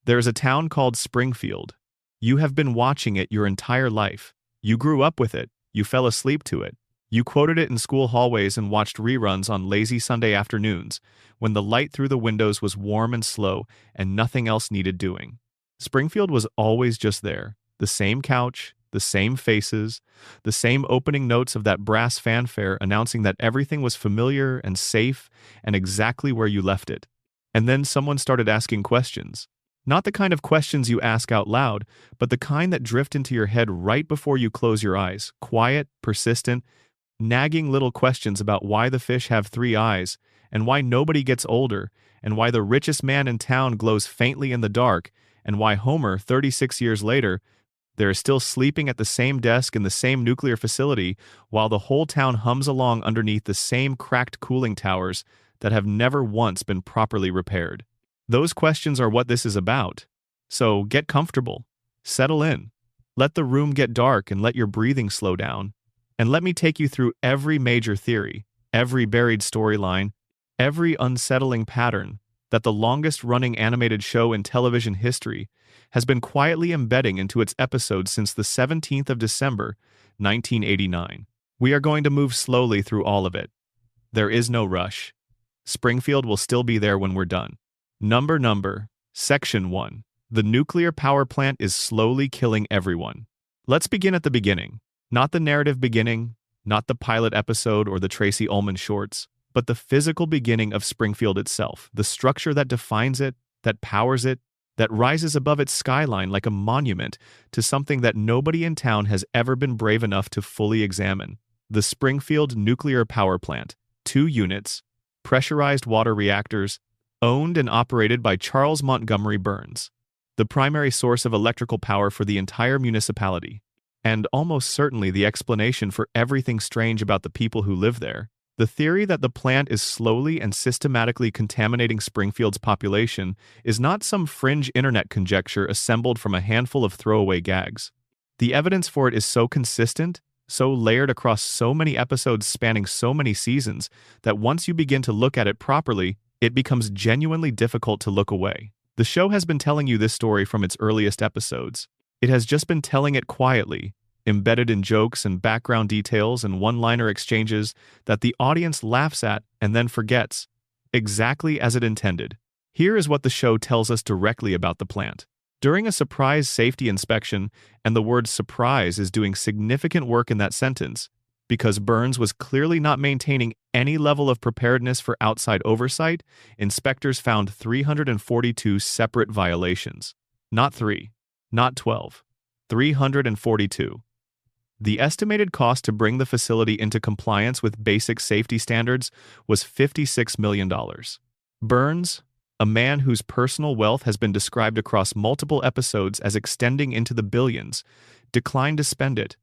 There's a town called Springfield. You have been watching it your entire life. You grew up with it. You fell asleep to it. You quoted it in school hallways and watched reruns on lazy Sunday afternoons, when the light through the windows was warm and slow and nothing else needed doing. Springfield was always just there. The same couch, the same faces, the same opening notes of that brass fanfare announcing that everything was familiar and safe and exactly where you left it. And then someone started asking questions. Not the kind of questions you ask out loud, but the kind that drift into your head right before you close your eyes. Quiet, persistent, nagging little questions about why the fish have 3 eyes, and why nobody gets older, and why the richest man in town glows faintly in the dark, and why Homer, 36 years later, there is still sleeping at the same desk in the same nuclear facility, while the whole town hums along underneath the same cracked cooling towers that have never once been properly repaired. Those questions are what this is about. So get comfortable, settle in, let the room get dark and let your breathing slow down, and let me take you through every major theory, every buried storyline, every unsettling pattern that the longest-running animated show in television history has been quietly embedding into its episodes since the 17th of December, 1989. We are going to move slowly through all of it. There is no rush. Springfield will still be there when we're done. Number, Section 1. The nuclear power plant is slowly killing everyone. Let's begin at the beginning. Not the narrative beginning, not the pilot episode or the Tracy Ullman shorts, but the physical beginning of Springfield itself, the structure that defines it, that powers it, that rises above its skyline like a monument to something that nobody in town has ever been brave enough to fully examine. The Springfield Nuclear Power Plant, 2 units, pressurized water reactors, owned and operated by Charles Montgomery Burns, the primary source of electrical power for the entire municipality, and almost certainly the explanation for everything strange about the people who live there. The theory that the plant is slowly and systematically contaminating Springfield's population is not some fringe internet conjecture assembled from a handful of throwaway gags. The evidence for it is so consistent, so layered across so many episodes spanning so many seasons, that once you begin to look at it properly, it becomes genuinely difficult to look away. The show has been telling you this story from its earliest episodes. It has just been telling it quietly, embedded in jokes and background details and one-liner exchanges that the audience laughs at and then forgets, exactly as it intended. Here is what the show tells us directly about the plant. During a surprise safety inspection, and the word surprise is doing significant work in that sentence, because Burns was clearly not maintaining any level of preparedness for outside oversight, inspectors found 342 separate violations. Not 3, not 12, 342. The estimated cost to bring the facility into compliance with basic safety standards was $56 million. Burns, a man whose personal wealth has been described across multiple episodes as extending into the billions, declined to spend it.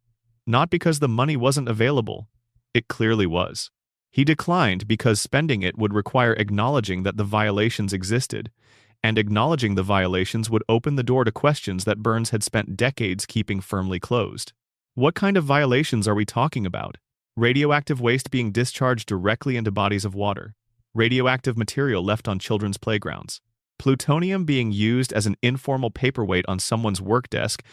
Not because the money wasn't available. It clearly was. He declined because spending it would require acknowledging that the violations existed, and acknowledging the violations would open the door to questions that Burns had spent decades keeping firmly closed. What kind of violations are we talking about? Radioactive waste being discharged directly into bodies of water. Radioactive material left on children's playgrounds. Plutonium being used as an informal paperweight on someone's work desk,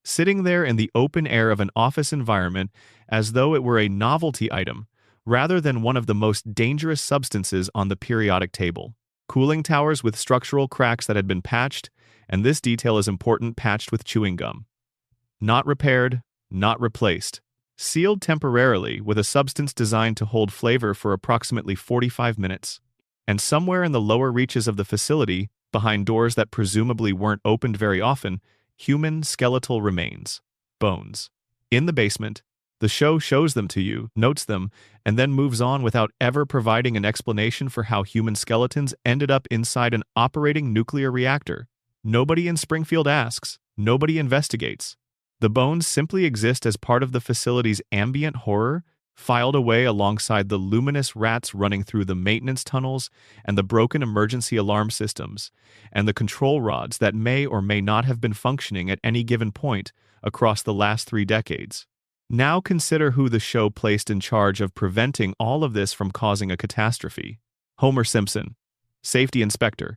sitting there in the open air of an office environment as though it were a novelty item, rather than one of the most dangerous substances on the periodic table. Cooling towers with structural cracks that had been patched, and this detail is important, patched with chewing gum. Not repaired, not replaced. Sealed temporarily with a substance designed to hold flavor for approximately 45 minutes. And somewhere in the lower reaches of the facility, behind doors that presumably weren't opened very often, human skeletal remains. Bones. In the basement, the show shows them to you, notes them, and then moves on without ever providing an explanation for how human skeletons ended up inside an operating nuclear reactor. Nobody in Springfield asks. Nobody investigates. The bones simply exist as part of the facility's ambient horror, filed away alongside the luminous rats running through the maintenance tunnels and the broken emergency alarm systems, and the control rods that may or may not have been functioning at any given point across the last 3 decades. Now consider who the show placed in charge of preventing all of this from causing a catastrophe. Homer Simpson, Safety Inspector,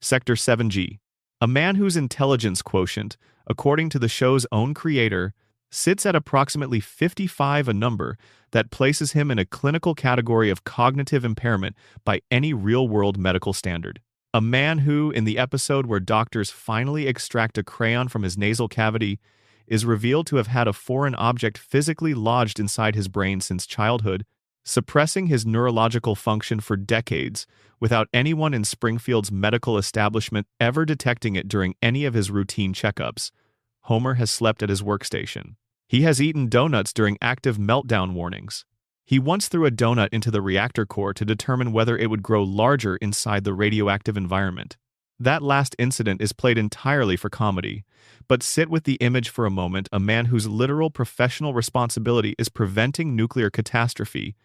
Sector 7G, A man whose intelligence quotient, according to the show's own creator, sits at approximately 55, a number that places him in a clinical category of cognitive impairment by any real-world medical standard. A man who, in the episode where doctors finally extract a crayon from his nasal cavity, is revealed to have had a foreign object physically lodged inside his brain since childhood, suppressing his neurological function for decades without anyone in Springfield's medical establishment ever detecting it during any of his routine checkups. Homer has slept at his workstation. He has eaten donuts during active meltdown warnings. He once threw a donut into the reactor core to determine whether it would grow larger inside the radioactive environment. That last incident is played entirely for comedy, but sit with the image for a moment, a man whose literal professional responsibility is preventing nuclear catastrophe,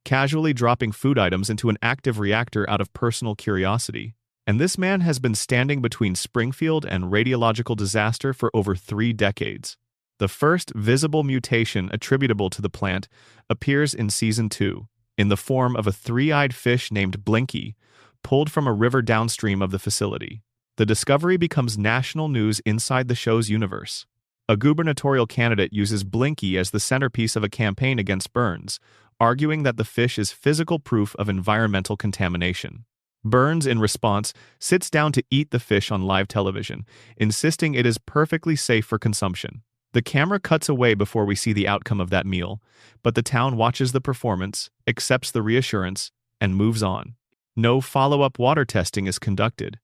casually dropping food items into an active reactor out of personal curiosity. And this man has been standing between Springfield and radiological disaster for over 3 decades. The first visible mutation attributable to the plant appears in Season 2, in the form of a 3-eyed fish named Blinky, pulled from a river downstream of the facility. The discovery becomes national news inside the show's universe. A gubernatorial candidate uses Blinky as the centerpiece of a campaign against Burns, arguing that the fish is physical proof of environmental contamination. Burns, in response, sits down to eat the fish on live television, insisting it is perfectly safe for consumption. The camera cuts away before we see the outcome of that meal, but the town watches the performance, accepts the reassurance, and moves on. No follow-up water testing is conducted.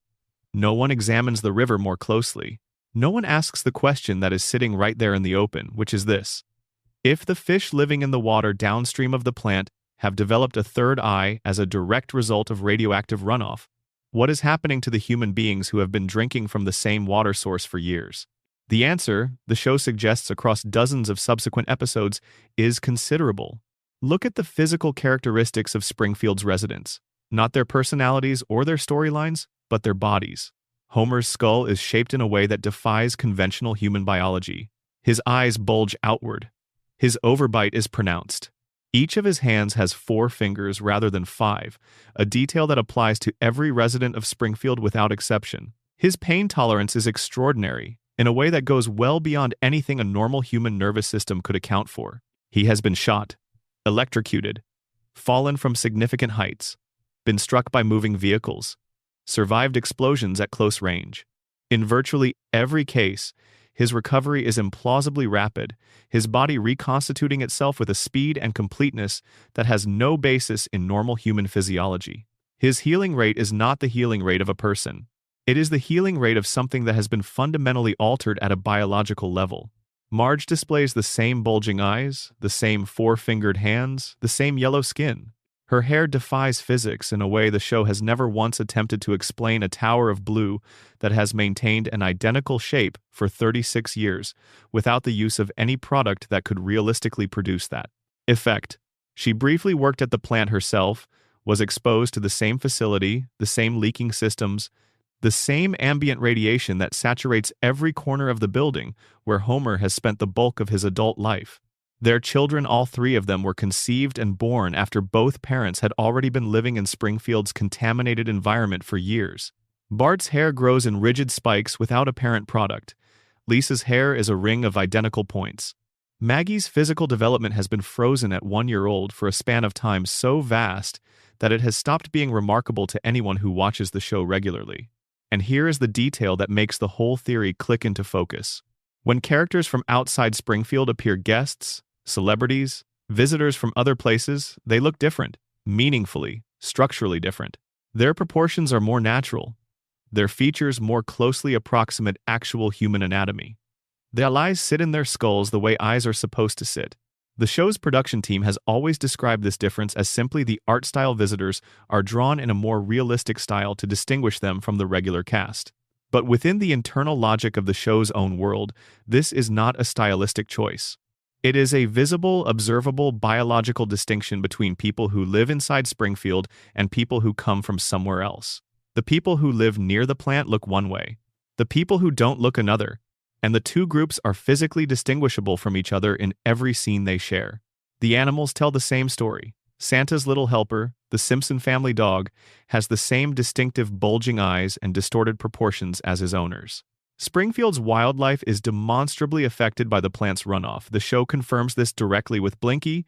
No one examines the river more closely. No one asks the question that is sitting right there in the open, which is this: if the fish living in the water downstream of the plant have developed a third eye as a direct result of radioactive runoff, what is happening to the human beings who have been drinking from the same water source for years? The answer, the show suggests across dozens of subsequent episodes, is considerable. Look at the physical characteristics of Springfield's residents. Not their personalities or their storylines, but their bodies. Homer's skull is shaped in a way that defies conventional human biology. His eyes bulge outward. His overbite is pronounced. Each of his hands has 4 fingers rather than 5, a detail that applies to every resident of Springfield without exception. His pain tolerance is extraordinary, in a way that goes well beyond anything a normal human nervous system could account for. He has been shot, electrocuted, fallen from significant heights, been struck by moving vehicles, survived explosions at close range. In virtually every case, his recovery is implausibly rapid, his body reconstituting itself with a speed and completeness that has no basis in normal human physiology. His healing rate is not the healing rate of a person. It is the healing rate of something that has been fundamentally altered at a biological level. Marge displays the same bulging eyes, the same 4-fingered hands, the same yellow skin. Her hair defies physics in a way the show has never once attempted to explain. A tower of blue that has maintained an identical shape for 36 years without the use of any product that could realistically produce that effect. She briefly worked at the plant herself, was exposed to the same facility, the same leaking systems, the same ambient radiation that saturates every corner of the building where Homer has spent the bulk of his adult life. Their children, all 3 of them, were conceived and born after both parents had already been living in Springfield's contaminated environment for years. Bart's hair grows in rigid spikes without apparent product. Lisa's hair is a ring of identical points. Maggie's physical development has been frozen at 1-year-old for a span of time so vast that it has stopped being remarkable to anyone who watches the show regularly. And here is the detail that makes the whole theory click into focus. When characters from outside Springfield appear guests, celebrities, visitors from other places, they look different, meaningfully, structurally different. Their proportions are more natural, their features more closely approximate actual human anatomy. Their eyes sit in their skulls the way eyes are supposed to sit. The show's production team has always described this difference as simply the art style. Visitors are drawn in a more realistic style to distinguish them from the regular cast. But within the internal logic of the show's own world, this is not a stylistic choice. It is a visible, observable, biological distinction between people who live inside Springfield and people who come from somewhere else. The people who live near the plant look one way. The people who don't look another. And the 2 groups are physically distinguishable from each other in every scene they share. The animals tell the same story. Santa's little helper, the Simpson family dog, has the same distinctive bulging eyes and distorted proportions as his owners. Springfield's wildlife is demonstrably affected by the plant's runoff. The show confirms this directly with Blinky,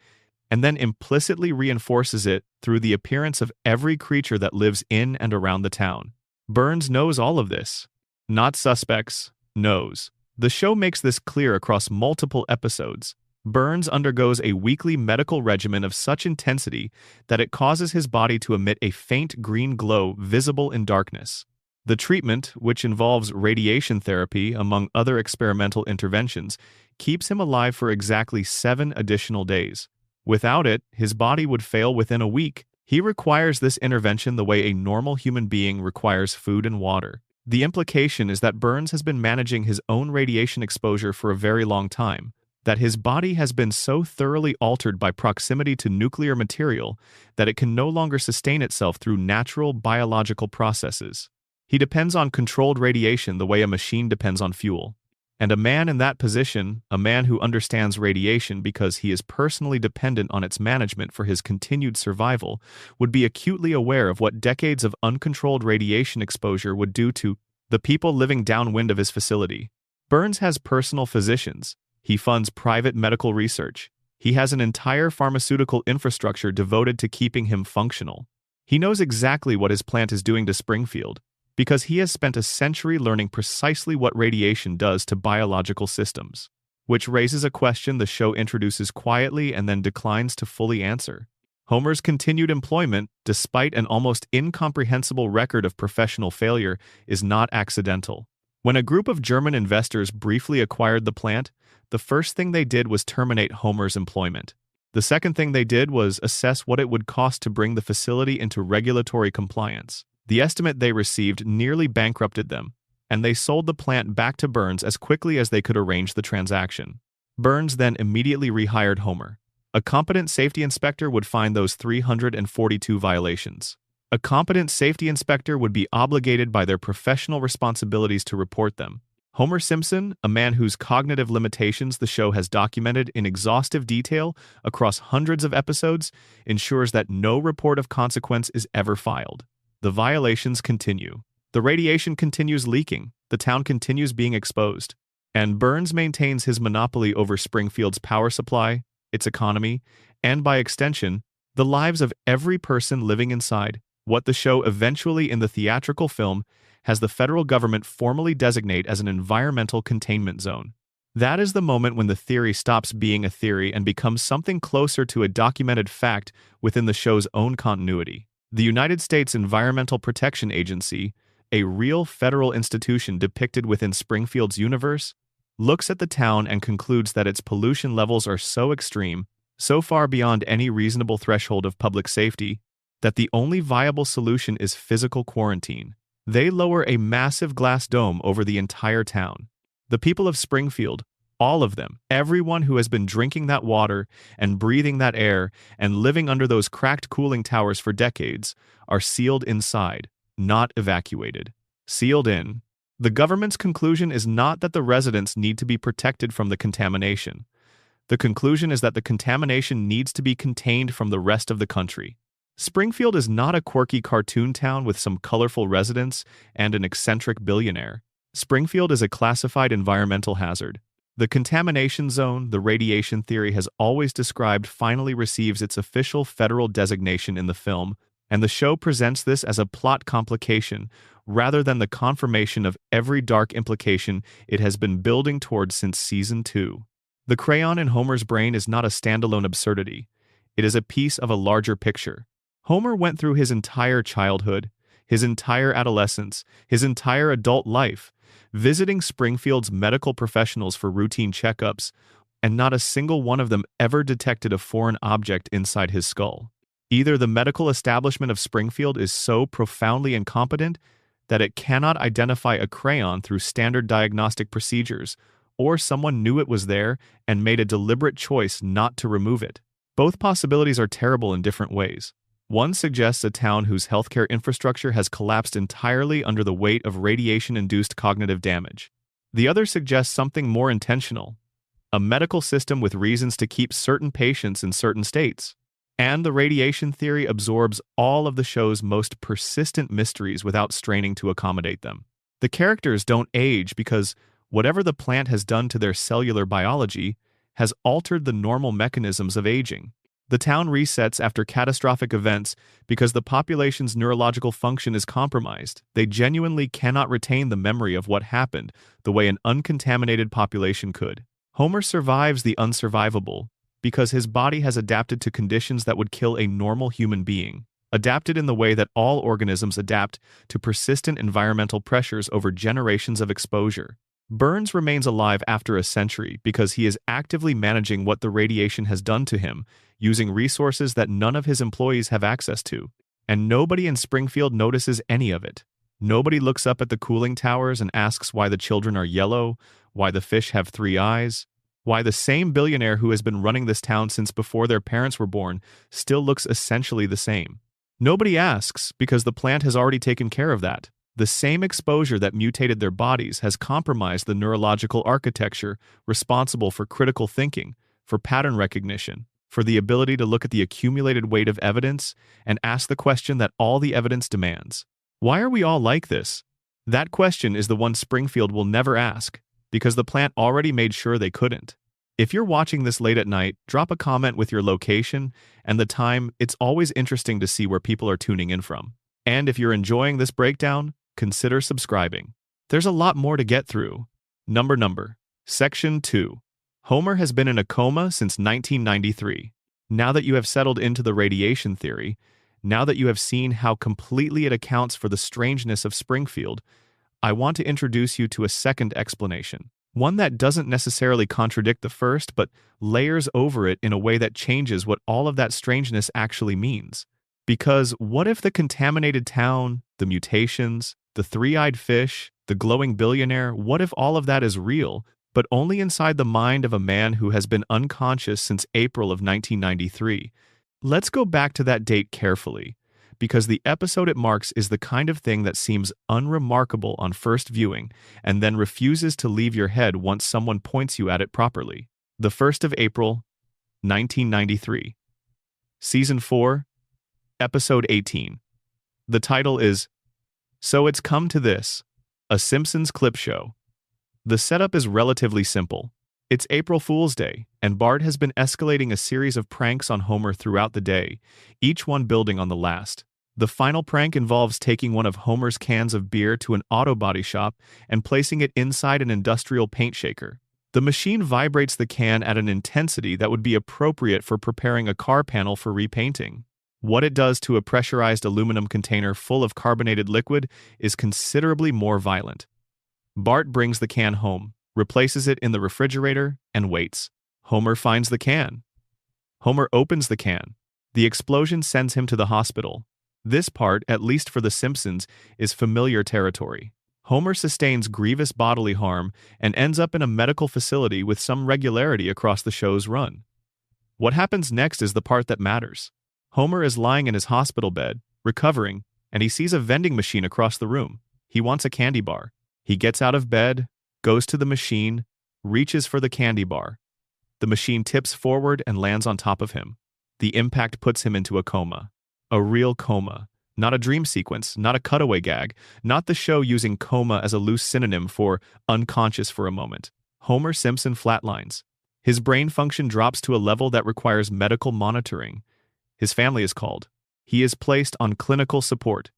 and then implicitly reinforces it through the appearance of every creature that lives in and around the town. Burns knows all of this. Not suspects, knows. The show makes this clear across multiple episodes. Burns undergoes a weekly medical regimen of such intensity that it causes his body to emit a faint green glow visible in darkness. The treatment, which involves radiation therapy among other experimental interventions, keeps him alive for exactly 7 additional days. Without it, his body would fail within a week. He requires this intervention the way a normal human being requires food and water. The implication is that Burns has been managing his own radiation exposure for a very long time, that his body has been so thoroughly altered by proximity to nuclear material that it can no longer sustain itself through natural biological processes. He depends on controlled radiation the way a machine depends on fuel. And a man in that position, a man who understands radiation because he is personally dependent on its management for his continued survival, would be acutely aware of what decades of uncontrolled radiation exposure would do to the people living downwind of his facility. Burns has personal physicians. He funds private medical research. He has an entire pharmaceutical infrastructure devoted to keeping him functional. He knows exactly what his plant is doing to Springfield, because he has spent a century learning precisely what radiation does to biological systems, which raises a question the show introduces quietly and then declines to fully answer. Homer's continued employment, despite an almost incomprehensible record of professional failure, is not accidental. When a group of German investors briefly acquired the plant, the first thing they did was terminate Homer's employment. The second thing they did was assess what it would cost to bring the facility into regulatory compliance. The estimate they received nearly bankrupted them, and they sold the plant back to Burns as quickly as they could arrange the transaction. Burns then immediately rehired Homer. A competent safety inspector would find those 342 violations. A competent safety inspector would be obligated by their professional responsibilities to report them. Homer Simpson, a man whose cognitive limitations the show has documented in exhaustive detail across hundreds of episodes, ensures that no report of consequence is ever filed. The violations continue. The radiation continues leaking. The town continues being exposed. And Burns maintains his monopoly over Springfield's power supply, its economy, and by extension, the lives of every person living inside what the show eventually in the theatrical film has the federal government formally designate as an environmental containment zone. That is the moment when the theory stops being a theory and becomes something closer to a documented fact within the show's own continuity. The United States Environmental Protection Agency, a real federal institution depicted within Springfield's universe, looks at the town and concludes that its pollution levels are so extreme, so far beyond any reasonable threshold of public safety, that the only viable solution is physical quarantine. They lower a massive glass dome over the entire town. The people of Springfield, all of them, everyone who has been drinking that water and breathing that air and living under those cracked cooling towers for decades, are sealed inside, not evacuated. Sealed in. The government's conclusion is not that the residents need to be protected from the contamination. The conclusion is that the contamination needs to be contained from the rest of the country. Springfield is not a quirky cartoon town with some colorful residents and an eccentric billionaire. Springfield is a classified environmental hazard. The contamination zone the radiation theory has always described finally receives its official federal designation in the film, and the show presents this as a plot complication rather than the confirmation of every dark implication it has been building towards since Season 2. The crayon in Homer's brain is not a standalone absurdity. It is a piece of a larger picture. Homer went through his entire childhood, his entire adolescence, his entire adult life, visiting Springfield's medical professionals for routine checkups, and not a single one of them ever detected a foreign object inside his skull. Either the medical establishment of Springfield is so profoundly incompetent that it cannot identify a crayon through standard diagnostic procedures, or someone knew it was there and made a deliberate choice not to remove it. Both possibilities are terrible in different ways. One suggests a town whose healthcare infrastructure has collapsed entirely under the weight of radiation-induced cognitive damage. The other suggests something more intentional, a medical system with reasons to keep certain patients in certain states. And the radiation theory absorbs all of the show's most persistent mysteries without straining to accommodate them. The characters don't age because whatever the plant has done to their cellular biology has altered the normal mechanisms of aging. The town resets after catastrophic events because the population's neurological function is compromised. They genuinely cannot retain the memory of what happened the way an uncontaminated population could. Homer survives the unsurvivable because his body has adapted to conditions that would kill a normal human being, adapted in the way that all organisms adapt to persistent environmental pressures over generations of exposure. Burns remains alive after a century because he is actively managing what the radiation has done to him, using resources that none of his employees have access to. And nobody in Springfield notices any of it. Nobody looks up at the cooling towers and asks why the children are yellow, why the fish have 3 eyes, why the same billionaire who has been running this town since before their parents were born still looks essentially the same. Nobody asks because the plant has already taken care of that. The same exposure that mutated their bodies has compromised the neurological architecture responsible for critical thinking, for pattern recognition, for the ability to look at the accumulated weight of evidence and ask the question that all the evidence demands. Why are we all like this? That question is the one Springfield will never ask, because the plant already made sure they couldn't. If you're watching this late at night, drop a comment with your location and the time. It's always interesting to see where people are tuning in from. And if you're enjoying this breakdown, consider subscribing. There's a lot more to get through. Number. Section 2. Homer has been in a coma since 1993. Now that you have settled into the radiation theory, now that you have seen how completely it accounts for the strangeness of Springfield, I want to introduce you to a second explanation. One that doesn't necessarily contradict the first, but layers over it in a way that changes what all of that strangeness actually means. Because what if the contaminated town, the mutations, the 3-eyed fish, the glowing billionaire, what if all of that is real, but only inside the mind of a man who has been unconscious since April of 1993? Let's go back to that date carefully, because the episode it marks is the kind of thing that seems unremarkable on first viewing and then refuses to leave your head once someone points you at it properly. The 1st of April, 1993. Season 4, Episode 18. The title is So It's Come to This, a Simpsons clip show. The setup is relatively simple. It's April Fool's Day, and Bart has been escalating a series of pranks on Homer throughout the day, each one building on the last. The final prank involves taking one of Homer's cans of beer to an auto body shop and placing it inside an industrial paint shaker. The machine vibrates the can at an intensity that would be appropriate for preparing a car panel for repainting. What it does to a pressurized aluminum container full of carbonated liquid is considerably more violent. Bart brings the can home, replaces it in the refrigerator, and waits. Homer finds the can. Homer opens the can. The explosion sends him to the hospital. This part, at least for The Simpsons, is familiar territory. Homer sustains grievous bodily harm and ends up in a medical facility with some regularity across the show's run. What happens next is the part that matters. Homer is lying in his hospital bed, recovering, and he sees a vending machine across the room. He wants a candy bar. He gets out of bed, goes to the machine, reaches for the candy bar. The machine tips forward and lands on top of him. The impact puts him into a coma. A real coma. Not a dream sequence, not a cutaway gag, not the show using coma as a loose synonym for unconscious for a moment. Homer Simpson flatlines. His brain function drops to a level that requires medical monitoring. His family is called. He is placed on clinical support.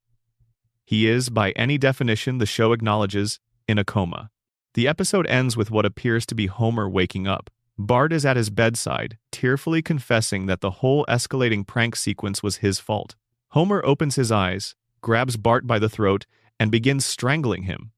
He is, by any definition the show acknowledges, in a coma. The episode ends with what appears to be Homer waking up. Bart is at his bedside, tearfully confessing that the whole escalating prank sequence was his fault. Homer opens his eyes, grabs Bart by the throat, and begins strangling him.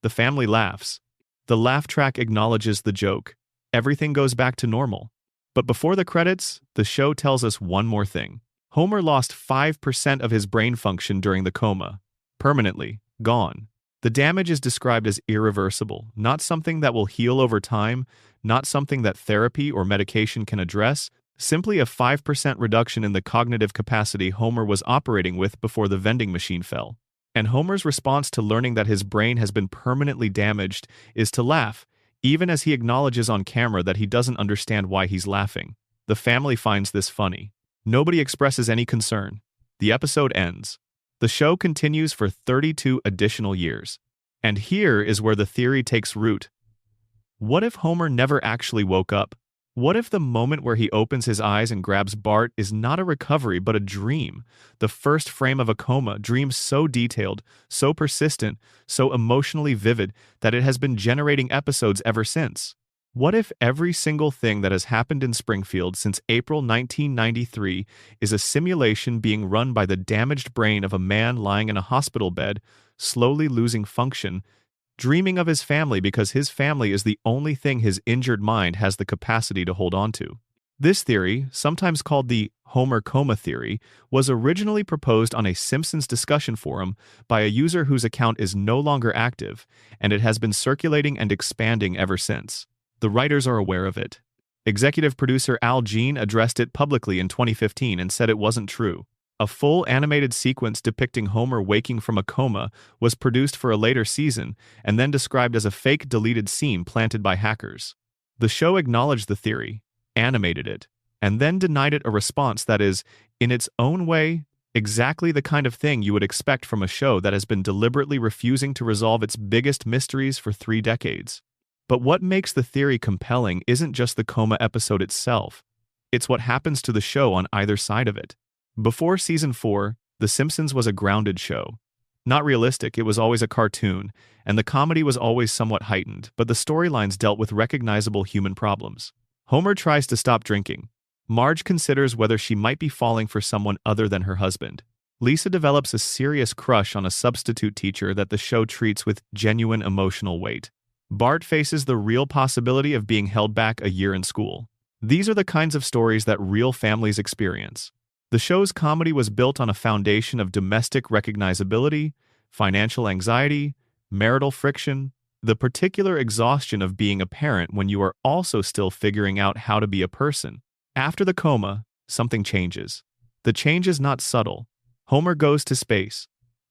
The family laughs. The laugh track acknowledges the joke. Everything goes back to normal. But before the credits, the show tells us one more thing. Homer lost 5% of his brain function during the coma. Permanently. Gone. The damage is described as irreversible, not something that will heal over time, not something that therapy or medication can address, simply a 5% reduction in the cognitive capacity Homer was operating with before the vending machine fell. And Homer's response to learning that his brain has been permanently damaged is to laugh, even as he acknowledges on camera that he doesn't understand why he's laughing. The family finds this funny. Nobody expresses any concern. The episode ends. The show continues for 32 additional years. And here is where the theory takes root. What if Homer never actually woke up? What if the moment where he opens his eyes and grabs Bart is not a recovery but a dream? The first frame of a coma, dream so detailed, so persistent, so emotionally vivid that it has been generating episodes ever since. What if every single thing that has happened in Springfield since April 1993 is a simulation being run by the damaged brain of a man lying in a hospital bed, slowly losing function, dreaming of his family because his family is the only thing his injured mind has the capacity to hold on to? This theory, sometimes called the Homer coma theory, was originally proposed on a Simpsons discussion forum by a user whose account is no longer active, and it has been circulating and expanding ever since. The writers are aware of it. Executive producer Al Jean addressed it publicly in 2015 and said it wasn't true. A full animated sequence depicting Homer waking from a coma was produced for a later season and then described as a fake deleted scene planted by hackers. The show acknowledged the theory, animated it, and then denied it a response that is, in its own way, exactly the kind of thing you would expect from a show that has been deliberately refusing to resolve its biggest mysteries for 3 decades. But what makes the theory compelling isn't just the coma episode itself. It's what happens to the show on either side of it. Before Season 4, The Simpsons was a grounded show. Not realistic, it was always a cartoon, and the comedy was always somewhat heightened, but the storylines dealt with recognizable human problems. Homer tries to stop drinking. Marge considers whether she might be falling for someone other than her husband. Lisa develops a serious crush on a substitute teacher that the show treats with genuine emotional weight. Bart faces the real possibility of being held back a year in school. These are the kinds of stories that real families experience. The show's comedy was built on a foundation of domestic recognizability, financial anxiety, marital friction, the particular exhaustion of being a parent when you are also still figuring out how to be a person. After the coma, something changes. The change is not subtle. Homer goes to space.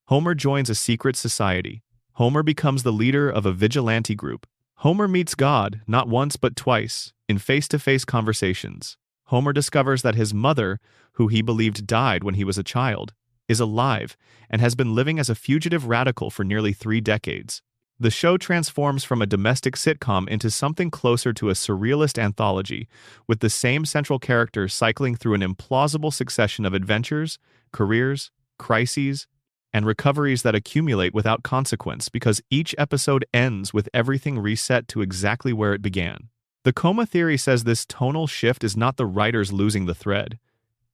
Homer joins a secret society. Homer becomes the leader of a vigilante group. Homer meets God, not once but twice, in face-to-face conversations. Homer discovers that his mother, who he believed died when he was a child, is alive and has been living as a fugitive radical for nearly 3 decades. The show transforms from a domestic sitcom into something closer to a surrealist anthology, with the same central characters cycling through an implausible succession of adventures, careers, crises, and recoveries that accumulate without consequence because each episode ends with everything reset to exactly where it began. The coma theory says this tonal shift is not the writers losing the thread.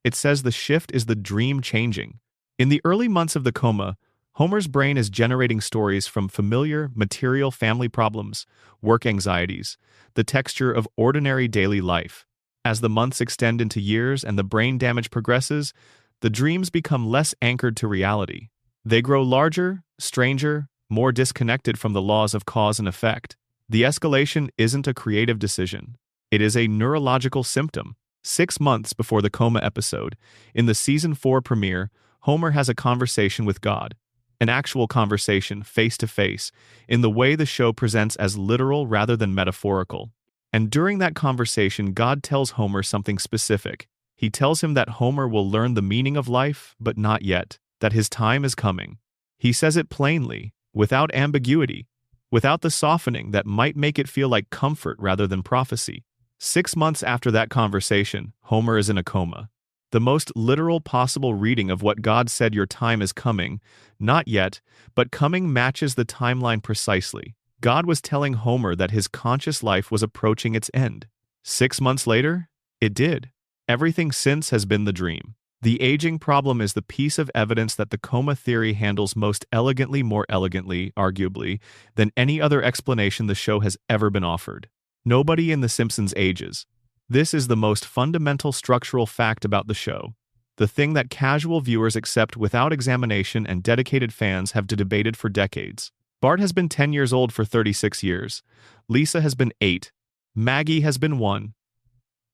It says the shift is the dream changing. In the early months of the coma, Homer's brain is generating stories from familiar, material family problems, work anxieties, the texture of ordinary daily life. As the months extend into years and the brain damage progresses, the dreams become less anchored to reality. They grow larger, stranger, more disconnected from the laws of cause and effect. The escalation isn't a creative decision. It is a neurological symptom. 6 months before the coma episode, in the Season 4 premiere, Homer has a conversation with God. An actual conversation, face-to-face, in the way the show presents as literal rather than metaphorical. And during that conversation, God tells Homer something specific. He tells him that Homer will learn the meaning of life, but not yet, that his time is coming. He says it plainly, without ambiguity, without the softening that might make it feel like comfort rather than prophecy. 6 months after that conversation, Homer is in a coma. The most literal possible reading of what God said your time is coming, not yet, but coming matches the timeline precisely. God was telling Homer that his conscious life was approaching its end. 6 months later, it did. Everything since has been the dream. The aging problem is the piece of evidence that the coma theory handles most elegantly, more elegantly, arguably, than any other explanation the show has ever been offered. Nobody in The Simpsons ages. This is the most fundamental structural fact about the show. The thing that casual viewers accept without examination and dedicated fans have debated for decades. Bart has been 10 years old for 36 years. Lisa has been 8. Maggie has been 1.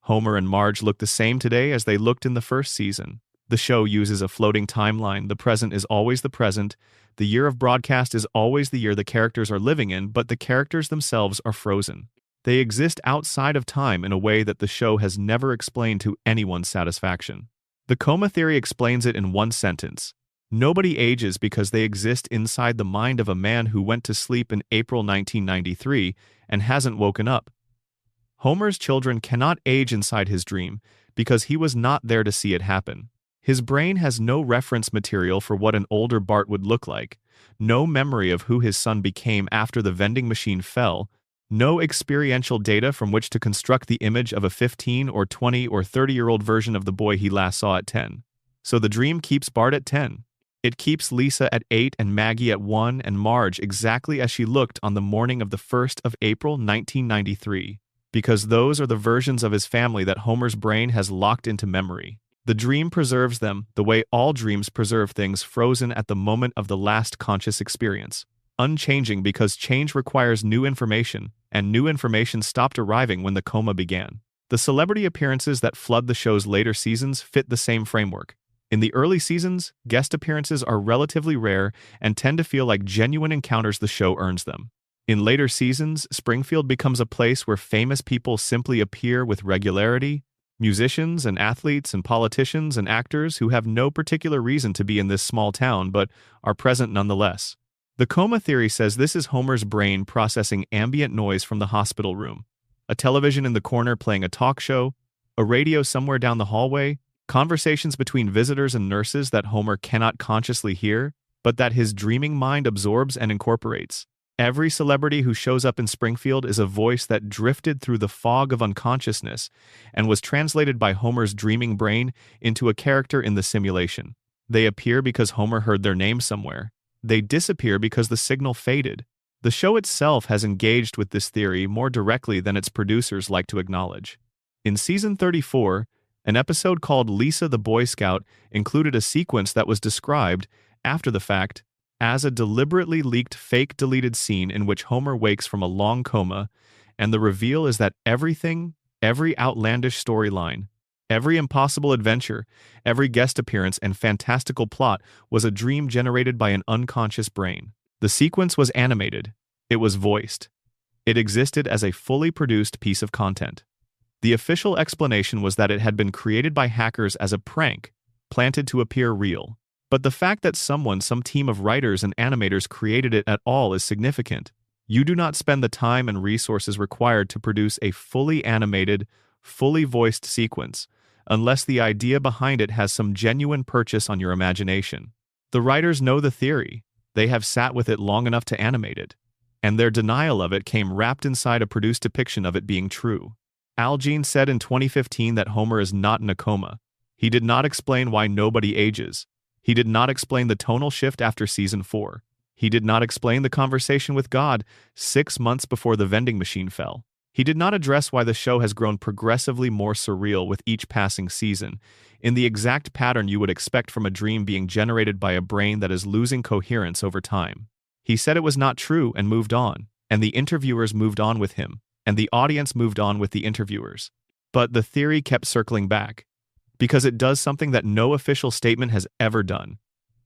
Homer and Marge look the same today as they looked in the first season. The show uses a floating timeline. The present is always the present. The year of broadcast is always the year the characters are living in, but the characters themselves are frozen. They exist outside of time in a way that the show has never explained to anyone's satisfaction. The coma theory explains it in one sentence. Nobody ages because they exist inside the mind of a man who went to sleep in April 1993 and hasn't woken up. Homer's children cannot age inside his dream because he was not there to see it happen. His brain has no reference material for what an older Bart would look like, no memory of who his son became after the vending machine fell, no experiential data from which to construct the image of a 15 or 20 or 30-year-old version of the boy he last saw at 10. So the dream keeps Bart at 10. It keeps Lisa at 8 and Maggie at 1 and Marge exactly as she looked on the morning of the 1st of April 1993, because those are the versions of his family that Homer's brain has locked into memory. The dream preserves them the way all dreams preserve things frozen at the moment of the last conscious experience. Unchanging because change requires new information, and new information stopped arriving when the coma began. The celebrity appearances that flood the show's later seasons fit the same framework. In the early seasons, guest appearances are relatively rare and tend to feel like genuine encounters the show earns them. In later seasons, Springfield becomes a place where famous people simply appear with regularity. Musicians and athletes and politicians and actors who have no particular reason to be in this small town but are present nonetheless. The coma theory says this is Homer's brain processing ambient noise from the hospital room. A television in the corner playing a talk show, a radio somewhere down the hallway, conversations between visitors and nurses that Homer cannot consciously hear, but that his dreaming mind absorbs and incorporates. Every celebrity who shows up in Springfield is a voice that drifted through the fog of unconsciousness and was translated by Homer's dreaming brain into a character in the simulation. They appear because Homer heard their name somewhere. They disappear because the signal faded. The show itself has engaged with this theory more directly than its producers like to acknowledge. In season 34, an episode called Lisa the Boy Scout included a sequence that was described, after the fact, as a deliberately leaked fake deleted scene in which Homer wakes from a long coma, and the reveal is that everything, every outlandish storyline, every impossible adventure, every guest appearance and fantastical plot was a dream generated by an unconscious brain. The sequence was animated. It was voiced. It existed as a fully produced piece of content. The official explanation was that it had been created by hackers as a prank, planted to appear real. But the fact that some team of writers and animators created it at all is significant. You do not spend the time and resources required to produce a fully animated, fully voiced sequence, unless the idea behind it has some genuine purchase on your imagination. The writers know the theory. They have sat with it long enough to animate it. And their denial of it came wrapped inside a produced depiction of it being true. Al Jean said in 2015 that Homer is not in a coma. He did not explain why nobody ages. He did not explain the tonal shift after season 4. He did not explain the conversation with God 6 months before the vending machine fell. He did not address why the show has grown progressively more surreal with each passing season, in the exact pattern you would expect from a dream being generated by a brain that is losing coherence over time. He said it was not true and moved on, and the interviewers moved on with him, and the audience moved on with the interviewers. But the theory kept circling back. Because it does something that no official statement has ever done.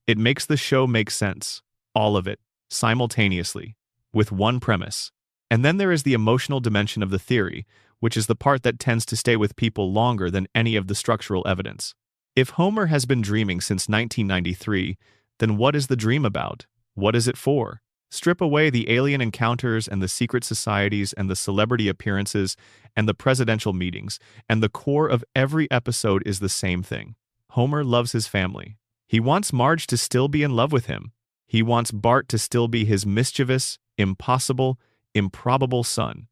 It makes the show make sense, all of it, simultaneously, with one premise. And then there is the emotional dimension of the theory, which is the part that tends to stay with people longer than any of the structural evidence. If Homer has been dreaming since 1993, then what is the dream about? What is it for? Strip away the alien encounters and the secret societies and the celebrity appearances and the presidential meetings, and the core of every episode is the same thing. Homer loves his family. He wants Marge to still be in love with him. He wants Bart to still be his mischievous, impossible, improbable son.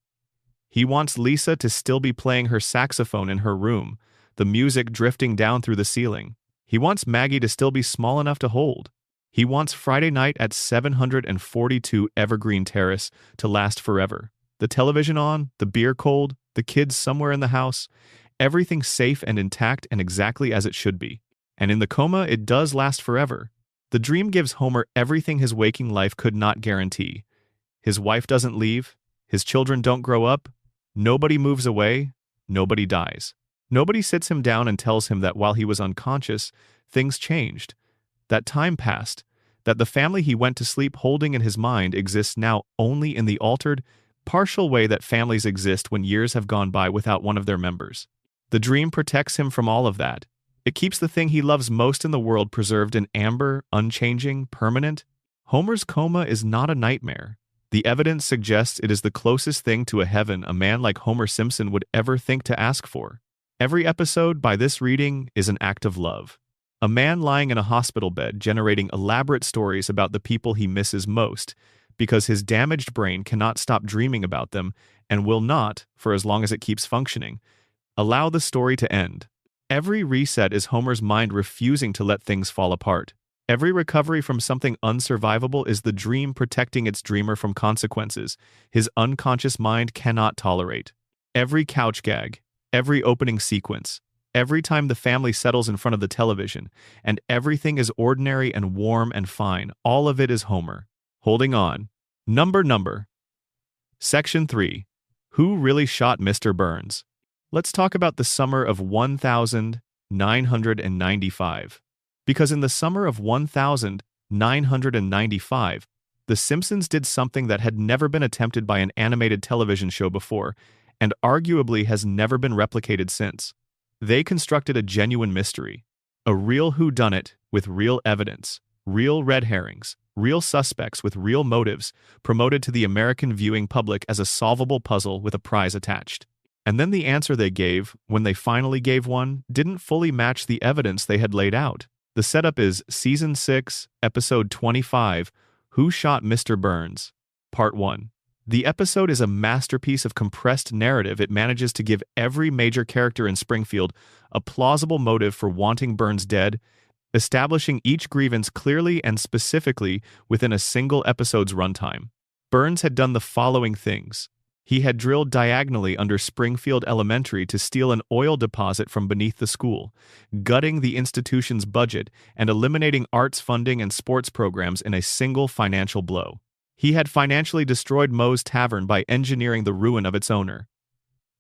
He wants Lisa to still be playing her saxophone in her room, the music drifting down through the ceiling. He wants Maggie to still be small enough to hold. He wants Friday night at 742 Evergreen Terrace to last forever. The television on, the beer cold, the kids somewhere in the house, everything safe and intact and exactly as it should be. And in the coma, it does last forever. The dream gives Homer everything his waking life could not guarantee. His wife doesn't leave. His children don't grow up. Nobody moves away. Nobody dies. Nobody sits him down and tells him that while he was unconscious, things changed. That time passed, that the family he went to sleep holding in his mind exists now only in the altered, partial way that families exist when years have gone by without one of their members. The dream protects him from all of that. It keeps the thing he loves most in the world preserved in amber, unchanging, permanent. Homer's coma is not a nightmare. The evidence suggests it is the closest thing to a heaven a man like Homer Simpson would ever think to ask for. Every episode, by this reading, is an act of love. A man lying in a hospital bed generating elaborate stories about the people he misses most, because his damaged brain cannot stop dreaming about them and will not, for as long as it keeps functioning, allow the story to end. Every reset is Homer's mind refusing to let things fall apart. Every recovery from something unsurvivable is the dream protecting its dreamer from consequences his unconscious mind cannot tolerate. Every couch gag, every opening sequence, every time the family settles in front of the television, and everything is ordinary and warm and fine, all of it is Homer. Holding on. Number. Section 3. Who really shot Mr. Burns? Let's talk about the summer of 1995. Because in the summer of 1995, The Simpsons did something that had never been attempted by an animated television show before, and arguably has never been replicated since. They constructed a genuine mystery, a real whodunit with real evidence, real red herrings, real suspects with real motives, promoted to the American viewing public as a solvable puzzle with a prize attached. And then the answer they gave, when they finally gave one, didn't fully match the evidence they had laid out. The setup is Season 6, Episode 25, Who Shot Mr. Burns? Part 1. The episode is a masterpiece of compressed narrative. It manages to give every major character in Springfield a plausible motive for wanting Burns dead, establishing each grievance clearly and specifically within a single episode's runtime. Burns had done the following things. He had drilled diagonally under Springfield Elementary to steal an oil deposit from beneath the school, gutting the institution's budget and eliminating arts funding and sports programs in a single financial blow. He had financially destroyed Moe's Tavern by engineering the ruin of its owner.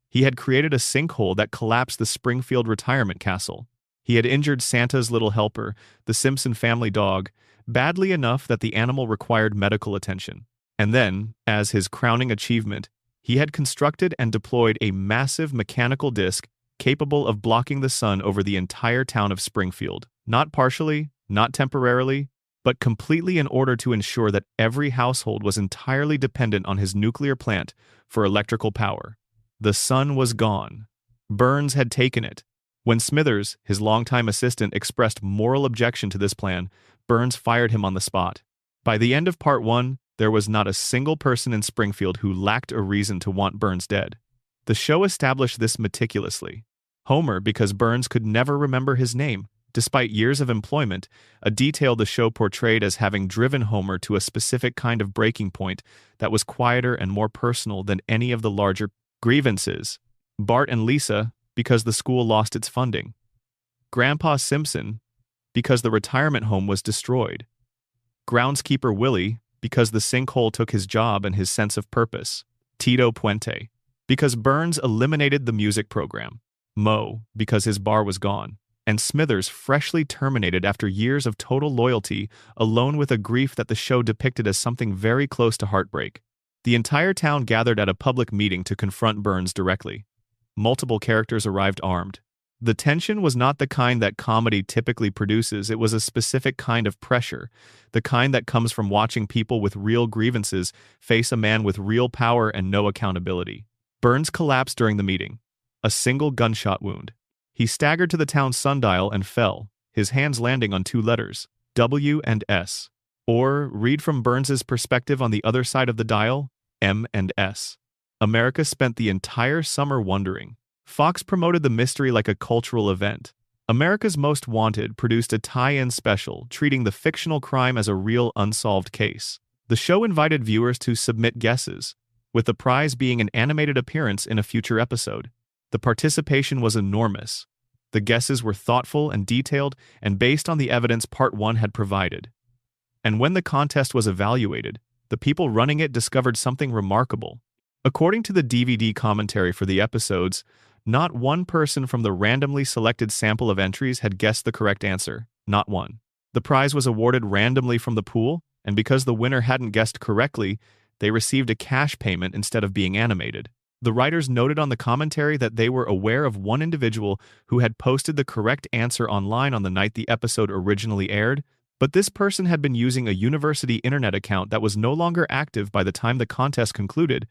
He had created a sinkhole that collapsed the Springfield retirement castle. He had injured Santa's little helper, the Simpson family dog, badly enough that the animal required medical attention. And then, as his crowning achievement, he had constructed and deployed a massive mechanical disc capable of blocking the sun over the entire town of Springfield, not partially, not temporarily, but completely, in order to ensure that every household was entirely dependent on his nuclear plant for electrical power. The sun was gone. Burns had taken it. When Smithers, his longtime assistant, expressed moral objection to this plan, Burns fired him on the spot. By the end of Part 1, there was not a single person in Springfield who lacked a reason to want Burns dead. The show established this meticulously. Homer, because Burns could never remember his name, despite years of employment, a detail the show portrayed as having driven Homer to a specific kind of breaking point that was quieter and more personal than any of the larger grievances. Bart and Lisa, because the school lost its funding. Grandpa Simpson, because the retirement home was destroyed. Groundskeeper Willie, because the sinkhole took his job and his sense of purpose. Tito Puente, because Burns eliminated the music program. Moe, because his bar was gone. And Smithers, freshly terminated after years of total loyalty, alone with a grief that the show depicted as something very close to heartbreak. The entire town gathered at a public meeting to confront Burns directly. Multiple characters arrived armed. The tension was not the kind that comedy typically produces. It was a specific kind of pressure, the kind that comes from watching people with real grievances face a man with real power and no accountability. Burns collapsed during the meeting. A single gunshot wound. He staggered to the town's sundial and fell, his hands landing on two letters, W and S. Or, read from Burns's perspective on the other side of the dial, M and S. America spent the entire summer wondering. Fox promoted the mystery like a cultural event. America's Most Wanted produced a tie-in special treating the fictional crime as a real unsolved case. The show invited viewers to submit guesses, with the prize being an animated appearance in a future episode. The participation was enormous. The guesses were thoughtful and detailed and based on the evidence Part 1 had provided. And when the contest was evaluated, the people running it discovered something remarkable. According to the DVD commentary for the episodes, not one person from the randomly selected sample of entries had guessed the correct answer, not one. The prize was awarded randomly from the pool, and because the winner hadn't guessed correctly, they received a cash payment instead of being animated. The writers noted on the commentary that they were aware of one individual who had posted the correct answer online on the night the episode originally aired, but this person had been using a university internet account that was no longer active by the time the contest concluded,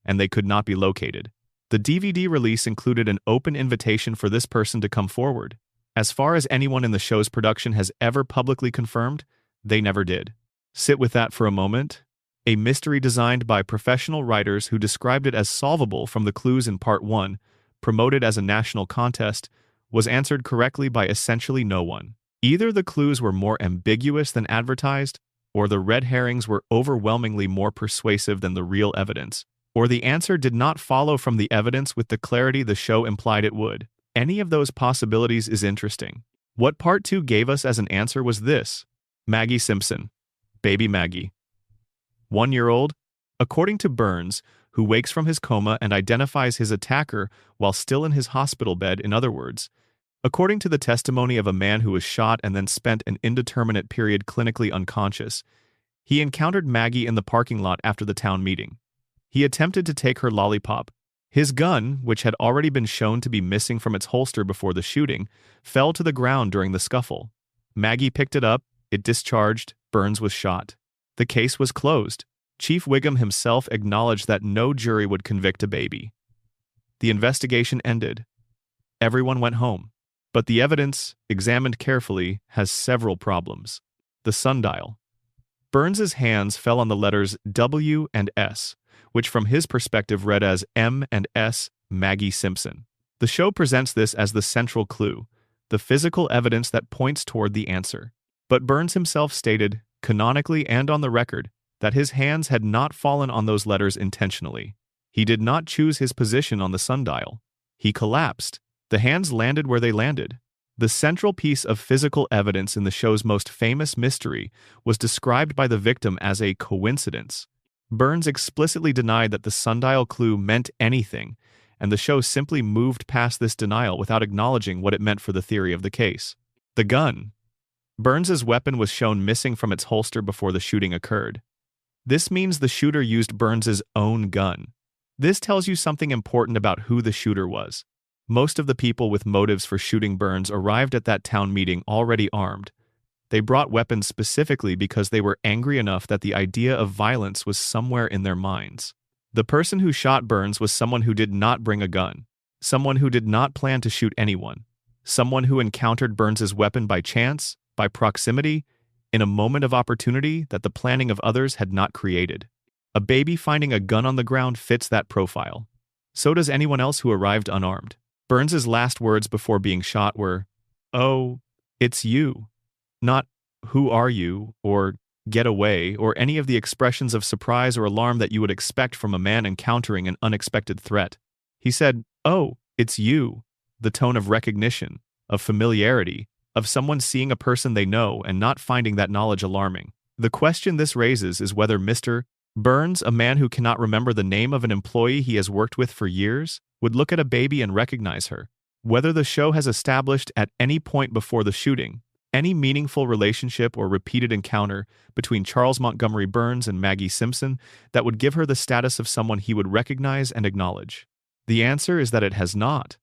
and they could not be located. The DVD release included an open invitation for this person to come forward. As far as anyone in the show's production has ever publicly confirmed, they never did. Sit with that for a moment. A mystery designed by professional writers who described it as solvable from the clues in Part 1, promoted as a national contest, was answered correctly by essentially no one. Either the clues were more ambiguous than advertised, or the red herrings were overwhelmingly more persuasive than the real evidence, or the answer did not follow from the evidence with the clarity the show implied it would. Any of those possibilities is interesting. What Part 2 gave us as an answer was this: Maggie Simpson. Baby Maggie. 1-year-old? According to Burns, who wakes from his coma and identifies his attacker while still in his hospital bed, in other words, according to the testimony of a man who was shot and then spent an indeterminate period clinically unconscious, he encountered Maggie in the parking lot after the town meeting. He attempted to take her lollipop. His gun, which had already been shown to be missing from its holster before the shooting, fell to the ground during the scuffle. Maggie picked it up, it discharged, Burns was shot. The case was closed. Chief Wiggum himself acknowledged that no jury would convict a baby. The investigation ended. Everyone went home. But the evidence, examined carefully, has several problems. The sundial. Burns's hands fell on the letters W and S, which from his perspective read as M and S, Maggie Simpson. The show presents this as the central clue, the physical evidence that points toward the answer. But Burns himself stated, canonically and on the record, that his hands had not fallen on those letters intentionally. He did not choose his position on the sundial. He collapsed. The hands landed where they landed. The central piece of physical evidence in the show's most famous mystery was described by the victim as a coincidence. Burns explicitly denied that the sundial clue meant anything, and the show simply moved past this denial without acknowledging what it meant for the theory of the case. The gun. Burns's weapon was shown missing from its holster before the shooting occurred. This means the shooter used Burns's own gun. This tells you something important about who the shooter was. Most of the people with motives for shooting Burns arrived at that town meeting already armed. They brought weapons specifically because they were angry enough that the idea of violence was somewhere in their minds. The person who shot Burns was someone who did not bring a gun, someone who did not plan to shoot anyone, someone who encountered Burns's weapon by chance, by proximity, in a moment of opportunity that the planning of others had not created. A baby finding a gun on the ground fits that profile. So does anyone else who arrived unarmed. Burns's last words before being shot were, "Oh, it's you." Not, "Who are you?" or "Get away," or any of the expressions of surprise or alarm that you would expect from a man encountering an unexpected threat. He said, "Oh, it's you," the tone of recognition, of familiarity, of someone seeing a person they know and not finding that knowledge alarming. The question this raises is whether Mr. Burns, a man who cannot remember the name of an employee he has worked with for years, would look at a baby and recognize her. Whether the show has established at any point before the shooting any meaningful relationship or repeated encounter between Charles Montgomery Burns and Maggie Simpson that would give her the status of someone he would recognize and acknowledge. The answer is that it has not.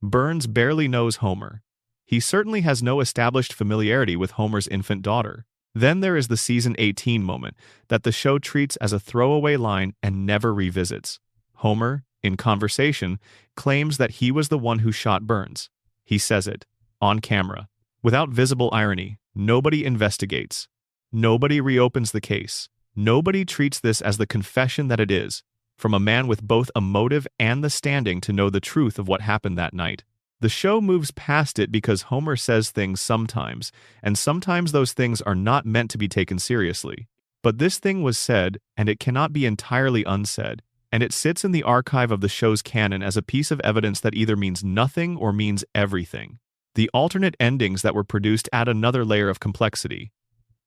Burns barely knows Homer. He certainly has no established familiarity with Homer's infant daughter. Then there is the season 18 moment that the show treats as a throwaway line and never revisits. Homer, in conversation, claims that he was the one who shot Burns. He says it, on camera. Without visible irony, nobody investigates. Nobody reopens the case. Nobody treats this as the confession that it is, from a man with both a motive and the standing to know the truth of what happened that night. The show moves past it because Homer says things sometimes, and sometimes those things are not meant to be taken seriously. But this thing was said, and it cannot be entirely unsaid, and it sits in the archive of the show's canon as a piece of evidence that either means nothing or means everything. The alternate endings that were produced add another layer of complexity.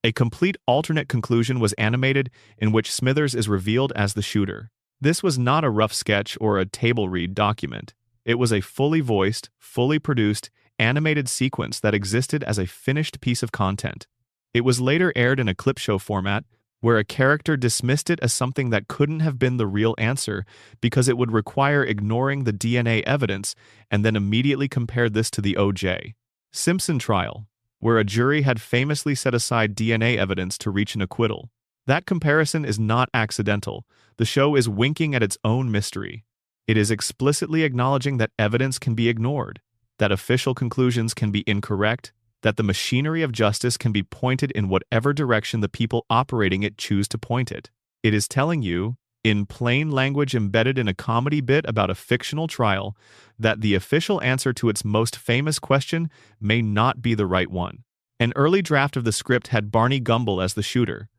A complete alternate conclusion was animated in which Smithers is revealed as the shooter. This was not a rough sketch or a table read document. It was a fully voiced, fully produced, animated sequence that existed as a finished piece of content. It was later aired in a clip show format, where a character dismissed it as something that couldn't have been the real answer because it would require ignoring the DNA evidence, and then immediately compared this to the O.J. Simpson trial, where a jury had famously set aside DNA evidence to reach an acquittal. That comparison is not accidental. The show is winking at its own mystery. It is explicitly acknowledging that evidence can be ignored, that official conclusions can be incorrect, that the machinery of justice can be pointed in whatever direction the people operating it choose to point it. It is telling you, in plain language embedded in a comedy bit about a fictional trial, that the official answer to its most famous question may not be the right one. An early draft of the script had Barney Gumble as the shooter.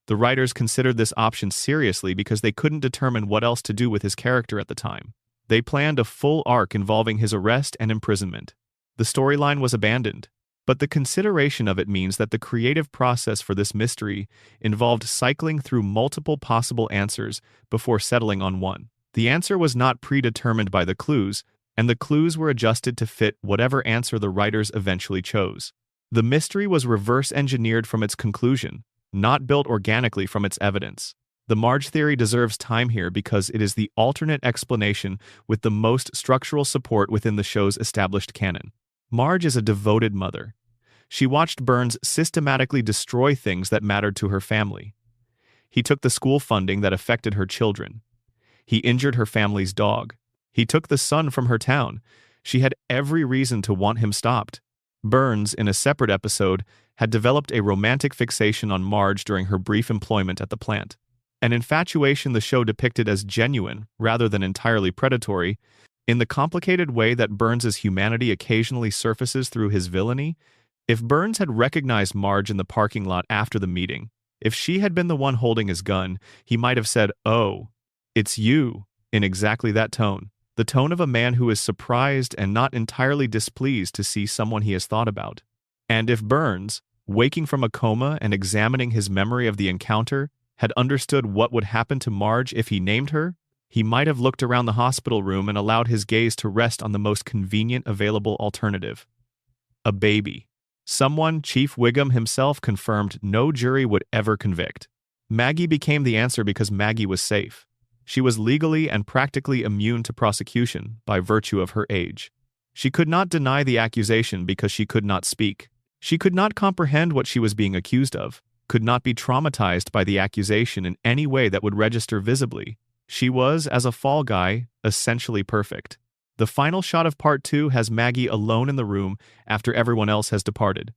The writers considered this option seriously because they couldn't determine what else to do with his character at the time. They planned a full arc involving his arrest and imprisonment. The storyline was abandoned, but the consideration of it means that the creative process for this mystery involved cycling through multiple possible answers before settling on one. The answer was not predetermined by the clues, and the clues were adjusted to fit whatever answer the writers eventually chose. The mystery was reverse-engineered from its conclusion, not built organically from its evidence. The Marge theory deserves time here because it is the alternate explanation with the most structural support within the show's established canon. Marge is a devoted mother. She watched Burns systematically destroy things that mattered to her family. He took the school funding that affected her children. He injured her family's dog. He took the sun from her town. She had every reason to want him stopped. Burns, in a separate episode, had developed a romantic fixation on Marge during her brief employment at the plant. An infatuation the show depicted as genuine, rather than entirely predatory, in the complicated way that Burns's humanity occasionally surfaces through his villainy. If Burns had recognized Marge in the parking lot after the meeting, if she had been the one holding his gun, he might have said, "Oh, it's you," in exactly that tone. The tone of a man who is surprised and not entirely displeased to see someone he has thought about. And if Burns, waking from a coma and examining his memory of the encounter, had understood what would happen to Marge if he named her, he might have looked around the hospital room and allowed his gaze to rest on the most convenient available alternative. A baby. Someone Chief Wiggum himself confirmed no jury would ever convict. Maggie became the answer because Maggie was safe. She was legally and practically immune to prosecution by virtue of her age. She could not deny the accusation because she could not speak. She could not comprehend what she was being accused of, could not be traumatized by the accusation in any way that would register visibly. She was, as a fall guy, essentially perfect. The final shot of part 2 has Maggie alone in the room after everyone else has departed.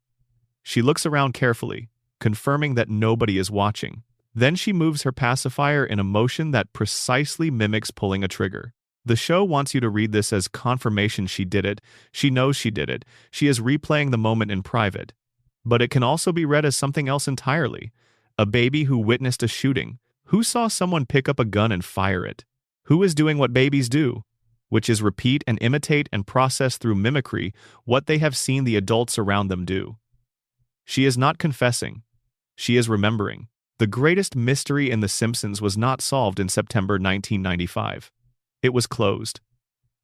She looks around carefully, confirming that nobody is watching. Then she moves her pacifier in a motion that precisely mimics pulling a trigger. The show wants you to read this as confirmation she did it. She knows she did it. She is replaying the moment in private. But it can also be read as something else entirely. A baby who witnessed a shooting, who saw someone pick up a gun and fire it, who is doing what babies do, which is repeat and imitate and process through mimicry what they have seen the adults around them do. She is not confessing. She is remembering. The greatest mystery in The Simpsons was not solved in September 1995. It was closed.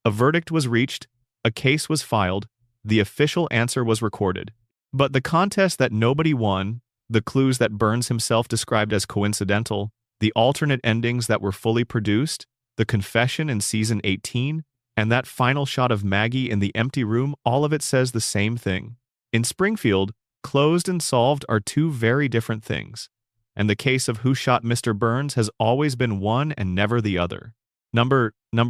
A verdict was reached, a case was filed, the official answer was recorded. But the contest that nobody won, the clues that Burns himself described as coincidental, the alternate endings that were fully produced, the confession in season 18, and that final shot of Maggie in the empty room, all of it says the same thing. In Springfield, closed and solved are two very different things. And the case of who shot Mr. Burns has always been one and never the other.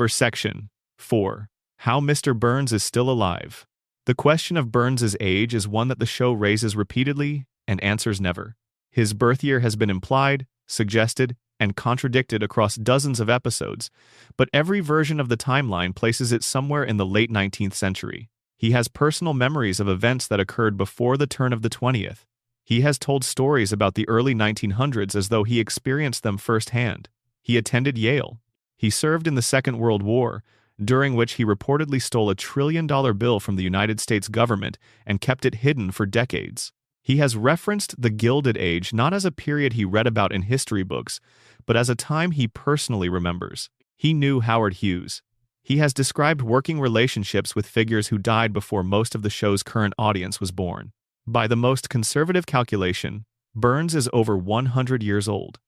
Section 4. How Mr. Burns is still alive. The question of Burns's age is one that the show raises repeatedly and answers never. His birth year has been implied, suggested, and contradicted across dozens of episodes, but every version of the timeline places it somewhere in the late 19th century. He has personal memories of events that occurred before the turn of the 20th. He has told stories about the early 1900s as though he experienced them firsthand. He attended Yale. He served in the Second World War, during which he reportedly stole a $1 trillion bill from the United States government and kept it hidden for decades. He has referenced the Gilded Age not as a period he read about in history books, but as a time he personally remembers. He knew Howard Hughes. He has described working relationships with figures who died before most of the show's current audience was born. By the most conservative calculation, Burns is over 100 years old.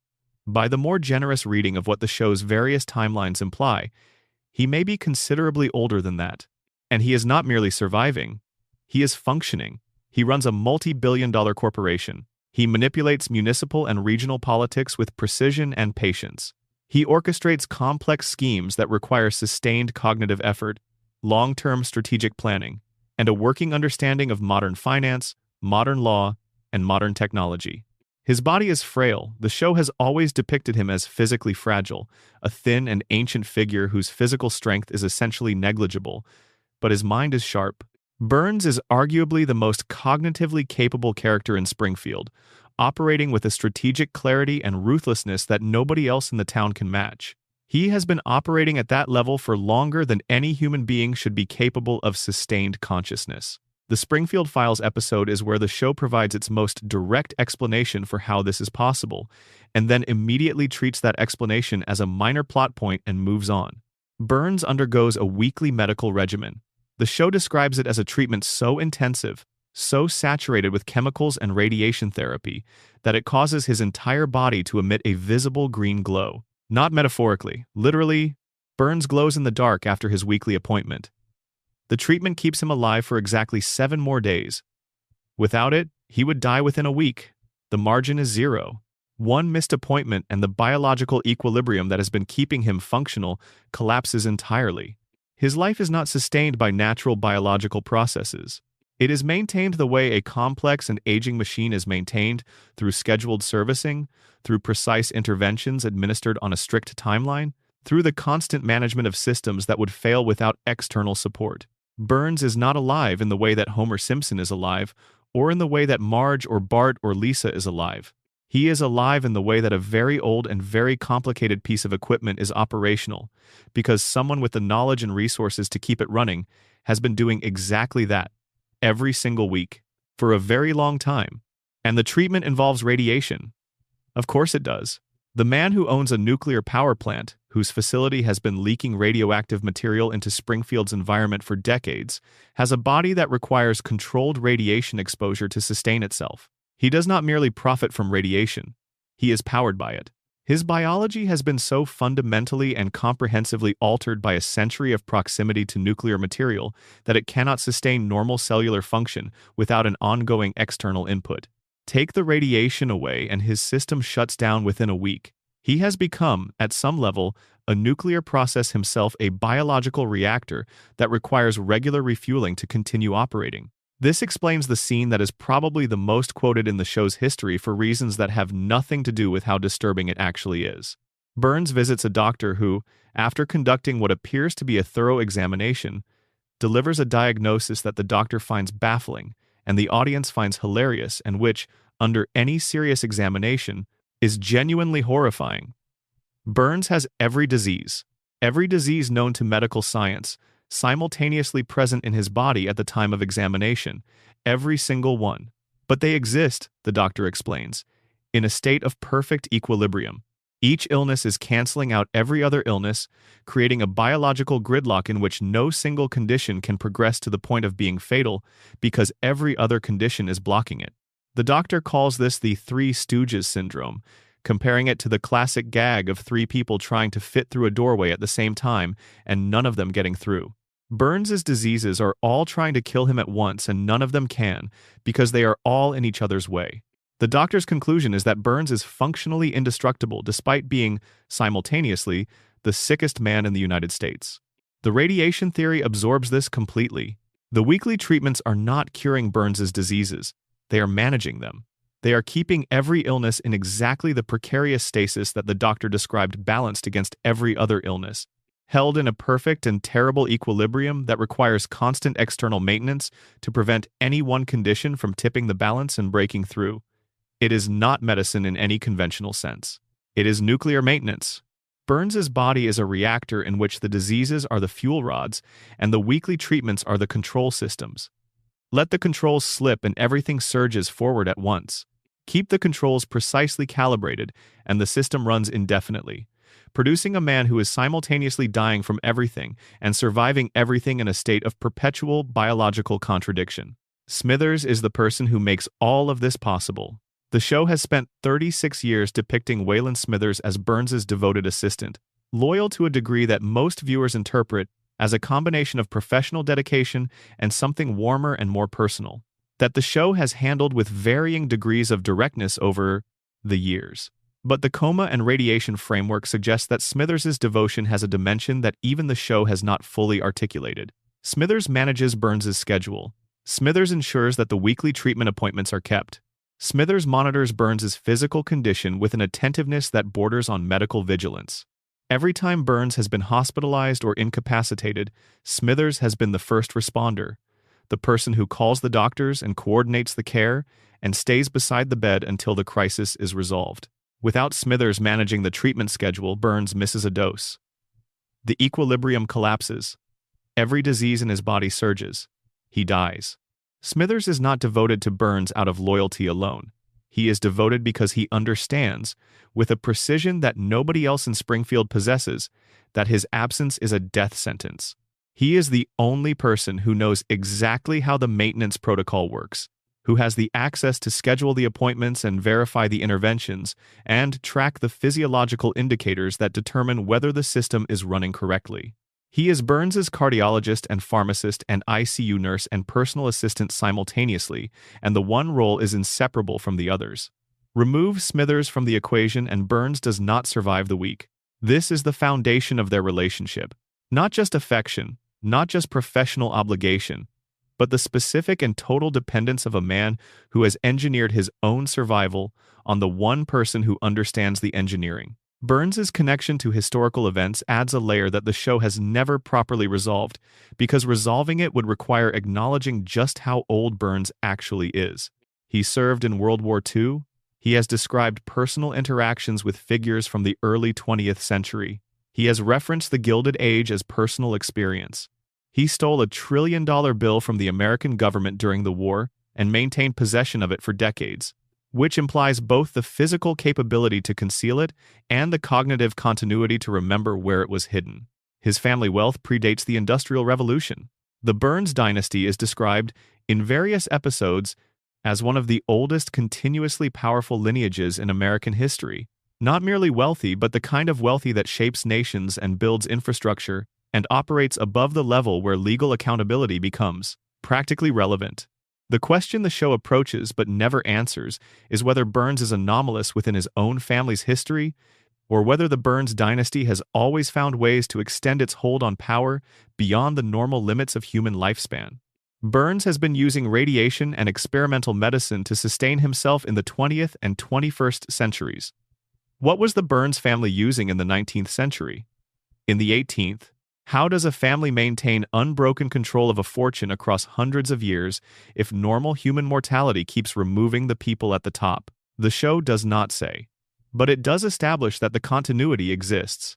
By the more generous reading of what the show's various timelines imply, he may be considerably older than that. And he is not merely surviving, he is functioning. He runs a multi-billion-dollar corporation. He manipulates municipal and regional politics with precision and patience. He orchestrates complex schemes that require sustained cognitive effort, long-term strategic planning, and a working understanding of modern finance, modern law, and modern technology. His body is frail. The show has always depicted him as physically fragile, a thin and ancient figure whose physical strength is essentially negligible, but his mind is sharp. Burns is arguably the most cognitively capable character in Springfield, operating with a strategic clarity and ruthlessness that nobody else in the town can match. He has been operating at that level for longer than any human being should be capable of sustained consciousness. The Springfield Files episode is where the show provides its most direct explanation for how this is possible, and then immediately treats that explanation as a minor plot point and moves on. Burns undergoes a weekly medical regimen. The show describes it as a treatment so intensive, so saturated with chemicals and radiation therapy, that it causes his entire body to emit a visible green glow. Not metaphorically, literally, Burns glows in the dark after his weekly appointment. The treatment keeps him alive for exactly 7 more days. Without it, he would die within a week. The margin is 0. One missed appointment and the biological equilibrium that has been keeping him functional collapses entirely. His life is not sustained by natural biological processes. It is maintained the way a complex and aging machine is maintained, through scheduled servicing, through precise interventions administered on a strict timeline, through the constant management of systems that would fail without external support. Burns is not alive in the way that Homer Simpson is alive, or in the way that Marge or Bart or Lisa is alive. He is alive in the way that a very old and very complicated piece of equipment is operational, because someone with the knowledge and resources to keep it running has been doing exactly that, every single week, for a very long time. And the treatment involves radiation. Of course it does. The man who owns a nuclear power plant, whose facility has been leaking radioactive material into Springfield's environment for decades, has a body that requires controlled radiation exposure to sustain itself. He does not merely profit from radiation, he is powered by it. His biology has been so fundamentally and comprehensively altered by a century of proximity to nuclear material that it cannot sustain normal cellular function without an ongoing external input. Take the radiation away and his system shuts down within a week. He has become, at some level, a nuclear process himself, a biological reactor that requires regular refueling to continue operating. This explains the scene that is probably the most quoted in the show's history for reasons that have nothing to do with how disturbing it actually is. Burns visits a doctor who, after conducting what appears to be a thorough examination, delivers a diagnosis that the doctor finds baffling and the audience finds hilarious and which, under any serious examination, is genuinely horrifying. Burns has every disease known to medical science, simultaneously present in his body at the time of examination, every single one. But they exist, the doctor explains, in a state of perfect equilibrium. Each illness is canceling out every other illness, creating a biological gridlock in which no single condition can progress to the point of being fatal because every other condition is blocking it. The doctor calls this the Three Stooges syndrome, comparing it to the classic gag of 3 people trying to fit through a doorway at the same time and none of them getting through. Burns's diseases are all trying to kill him at once and none of them can because they are all in each other's way. The doctor's conclusion is that Burns is functionally indestructible despite being, simultaneously, the sickest man in the United States. The radiation theory absorbs this completely. The weekly treatments are not curing Burns's diseases, they are managing them. They are keeping every illness in exactly the precarious stasis that the doctor described balanced against every other illness, held in a perfect and terrible equilibrium that requires constant external maintenance to prevent any one condition from tipping the balance and breaking through. It is not medicine in any conventional sense. It is nuclear maintenance. Burns's body is a reactor in which the diseases are the fuel rods and the weekly treatments are the control systems. Let the controls slip and everything surges forward at once. Keep the controls precisely calibrated and the system runs indefinitely, producing a man who is simultaneously dying from everything and surviving everything in a state of perpetual biological contradiction. Smithers is the person who makes all of this possible. The show has spent 36 years depicting Waylon Smithers as Burns's devoted assistant, loyal to a degree that most viewers interpret as a combination of professional dedication and something warmer and more personal, that the show has handled with varying degrees of directness over the years. But the coma and radiation framework suggests that Smithers' devotion has a dimension that even the show has not fully articulated. Smithers manages Burns's schedule. Smithers ensures that the weekly treatment appointments are kept. Smithers monitors Burns's physical condition with an attentiveness that borders on medical vigilance. Every time Burns has been hospitalized or incapacitated, Smithers has been the first responder, the person who calls the doctors and coordinates the care and stays beside the bed until the crisis is resolved. Without Smithers managing the treatment schedule, Burns misses a dose. The equilibrium collapses. Every disease in his body surges. He dies. Smithers is not devoted to Burns out of loyalty alone. He is devoted because he understands, with a precision that nobody else in Springfield possesses, that his absence is a death sentence. He is the only person who knows exactly how the maintenance protocol works, who has the access to schedule the appointments and verify the interventions, and track the physiological indicators that determine whether the system is running correctly. He is Burns's cardiologist and pharmacist and ICU nurse and personal assistant simultaneously, and the one role is inseparable from the others. Remove Smithers from the equation and Burns does not survive the week. This is the foundation of their relationship. Not just affection, not just professional obligation, but the specific and total dependence of a man who has engineered his own survival on the one person who understands the engineering. Burns's connection to historical events adds a layer that the show has never properly resolved, because resolving it would require acknowledging just how old Burns actually is. He served in World War II. He has described personal interactions with figures from the early 20th century. He has referenced the Gilded Age as personal experience. He stole $1 trillion bill from the American government during the war and maintained possession of it for decades, which implies both the physical capability to conceal it and the cognitive continuity to remember where it was hidden. His family wealth predates the Industrial Revolution. The Burns dynasty is described in various episodes as one of the oldest continuously powerful lineages in American history. Not merely wealthy, but the kind of wealthy that shapes nations and builds infrastructure and operates above the level where legal accountability becomes practically relevant. The question the show approaches but never answers is whether Burns is anomalous within his own family's history, or whether the Burns dynasty has always found ways to extend its hold on power beyond the normal limits of human lifespan. Burns has been using radiation and experimental medicine to sustain himself in the 20th and 21st centuries. What was the Burns family using in the 19th century? In the 18th? How does a family maintain unbroken control of a fortune across hundreds of years if normal human mortality keeps removing the people at the top? The show does not say. But it does establish that the continuity exists.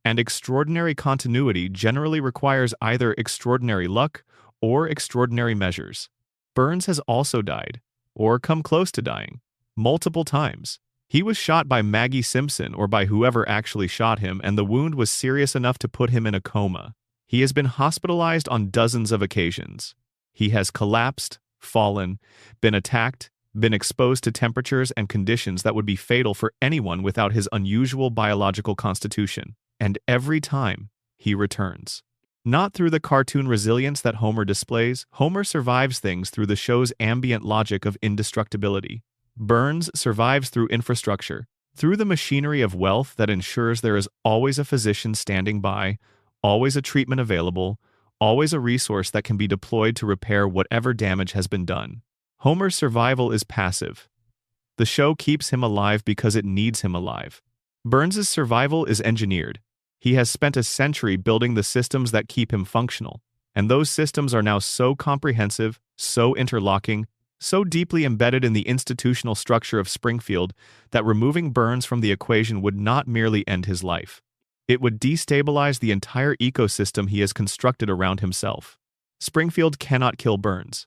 And extraordinary continuity generally requires either extraordinary luck or extraordinary measures. Burns has also died, or come close to dying, multiple times. He was shot by Maggie Simpson or by whoever actually shot him, and the wound was serious enough to put him in a coma. He has been hospitalized on dozens of occasions. He has collapsed, fallen, been attacked, been exposed to temperatures and conditions that would be fatal for anyone without his unusual biological constitution. And every time, he returns. Not through the cartoon resilience that Homer displays. Homer survives things through the show's ambient logic of indestructibility. Burns survives through infrastructure, through the machinery of wealth that ensures there is always a physician standing by, always a treatment available, always a resource that can be deployed to repair whatever damage has been done. Homer's survival is passive. The show keeps him alive because it needs him alive. Burns's survival is engineered. He has spent a century building the systems that keep him functional, and those systems are now so comprehensive, so interlocking, so deeply embedded in the institutional structure of Springfield that removing Burns from the equation would not merely end his life. It would destabilize the entire ecosystem he has constructed around himself. Springfield cannot kill Burns.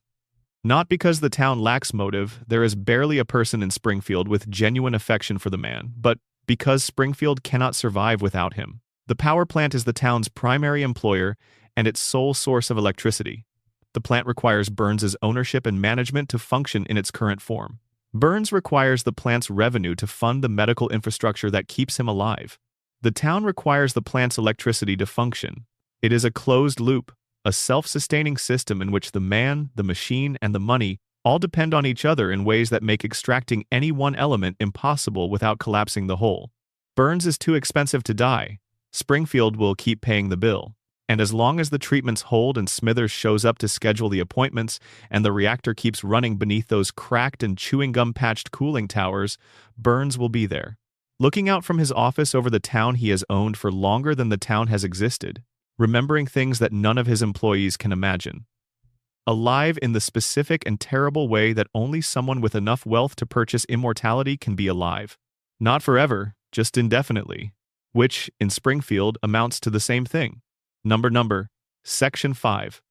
Not because the town lacks motive, there is barely a person in Springfield with genuine affection for the man, but because Springfield cannot survive without him. The power plant is the town's primary employer and its sole source of electricity. The plant requires Burns's ownership and management to function in its current form. Burns requires the plant's revenue to fund the medical infrastructure that keeps him alive. The town requires the plant's electricity to function. It is a closed loop, a self-sustaining system in which the man, the machine, and the money all depend on each other in ways that make extracting any one element impossible without collapsing the whole. Burns is too expensive to die. Springfield will keep paying the bill. And as long as the treatments hold and Smithers shows up to schedule the appointments and the reactor keeps running beneath those cracked and chewing gum-patched cooling towers, Burns will be there. Looking out from his office over the town he has owned for longer than the town has existed, remembering things that none of his employees can imagine. Alive in the specific and terrible way that only someone with enough wealth to purchase immortality can be alive. Not forever, just indefinitely. Which, in Springfield, amounts to the same thing. Section 5.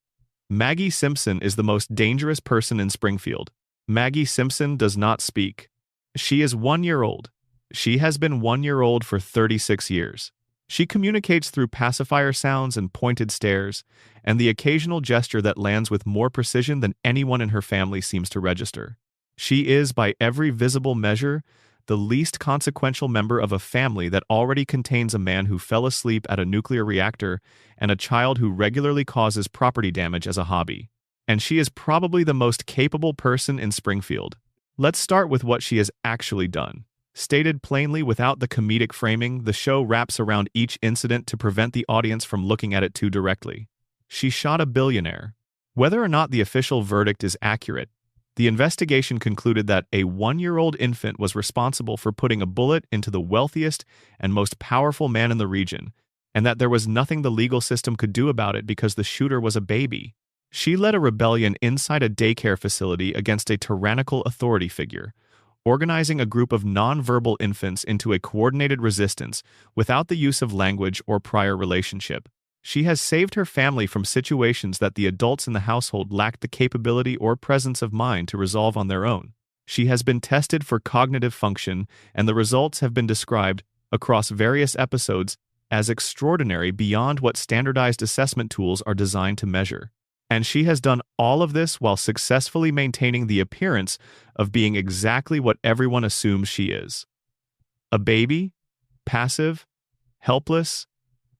Maggie Simpson is the most dangerous person in Springfield. Maggie Simpson does not speak. She is 1 year old. She has been 1 year old for 36 years. She communicates through pacifier sounds and pointed stares, and the occasional gesture that lands with more precision than anyone in her family seems to register. She is, by every visible measure, the least consequential member of a family that already contains a man who fell asleep at a nuclear reactor and a child who regularly causes property damage as a hobby. And she is probably the most capable person in Springfield. Let's start with what she has actually done. Stated plainly without the comedic framing, the show wraps around each incident to prevent the audience from looking at it too directly. She shot a billionaire. Whether or not the official verdict is accurate, the investigation concluded that a 1-year-old infant was responsible for putting a bullet into the wealthiest and most powerful man in the region, and that there was nothing the legal system could do about it because the shooter was a baby. She led a rebellion inside a daycare facility against a tyrannical authority figure, organizing a group of non-verbal infants into a coordinated resistance without the use of language or prior relationship. She has saved her family from situations that the adults in the household lacked the capability or presence of mind to resolve on their own. She has been tested for cognitive function, and the results have been described, across various episodes, as extraordinary beyond what standardized assessment tools are designed to measure. And she has done all of this while successfully maintaining the appearance of being exactly what everyone assumes she is. A baby? Passive? Helpless?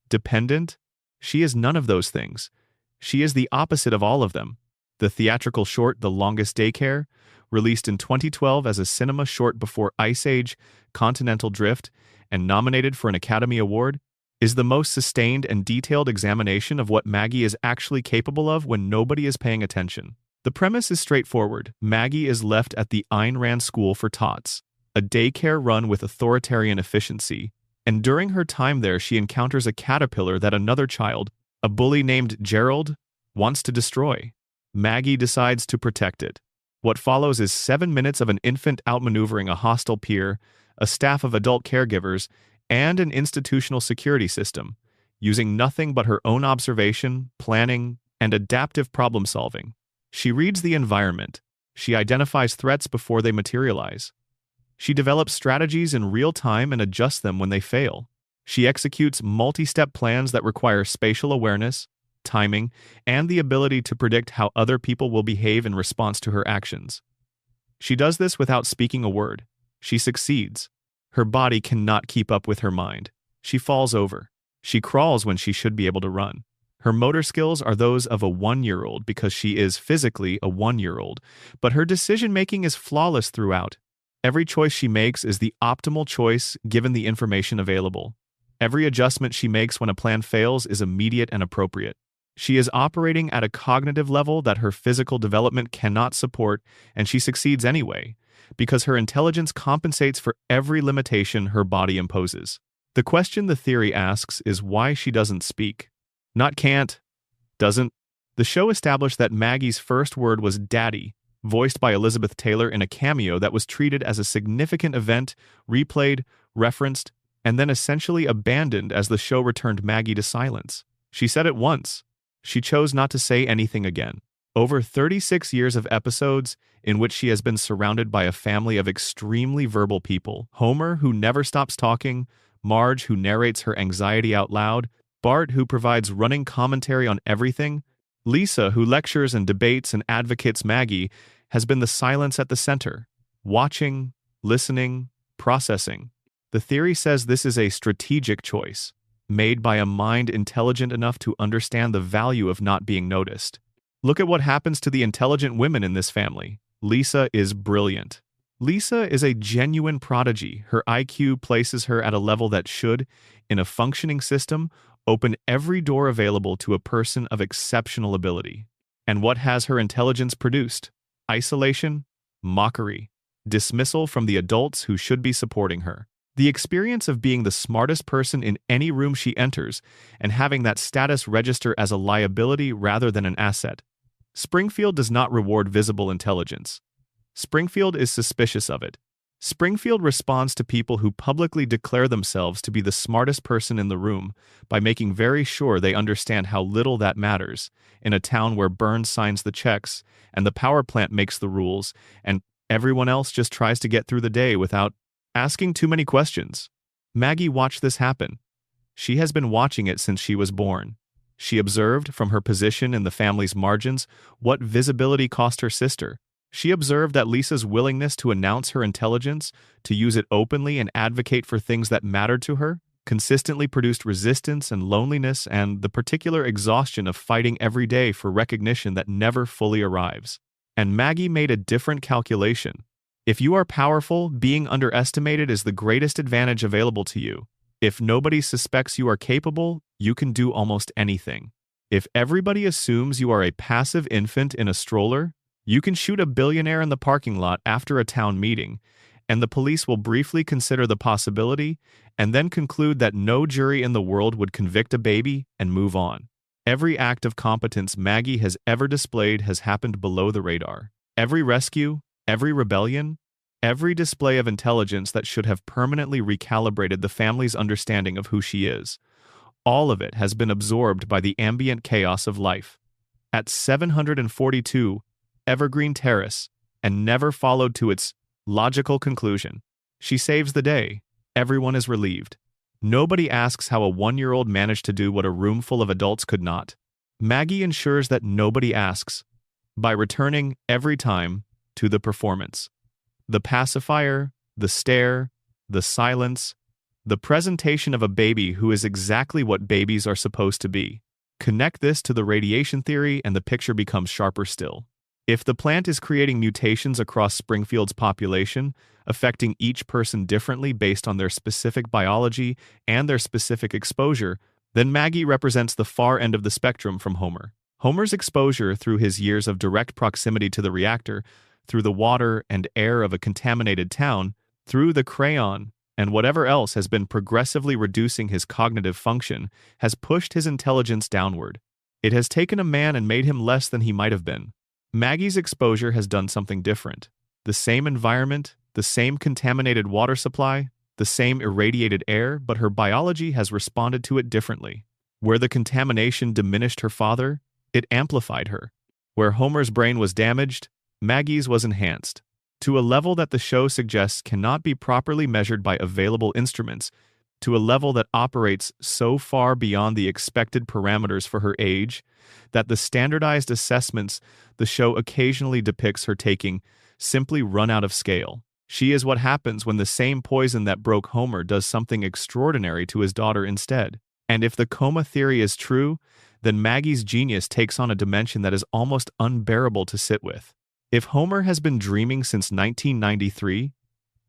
Dependent? She is none of those things. She is the opposite of all of them. The theatrical short The Longest Daycare, released in 2012 as a cinema short before Ice Age, Continental Drift, and nominated for an Academy Award, is the most sustained and detailed examination of what Maggie is actually capable of when nobody is paying attention. The premise is straightforward. Maggie is left at the Ayn Rand School for Tots, a daycare run with authoritarian efficiency, and during her time there she encounters a caterpillar that another child, a bully named Gerald, wants to destroy. Maggie decides to protect it. What follows is 7 minutes of an infant outmaneuvering a hostile peer, a staff of adult caregivers, and an institutional security system, using nothing but her own observation, planning, and adaptive problem-solving. She reads the environment. She identifies threats before they materialize. She develops strategies in real time and adjusts them when they fail. She executes multi-step plans that require spatial awareness, timing, and the ability to predict how other people will behave in response to her actions. She does this without speaking a word. She succeeds. Her body cannot keep up with her mind. She falls over. She crawls when she should be able to run. Her motor skills are those of a 1-year-old because she is physically a 1-year-old, but her decision-making is flawless throughout. Every choice she makes is the optimal choice given the information available. Every adjustment she makes when a plan fails is immediate and appropriate. She is operating at a cognitive level that her physical development cannot support, and she succeeds anyway, because her intelligence compensates for every limitation her body imposes. The question the theory asks is why she doesn't speak. Not can't, doesn't. The show established that Maggie's first word was daddy, voiced by Elizabeth Taylor in a cameo that was treated as a significant event, replayed, referenced, and then essentially abandoned as the show returned Maggie to silence. She said it once. She chose not to say anything again. Over 36 years of episodes in which she has been surrounded by a family of extremely verbal people. Homer, who never stops talking, Marge, who narrates her anxiety out loud, Bart, who provides running commentary on everything, Lisa, who lectures and debates and advocates Maggie, has been the silence at the center. watching, listening, processing. The theory says this is a strategic choice, made by a mind intelligent enough to understand the value of not being noticed. Look at what happens to the intelligent women in this family. Lisa is brilliant. Lisa is a genuine prodigy. Her IQ places her at a level that should, in a functioning system, open every door available to a person of exceptional ability. And what has her intelligence produced? Isolation, mockery, dismissal from the adults who should be supporting her. The experience of being the smartest person in any room she enters and having that status register as a liability rather than an asset. Springfield does not reward visible intelligence. Springfield is suspicious of it. Springfield responds to people who publicly declare themselves to be the smartest person in the room by making very sure they understand how little that matters in a town where Burns signs the checks and the power plant makes the rules and everyone else just tries to get through the day without asking too many questions. Maggie watched this happen. She has been watching it since she was born. She observed, from her position in the family's margins, what visibility cost her sister. She observed that Lisa's willingness to announce her intelligence, to use it openly and advocate for things that mattered to her, consistently produced resistance and loneliness and the particular exhaustion of fighting every day for recognition that never fully arrives. And Maggie made a different calculation. If you are powerful, being underestimated is the greatest advantage available to you. If nobody suspects you are capable, you can do almost anything. If everybody assumes you are a passive infant in a stroller, you can shoot a billionaire in the parking lot after a town meeting, and the police will briefly consider the possibility and then conclude that no jury in the world would convict a baby and move on. Every act of competence Maggie has ever displayed has happened below the radar. Every rescue, every rebellion, every display of intelligence that should have permanently recalibrated the family's understanding of who she is. All of it has been absorbed by the ambient chaos of life. At 742 Evergreen Terrace, and never followed to its logical conclusion. She saves the day. Everyone is relieved. Nobody asks how a 1-year-old managed to do what a room full of adults could not. Maggie ensures that nobody asks, by returning, every time, to the performance. The pacifier, the stare, the silence, the presentation of a baby who is exactly what babies are supposed to be. Connect this to the radiation theory and the picture becomes sharper still. If the plant is creating mutations across Springfield's population, affecting each person differently based on their specific biology and their specific exposure, then Maggie represents the far end of the spectrum from Homer. Homer's exposure through his years of direct proximity to the reactor, through the water and air of a contaminated town, through the crayon, and whatever else has been progressively reducing his cognitive function, has pushed his intelligence downward. It has taken a man and made him less than he might have been. Maggie's exposure has done something different. The same environment, the same contaminated water supply, the same irradiated air, but her biology has responded to it differently. Where the contamination diminished her father, it amplified her. Where Homer's brain was damaged, Maggie's was enhanced. To a level that the show suggests cannot be properly measured by available instruments, to a level that operates so far beyond the expected parameters for her age, that the standardized assessments the show occasionally depicts her taking simply run out of scale. She is what happens when the same poison that broke Homer does something extraordinary to his daughter instead. And if the coma theory is true, then Maggie's genius takes on a dimension that is almost unbearable to sit with. If Homer has been dreaming since 1993,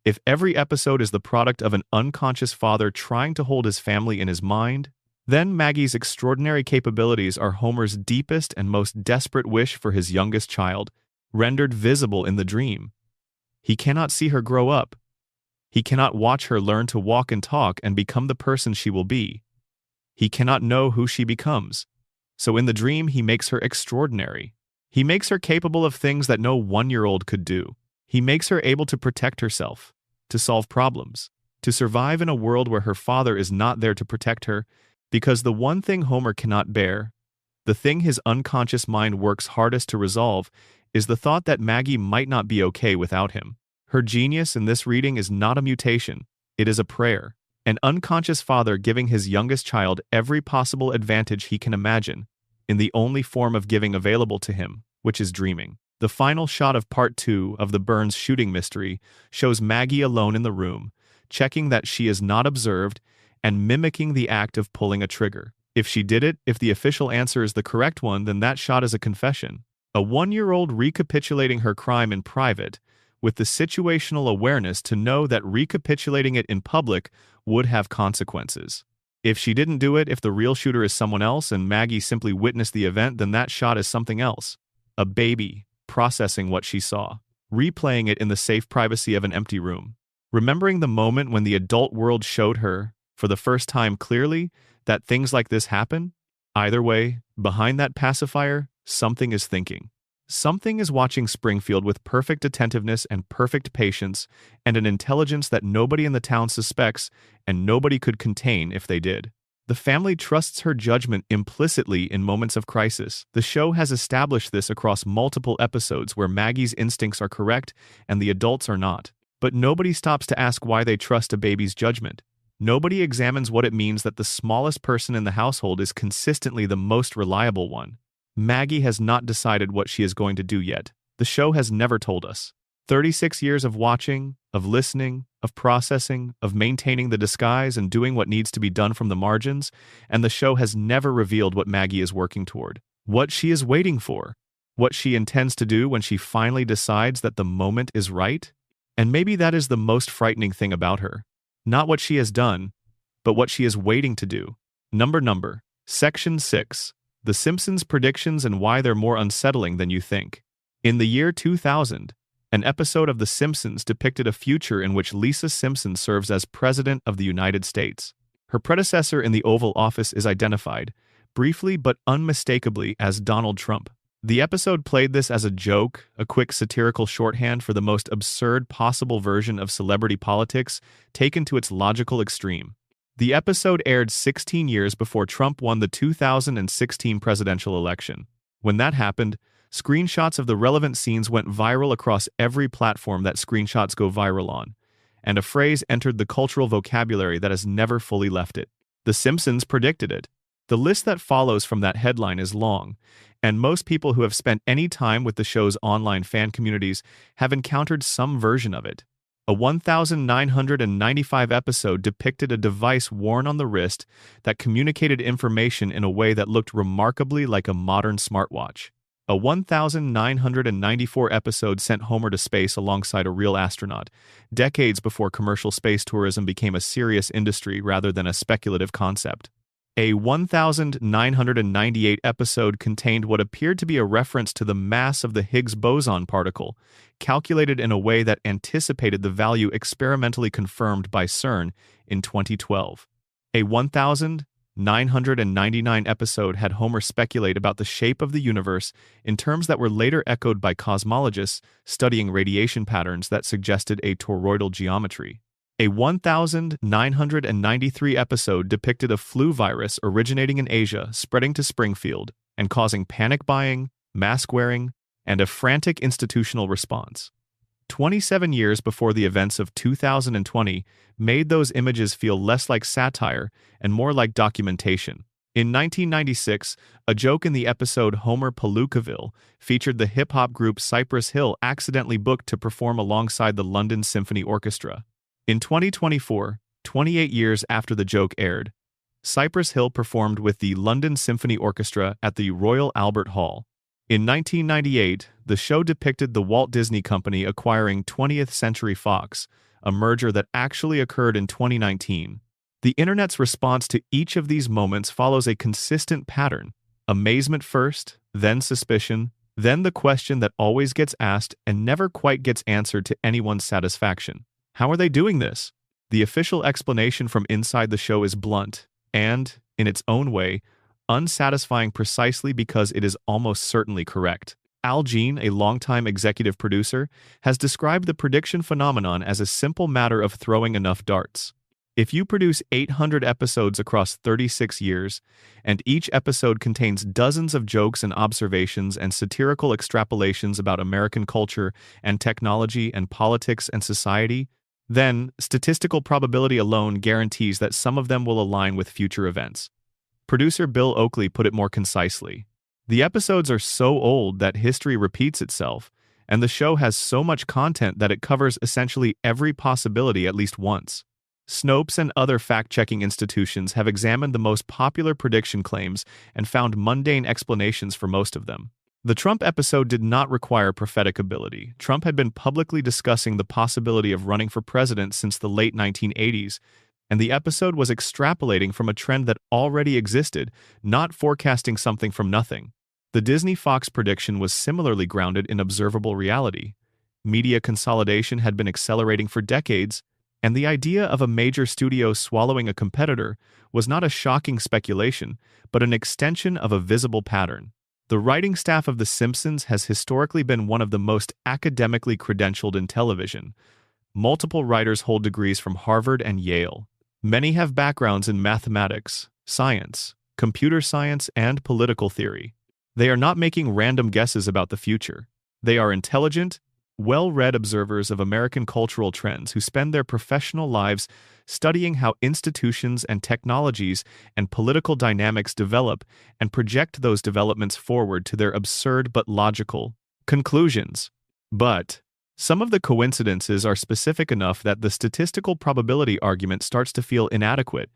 if every episode is the product of an unconscious father trying to hold his family in his mind, then Maggie's extraordinary capabilities are Homer's deepest and most desperate wish for his youngest child, rendered visible in the dream. He cannot see her grow up. He cannot watch her learn to walk and talk and become the person she will be. He cannot know who she becomes. So in the dream, he makes her extraordinary. He makes her capable of things that no 1-year-old could do. He makes her able to protect herself, to solve problems, to survive in a world where her father is not there to protect her, because the one thing Homer cannot bear, the thing his unconscious mind works hardest to resolve, is the thought that Maggie might not be okay without him. Her genius in this reading is not a mutation, it is a prayer. An unconscious father giving his youngest child every possible advantage he can imagine, in the only form of giving available to him, which is dreaming. The final shot of part 2 of the Burns shooting mystery shows Maggie alone in the room, checking that she is not observed and mimicking the act of pulling a trigger. If she did it, if the official answer is the correct one, then that shot is a confession. A 1-year-old recapitulating her crime in private, with the situational awareness to know that recapitulating it in public would have consequences. If she didn't do it, if the real shooter is someone else and Maggie simply witnessed the event, then that shot is something else. A baby, processing what she saw, replaying it in the safe privacy of an empty room. Remembering the moment when the adult world showed her, for the first time clearly, that things like this happen? Either way, behind that pacifier, something is thinking. Something is watching Springfield with perfect attentiveness and perfect patience, and an intelligence that nobody in the town suspects and nobody could contain if they did. The family trusts her judgment implicitly in moments of crisis. The show has established this across multiple episodes where Maggie's instincts are correct and the adults are not. But nobody stops to ask why they trust a baby's judgment. Nobody examines what it means that the smallest person in the household is consistently the most reliable one. Maggie has not decided what she is going to do yet. The show has never told us. 36 years of watching, of listening, of processing, of maintaining the disguise and doing what needs to be done from the margins, and the show has never revealed what Maggie is working toward, what she is waiting for, what she intends to do when she finally decides that the moment is right. And maybe that is the most frightening thing about her. Not what she has done, but what she is waiting to do. Number. Section 6. The Simpsons predictions and why they're more unsettling than you think. In the year 2000, an episode of The Simpsons depicted a future in which Lisa Simpson serves as President of the United States. Her predecessor in the Oval Office is identified, briefly but unmistakably, as Donald Trump. The episode played this as a joke, a quick satirical shorthand for the most absurd possible version of celebrity politics, taken to its logical extreme. The episode aired 16 years before Trump won the 2016 presidential election. When that happened, screenshots of the relevant scenes went viral across every platform that screenshots go viral on, and a phrase entered the cultural vocabulary that has never fully left it. The Simpsons predicted it. The list that follows from that headline is long, and most people who have spent any time with the show's online fan communities have encountered some version of it. A 1,995 episode depicted a device worn on the wrist that communicated information in a way that looked remarkably like a modern smartwatch. A 1,994 episode sent Homer to space alongside a real astronaut, decades before commercial space tourism became a serious industry rather than a speculative concept. A 1,998 episode contained what appeared to be a reference to the mass of the Higgs boson particle, calculated in a way that anticipated the value experimentally confirmed by CERN in 2012. A 1,999 episode had Homer speculate about the shape of the universe in terms that were later echoed by cosmologists studying radiation patterns that suggested a toroidal geometry. A 1,993 episode depicted a flu virus originating in Asia, spreading to Springfield, and causing panic buying, mask wearing, and a frantic institutional response. 27 years before the events of 2020 made those images feel less like satire and more like documentation. In 1996, a joke in the episode Homer Palookaville featured the hip-hop group Cypress Hill accidentally booked to perform alongside the London Symphony Orchestra. In 2024, 28 years after the joke aired, Cypress Hill performed with the London Symphony Orchestra at the Royal Albert Hall. In 1998, the show depicted the Walt Disney Company acquiring 20th Century Fox, a merger that actually occurred in 2019. The internet's response to each of these moments follows a consistent pattern: amazement first, then suspicion, then the question that always gets asked and never quite gets answered to anyone's satisfaction. How are they doing this? The official explanation from inside the show is blunt and, in its own way, unsatisfying precisely because it is almost certainly correct. Al Jean, a longtime executive producer, has described the prediction phenomenon as a simple matter of throwing enough darts. If you produce 800 episodes across 36 years, and each episode contains dozens of jokes and observations and satirical extrapolations about American culture and technology and politics and society, then statistical probability alone guarantees that some of them will align with future events. Producer Bill Oakley put it more concisely. The episodes are so old that history repeats itself, and the show has so much content that it covers essentially every possibility at least once. Snopes and other fact-checking institutions have examined the most popular prediction claims and found mundane explanations for most of them. The Trump episode did not require prophetic ability. Trump had been publicly discussing the possibility of running for president since the late 1980s, and the episode was extrapolating from a trend that already existed, not forecasting something from nothing. The Disney-Fox prediction was similarly grounded in observable reality. Media consolidation had been accelerating for decades, and the idea of a major studio swallowing a competitor was not a shocking speculation, but an extension of a visible pattern. The writing staff of The Simpsons has historically been one of the most academically credentialed in television. Multiple writers hold degrees from Harvard and Yale. Many have backgrounds in mathematics, science, computer science, and political theory. They are not making random guesses about the future. They are intelligent, well-read observers of American cultural trends who spend their professional lives studying how institutions and technologies and political dynamics develop and project those developments forward to their absurd but logical conclusions. But some of the coincidences are specific enough that the statistical probability argument starts to feel inadequate,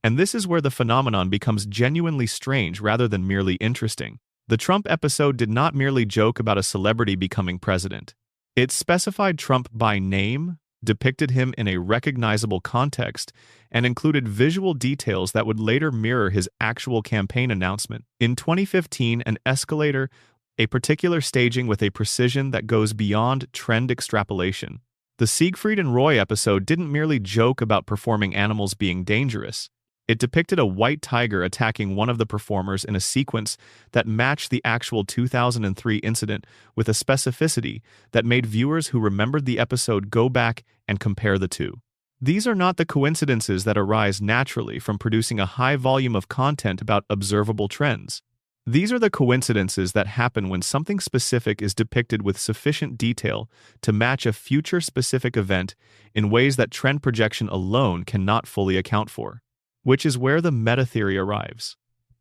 and this is where the phenomenon becomes genuinely strange rather than merely interesting. The Trump episode did not merely joke about a celebrity becoming president. It specified Trump by name, depicted him in a recognizable context, and included visual details that would later mirror his actual campaign announcement. In 2015, an escalator, a particular staging with a precision that goes beyond trend extrapolation. The Siegfried and Roy episode didn't merely joke about performing animals being dangerous. It depicted a white tiger attacking one of the performers in a sequence that matched the actual 2003 incident with a specificity that made viewers who remembered the episode go back and compare the two. These are not the coincidences that arise naturally from producing a high volume of content about observable trends. These are the coincidences that happen when something specific is depicted with sufficient detail to match a future specific event in ways that trend projection alone cannot fully account for. Which is where the meta-theory arrives.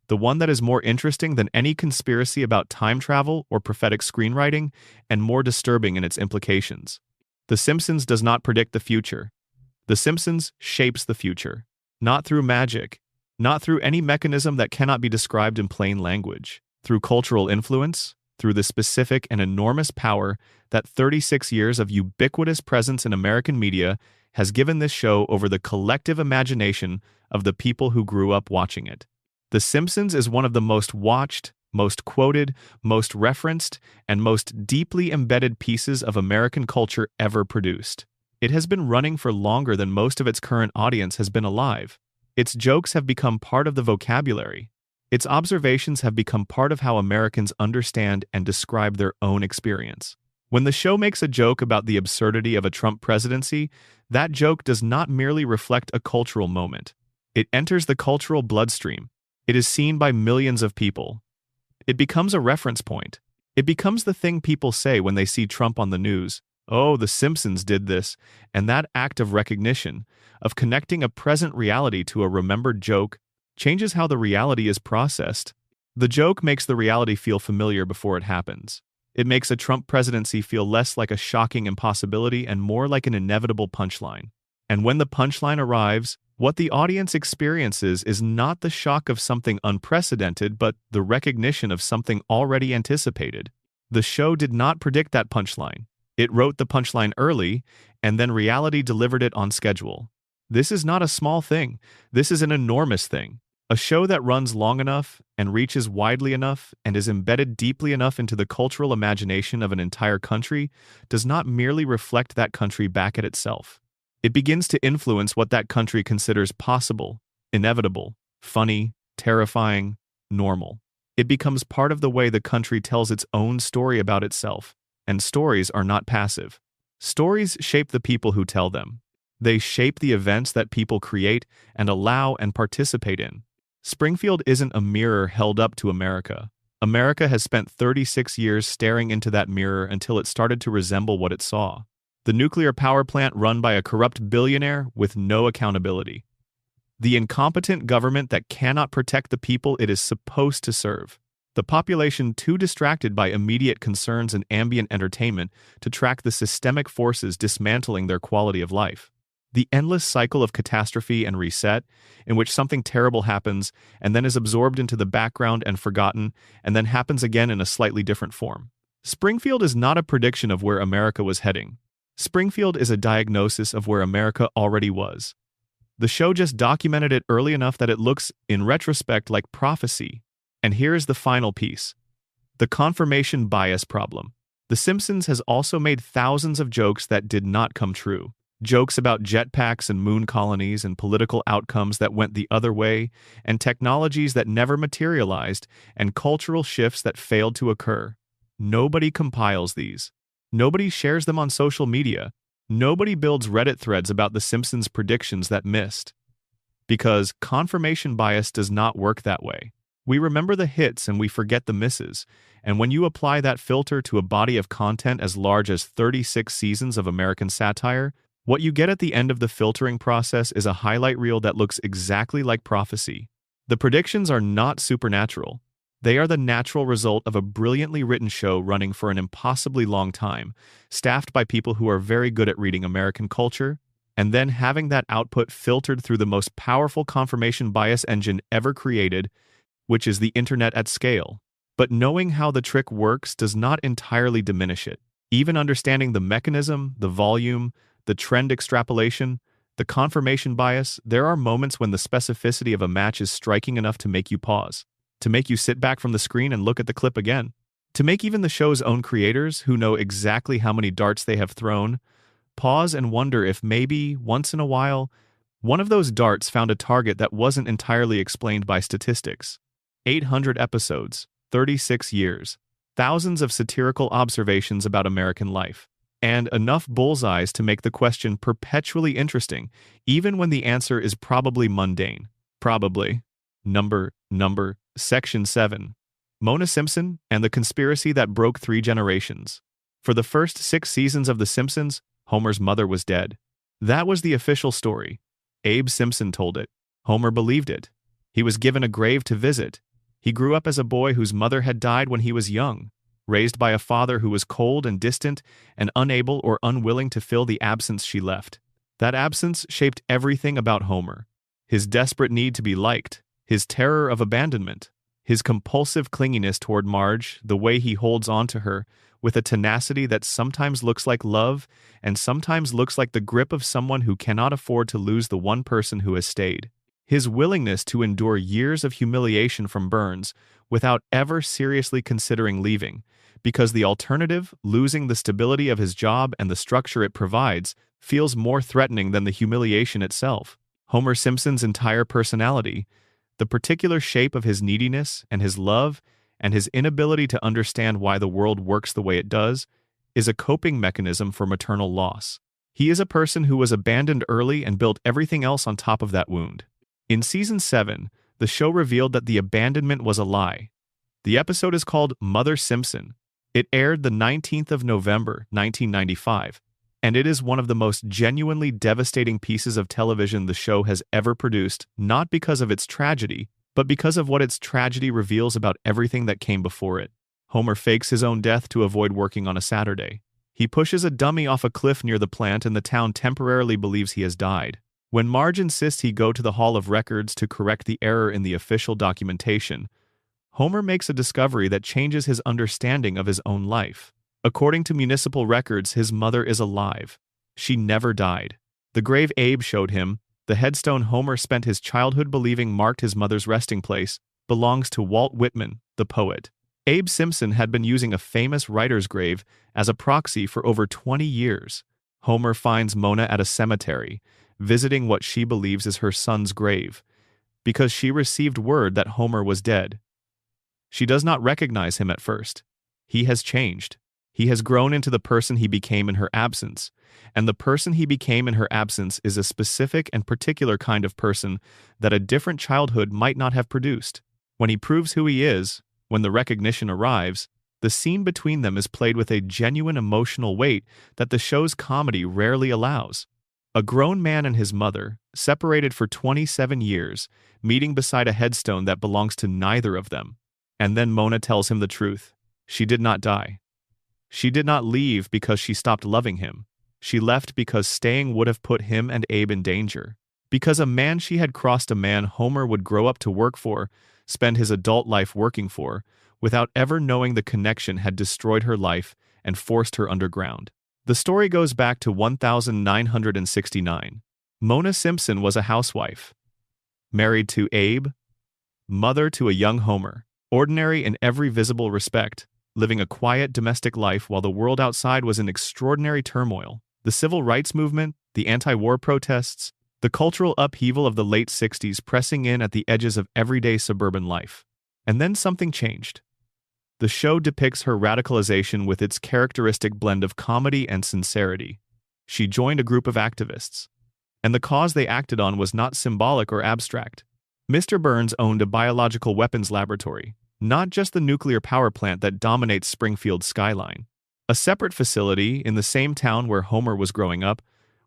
The one that is more interesting than any conspiracy about time travel or prophetic screenwriting, and more disturbing in its implications. The Simpsons does not predict the future. The Simpsons shapes the future. Not through magic, not through any mechanism that cannot be described in plain language. Through cultural influence, through the specific and enormous power that 36 years of ubiquitous presence in American media has given this show over the collective imagination of the people who grew up watching it. The Simpsons is one of the most watched, most quoted, most referenced, and most deeply embedded pieces of American culture ever produced. It has been running for longer than most of its current audience has been alive. Its jokes have become part of the vocabulary. Its observations have become part of how Americans understand and describe their own experience. When the show makes a joke about the absurdity of a Trump presidency, that joke does not merely reflect a cultural moment. It enters the cultural bloodstream. It is seen by millions of people. It becomes a reference point. It becomes the thing people say when they see Trump on the news. Oh, the Simpsons did this, and that act of recognition, of connecting a present reality to a remembered joke, changes how the reality is processed. The joke makes the reality feel familiar before it happens. It makes a Trump presidency feel less like a shocking impossibility and more like an inevitable punchline. And when the punchline arrives, what the audience experiences is not the shock of something unprecedented, but the recognition of something already anticipated. The show did not predict that punchline. It wrote the punchline early, and then reality delivered it on schedule. This is not a small thing. This is an enormous thing. A show that runs long enough and reaches widely enough and is embedded deeply enough into the cultural imagination of an entire country does not merely reflect that country back at itself. It begins to influence what that country considers possible, inevitable, funny, terrifying, normal. It becomes part of the way the country tells its own story about itself, and stories are not passive. Stories shape the people who tell them. They shape the events that people create and allow and participate in. Springfield isn't a mirror held up to America. America has spent 36 years staring into that mirror until it started to resemble what it saw. The nuclear power plant run by a corrupt billionaire with no accountability. The incompetent government that cannot protect the people it is supposed to serve. The population too distracted by immediate concerns and ambient entertainment to track the systemic forces dismantling their quality of life. The endless cycle of catastrophe and reset, in which something terrible happens and then is absorbed into the background and forgotten, and then happens again in a slightly different form. Springfield is not a prediction of where America was heading. Springfield is a diagnosis of where America already was. The show just documented it early enough that it looks, in retrospect, like prophecy. And here is the final piece. The confirmation bias problem. The Simpsons has also made thousands of jokes that did not come true. Jokes about jetpacks and moon colonies and political outcomes that went the other way, and technologies that never materialized, and cultural shifts that failed to occur. Nobody compiles these. Nobody shares them on social media. Nobody builds Reddit threads about the Simpsons' predictions that missed. Because confirmation bias does not work that way. We remember the hits and we forget the misses, and when you apply that filter to a body of content as large as 36 seasons of American satire, what you get at the end of the filtering process is a highlight reel that looks exactly like prophecy. The predictions are not supernatural. They are the natural result of a brilliantly written show running for an impossibly long time, staffed by people who are very good at reading American culture, and then having that output filtered through the most powerful confirmation bias engine ever created, which is the internet at scale. But knowing how the trick works does not entirely diminish it. Even understanding the mechanism, the volume, the trend extrapolation, the confirmation bias, there are moments when the specificity of a match is striking enough to make you pause, to make you sit back from the screen and look at the clip again, to make even the show's own creators, who know exactly how many darts they have thrown, pause and wonder if maybe, once in a while, one of those darts found a target that wasn't entirely explained by statistics. 800 episodes, 36 years, thousands of satirical observations about American life, and enough bullseyes to make the question perpetually interesting, even when the answer is probably mundane. Probably. Number, Section 7. Mona Simpson and the Conspiracy That Broke 3 Generations. For the first 6 seasons of The Simpsons, Homer's mother was dead. That was the official story. Abe Simpson told it. Homer believed it. He was given a grave to visit. He grew up as a boy whose mother had died when he was young, raised by a father who was cold and distant and unable or unwilling to fill the absence she left. That absence shaped everything about Homer. His desperate need to be liked, his terror of abandonment, his compulsive clinginess toward Marge, the way he holds on to her, with a tenacity that sometimes looks like love and sometimes looks like the grip of someone who cannot afford to lose the one person who has stayed. His willingness to endure years of humiliation from Burns without ever seriously considering leaving, because the alternative, losing the stability of his job and the structure it provides, feels more threatening than the humiliation itself. Homer Simpson's entire personality, the particular shape of his neediness and his love, and his inability to understand why the world works the way it does, is a coping mechanism for maternal loss. He is a person who was abandoned early and built everything else on top of that wound. In Season 7, the show revealed that the abandonment was a lie. The episode is called Mother Simpson. It aired the 19th of November, 1995, and it is one of the most genuinely devastating pieces of television the show has ever produced, not because of its tragedy, but because of what its tragedy reveals about everything that came before it. Homer fakes his own death to avoid working on a Saturday. He pushes a dummy off a cliff near the plant and the town temporarily believes he has died. When Marge insists he go to the Hall of Records to correct the error in the official documentation, Homer makes a discovery that changes his understanding of his own life. According to municipal records, his mother is alive. She never died. The grave Abe showed him, the headstone Homer spent his childhood believing marked his mother's resting place, belongs to Walt Whitman, the poet. Abe Simpson had been using a famous writer's grave as a proxy for over 20 years. Homer finds Mona at a cemetery, visiting what she believes is her son's grave, because she received word that Homer was dead. She does not recognize him at first. He has changed. He has grown into the person he became in her absence, and the person he became in her absence is a specific and particular kind of person that a different childhood might not have produced. When he proves who he is, when the recognition arrives, the scene between them is played with a genuine emotional weight that the show's comedy rarely allows. A grown man and his mother, separated for 27 years, meeting beside a headstone that belongs to neither of them. And then Mona tells him the truth. She did not die. She did not leave because she stopped loving him. She left because staying would have put him and Abe in danger. Because a man she had crossed, a man Homer would grow up to work for, spend his adult life working for, without ever knowing the connection had destroyed her life and forced her underground. The story goes back to 1969. Mona Simpson was a housewife, married to Abe, mother to a young Homer, ordinary in every visible respect, living a quiet domestic life while the world outside was in extraordinary turmoil. The civil rights movement, the anti-war protests, the cultural upheaval of the late 60s pressing in at the edges of everyday suburban life. And then something changed. The show depicts her radicalization with its characteristic blend of comedy and sincerity. She joined a group of activists, and the cause they acted on was not symbolic or abstract. Mr. Burns owned a biological weapons laboratory, not just the nuclear power plant that dominates Springfield's skyline. A separate facility in the same town where Homer was growing up,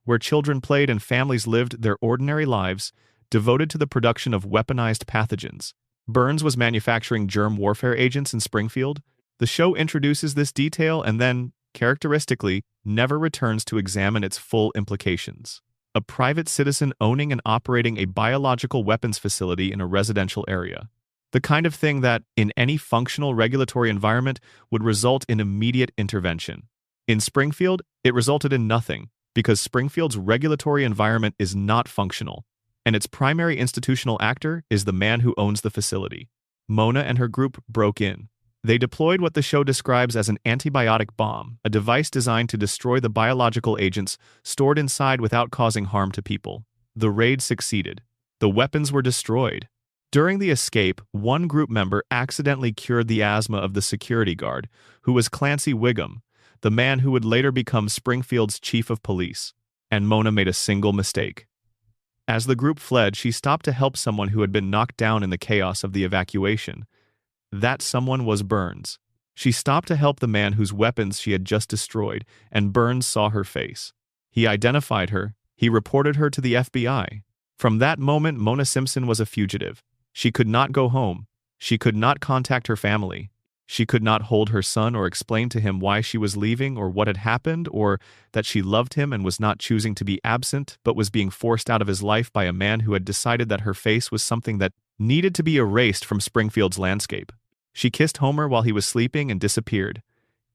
where children played and families lived their ordinary lives, devoted to the production of weaponized pathogens. Burns was manufacturing germ warfare agents in Springfield. The show introduces this detail and then, characteristically, never returns to examine its full implications. A private citizen owning and operating a biological weapons facility in a residential area. The kind of thing that, in any functional regulatory environment, would result in immediate intervention. In Springfield, it resulted in nothing, because Springfield's regulatory environment is not functional, and its primary institutional actor is the man who owns the facility. Mona and her group broke in. They deployed what the show describes as an antibiotic bomb, a device designed to destroy the biological agents stored inside without causing harm to people. The raid succeeded. The weapons were destroyed. During the escape, one group member accidentally cured the asthma of the security guard, who was Clancy Wiggum, the man who would later become Springfield's chief of police. And Mona made a single mistake. As the group fled, she stopped to help someone who had been knocked down in the chaos of the evacuation. That someone was Burns. She stopped to help the man whose weapons she had just destroyed, and Burns saw her face. He identified her. He reported her to the FBI. From that moment, Mona Simpson was a fugitive. She could not go home. She could not contact her family. She could not hold her son or explain to him why she was leaving or what had happened or that she loved him and was not choosing to be absent but was being forced out of his life by a man who had decided that her face was something that needed to be erased from Springfield's landscape. She kissed Homer while he was sleeping and disappeared.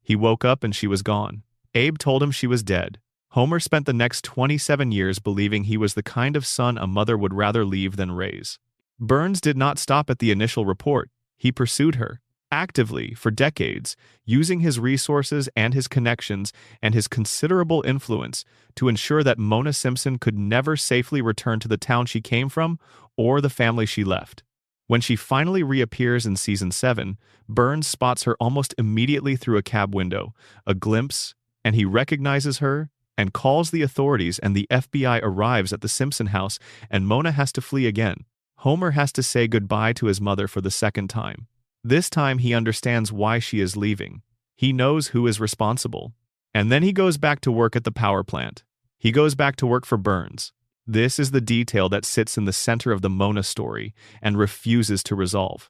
He woke up and she was gone. Abe told him she was dead. Homer spent the next 27 years believing he was the kind of son a mother would rather leave than raise. Burns did not stop at the initial report. He pursued her, actively, for decades, using his resources and his connections and his considerable influence to ensure that Mona Simpson could never safely return to the town she came from or the family she left. When she finally reappears in Season 7, Burns spots her almost immediately through a cab window, a glimpse, and he recognizes her and calls the authorities, and the FBI arrives at the Simpson house, and Mona has to flee again. Homer has to say goodbye to his mother for the second time. This time he understands why she is leaving. He knows who is responsible. And then he goes back to work at the power plant. He goes back to work for Burns. This is the detail that sits in the center of the Mona story and refuses to resolve.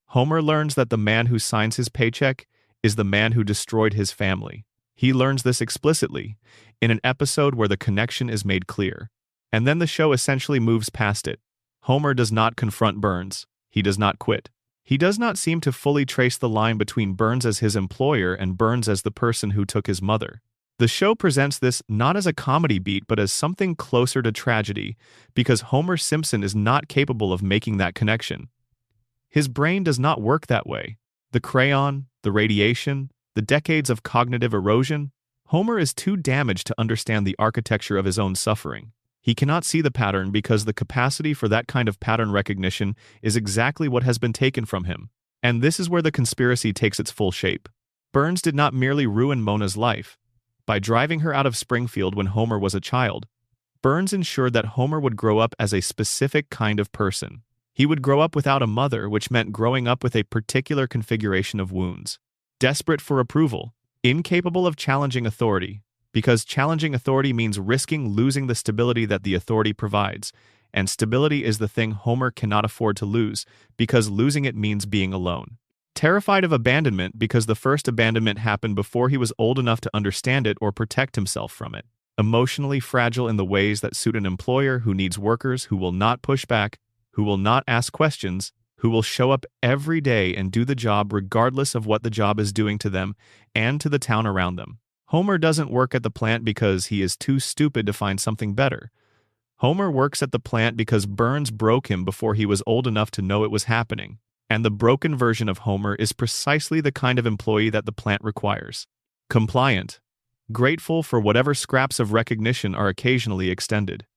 Homer learns that the man who signs his paycheck is the man who destroyed his family. He learns this explicitly in an episode where the connection is made clear. And then the show essentially moves past it. Homer does not confront Burns. He does not quit. He does not seem to fully trace the line between Burns as his employer and Burns as the person who took his mother. The show presents this not as a comedy beat but as something closer to tragedy, because Homer Simpson is not capable of making that connection. His brain does not work that way. The crayon, the radiation, the decades of cognitive erosion. Homer is too damaged to understand the architecture of his own suffering. He cannot see the pattern because the capacity for that kind of pattern recognition is exactly what has been taken from him. And this is where the conspiracy takes its full shape. Burns did not merely ruin Mona's life. By driving her out of Springfield when Homer was a child, Burns ensured that Homer would grow up as a specific kind of person. He would grow up without a mother, which meant growing up with a particular configuration of wounds. Desperate for approval, incapable of challenging authority, because challenging authority means risking losing the stability that the authority provides, and stability is the thing Homer cannot afford to lose, because losing it means being alone. Terrified of abandonment because the first abandonment happened before he was old enough to understand it or protect himself from it. Emotionally fragile in the ways that suit an employer who needs workers who will not push back, who will not ask questions, who will show up every day and do the job regardless of what the job is doing to them and to the town around them. Homer doesn't work at the plant because he is too stupid to find something better. Homer works at the plant because Burns broke him before he was old enough to know it was happening. And the broken version of Homer is precisely the kind of employee that the plant requires. Compliant. Grateful for whatever scraps of recognition are occasionally extended.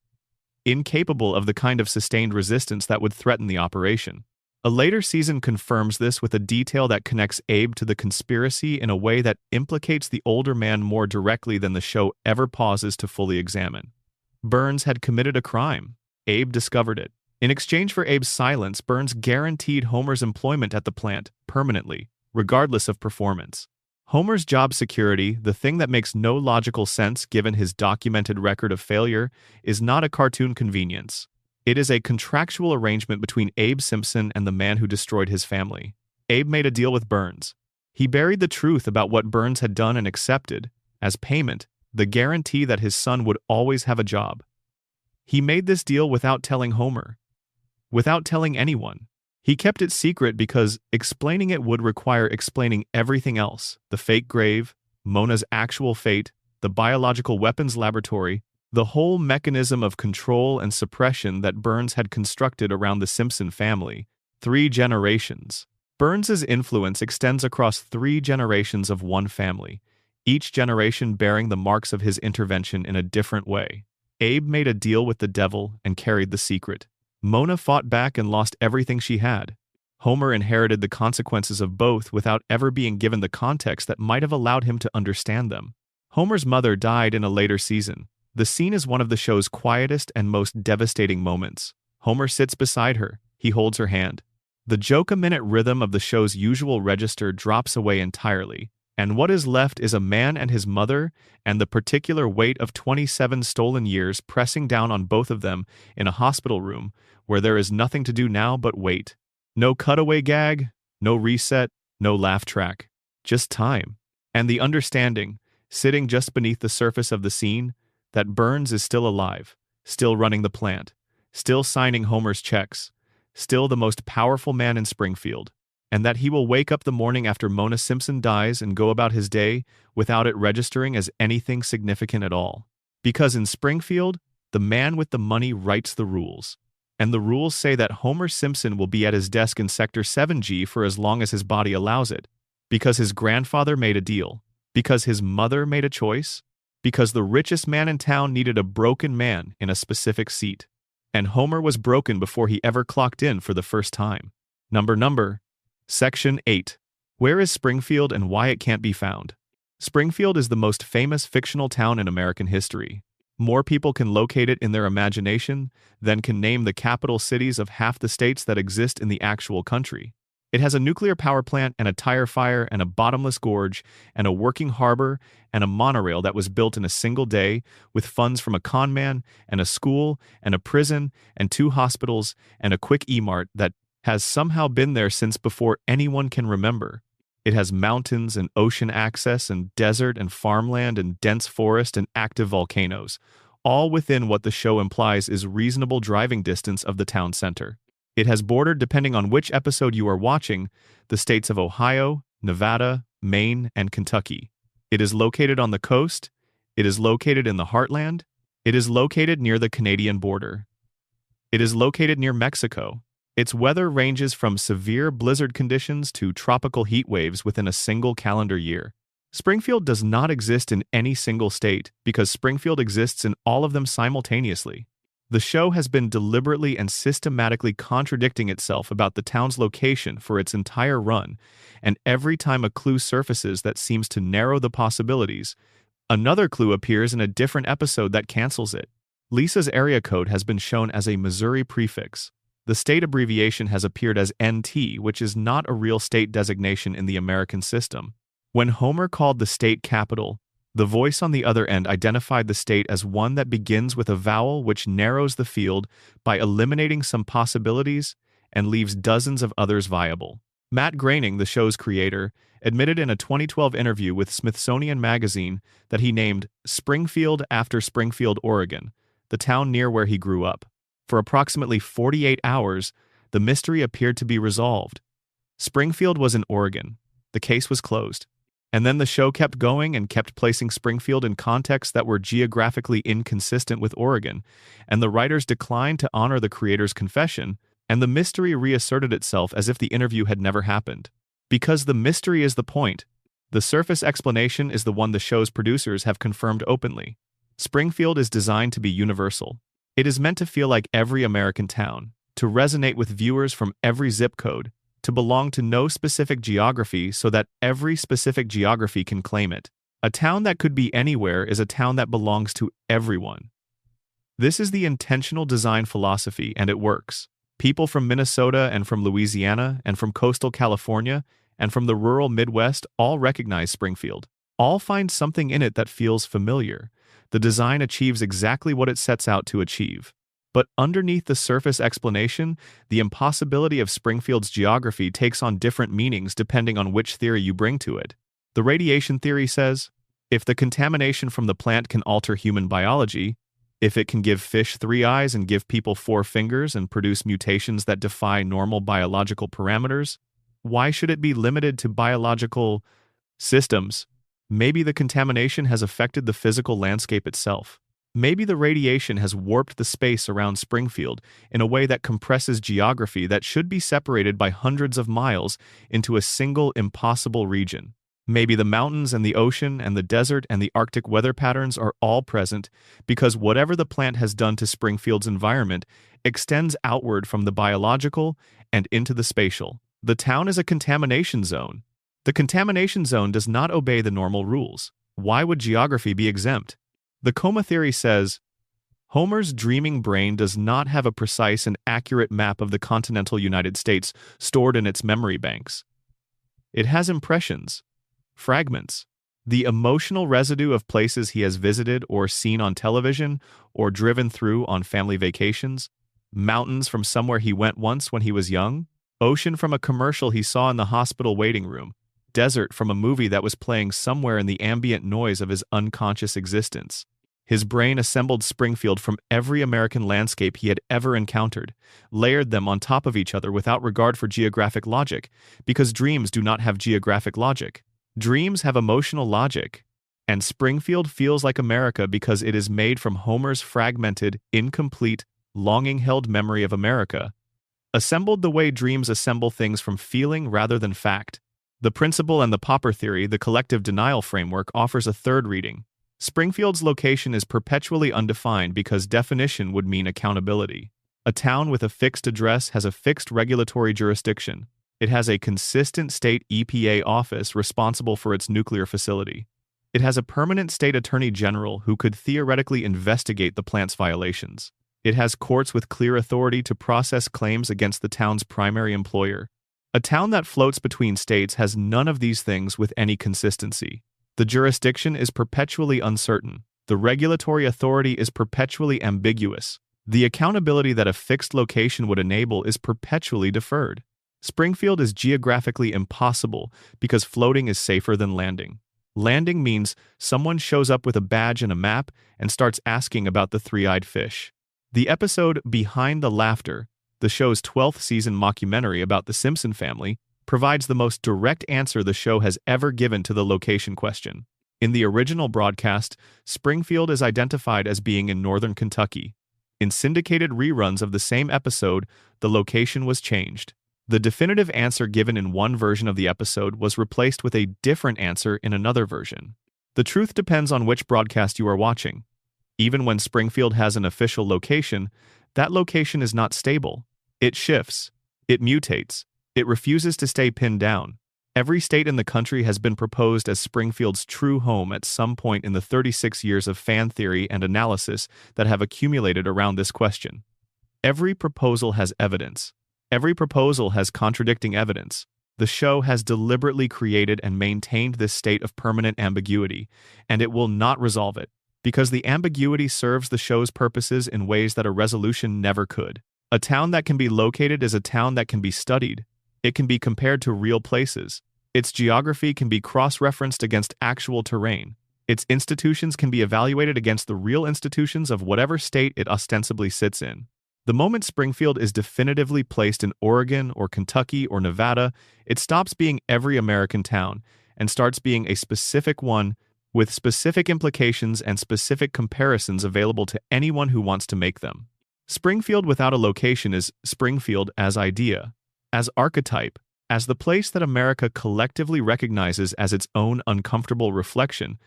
Incapable of the kind of sustained resistance that would threaten the operation. A later season confirms this with a detail that connects Abe to the conspiracy in a way that implicates the older man more directly than the show ever pauses to fully examine. Burns had committed a crime. Abe discovered it. In exchange for Abe's silence, Burns guaranteed Homer's employment at the plant, permanently, regardless of performance. Homer's job security, the thing that makes no logical sense given his documented record of failure, is not a cartoon convenience. It is a contractual arrangement between Abe Simpson and the man who destroyed his family. Abe made a deal with Burns. He buried the truth about what Burns had done and accepted, as payment, the guarantee that his son would always have a job. He made this deal without telling Homer. Without telling anyone. He kept it secret because explaining it would require explaining everything else: the fake grave, Mona's actual fate, the biological weapons laboratory, the whole mechanism of control and suppression that Burns had constructed around the Simpson family. 3 generations. Burns's influence extends across 3 generations of one family, each generation bearing the marks of his intervention in a different way. Abe made a deal with the devil and carried the secret. Mona fought back and lost everything she had. Homer inherited the consequences of both without ever being given the context that might have allowed him to understand them. Homer's mother died in a later season. The scene is one of the show's quietest and most devastating moments. Homer sits beside her. He holds her hand. The joke-a-minute rhythm of the show's usual register drops away entirely, and what is left is a man and his mother and the particular weight of 27 stolen years pressing down on both of them in a hospital room where there is nothing to do now but wait. No cutaway gag, no reset, no laugh track. Just time. And the understanding, sitting just beneath the surface of the scene, that Burns is still alive, still running the plant, still signing Homer's checks, still the most powerful man in Springfield, and that he will wake up the morning after Mona Simpson dies and go about his day without it registering as anything significant at all. Because in Springfield, the man with the money writes the rules. And the rules say that Homer Simpson will be at his desk in Sector 7G for as long as his body allows it. Because his grandfather made a deal. Because his mother made a choice. Because the richest man in town needed a broken man in a specific seat. And Homer was broken before he ever clocked in for the first time. Number. Section 8. Where is Springfield and why it can't be found? Springfield is the most famous fictional town in American history. More people can locate it in their imagination than can name the capital cities of half the states that exist in the actual country. It has a nuclear power plant and a tire fire and a bottomless gorge and a working harbor and a monorail that was built in a single day with funds from a con man and a school and a prison and 2 hospitals and a quick E-Mart that has somehow been there since before anyone can remember. It has mountains and ocean access and desert and farmland and dense forest and active volcanoes, all within what the show implies is reasonable driving distance of the town center. It has bordered, depending on which episode you are watching, the states of Ohio, Nevada, Maine, and Kentucky. It is located on the coast. It is located in the heartland. It is located near the Canadian border. It is located near Mexico. Its weather ranges from severe blizzard conditions to tropical heat waves within a single calendar year. Springfield does not exist in any single state because Springfield exists in all of them simultaneously. The show has been deliberately and systematically contradicting itself about the town's location for its entire run, and every time a clue surfaces that seems to narrow the possibilities, another clue appears in a different episode that cancels it. Lisa's area code has been shown as a Missouri prefix. The state abbreviation has appeared as NT, which is not a real state designation in the American system. When Homer called the state capital, the voice on the other end identified the state as one that begins with a vowel which narrows the field by eliminating some possibilities and leaves dozens of others viable. Matt Groening, the show's creator, admitted in a 2012 interview with Smithsonian Magazine that he named Springfield after Springfield, Oregon, the town near where he grew up. For approximately 48 hours, the mystery appeared to be resolved. Springfield was in Oregon. The case was closed. And then the show kept going and kept placing Springfield in contexts that were geographically inconsistent with Oregon, and the writers declined to honor the creator's confession, and the mystery reasserted itself as if the interview had never happened. Because the mystery is the point, the surface explanation is the one the show's producers have confirmed openly. Springfield is designed to be universal. It is meant to feel like every American town, to resonate with viewers from every zip code, to belong to no specific geography so that every specific geography can claim it. A town that could be anywhere is a town that belongs to everyone. This is the intentional design philosophy, and it works. People from Minnesota and from Louisiana and from coastal California and from the rural Midwest all recognize Springfield. All find something in it that feels familiar. The design achieves exactly what it sets out to achieve. But underneath the surface explanation, the impossibility of Springfield's geography takes on different meanings depending on which theory you bring to it. The radiation theory says, if the contamination from the plant can alter human biology, if it can give fish 3 eyes and give people 4 fingers and produce mutations that defy normal biological parameters, why should it be limited to biological systems? Maybe the contamination has affected the physical landscape itself. Maybe the radiation has warped the space around Springfield in a way that compresses geography that should be separated by hundreds of miles into a single impossible region. Maybe the mountains and the ocean and the desert and the Arctic weather patterns are all present because whatever the plant has done to Springfield's environment extends outward from the biological and into the spatial. The town is a contamination zone. The contamination zone does not obey the normal rules. Why would geography be exempt? The coma theory says, Homer's dreaming brain does not have a precise and accurate map of the continental United States stored in its memory banks. It has impressions, fragments, the emotional residue of places he has visited or seen on television or driven through on family vacations, mountains from somewhere he went once when he was young, ocean from a commercial he saw in the hospital waiting room, desert from a movie that was playing somewhere in the ambient noise of his unconscious existence. His brain assembled Springfield from every American landscape he had ever encountered, layered them on top of each other without regard for geographic logic, because dreams do not have geographic logic. Dreams have emotional logic, and Springfield feels like America because it is made from Homer's fragmented, incomplete, longing-held memory of America, assembled the way dreams assemble things from feeling rather than fact. The principle and the Popper theory, the collective denial framework, offers a third reading. Springfield's location is perpetually undefined because definition would mean accountability. A town with a fixed address has a fixed regulatory jurisdiction. It has a consistent state EPA office responsible for its nuclear facility. It has a permanent state attorney general who could theoretically investigate the plant's violations. It has courts with clear authority to process claims against the town's primary employer. A town that floats between states has none of these things with any consistency. The jurisdiction is perpetually uncertain. The regulatory authority is perpetually ambiguous. The accountability that a fixed location would enable is perpetually deferred. Springfield is geographically impossible because floating is safer than landing. Landing means someone shows up with a badge and a map and starts asking about the 3-eyed fish. The episode Behind the Laughter, the show's 12th season mockumentary about the Simpson family, provides the most direct answer the show has ever given to the location question. In the original broadcast, Springfield is identified as being in northern Kentucky. In syndicated reruns of the same episode, the location was changed. The definitive answer given in one version of the episode was replaced with a different answer in another version. The truth depends on which broadcast you are watching. Even when Springfield has an official location, that location is not stable. It shifts. It mutates. It refuses to stay pinned down. Every state in the country has been proposed as Springfield's true home at some point in the 36 years of fan theory and analysis that have accumulated around this question. Every proposal has evidence. Every proposal has contradicting evidence. The show has deliberately created and maintained this state of permanent ambiguity, and it will not resolve it, because the ambiguity serves the show's purposes in ways that a resolution never could. A town that can be located is a town that can be studied. It can be compared to real places. Its geography can be cross-referenced against actual terrain. Its institutions can be evaluated against the real institutions of whatever state it ostensibly sits in. The moment Springfield is definitively placed in Oregon or Kentucky or Nevada, it stops being every American town and starts being a specific one with specific implications and specific comparisons available to anyone who wants to make them. Springfield without a location is Springfield as idea, as archetype, as the place that America collectively recognizes as its own uncomfortable reflection,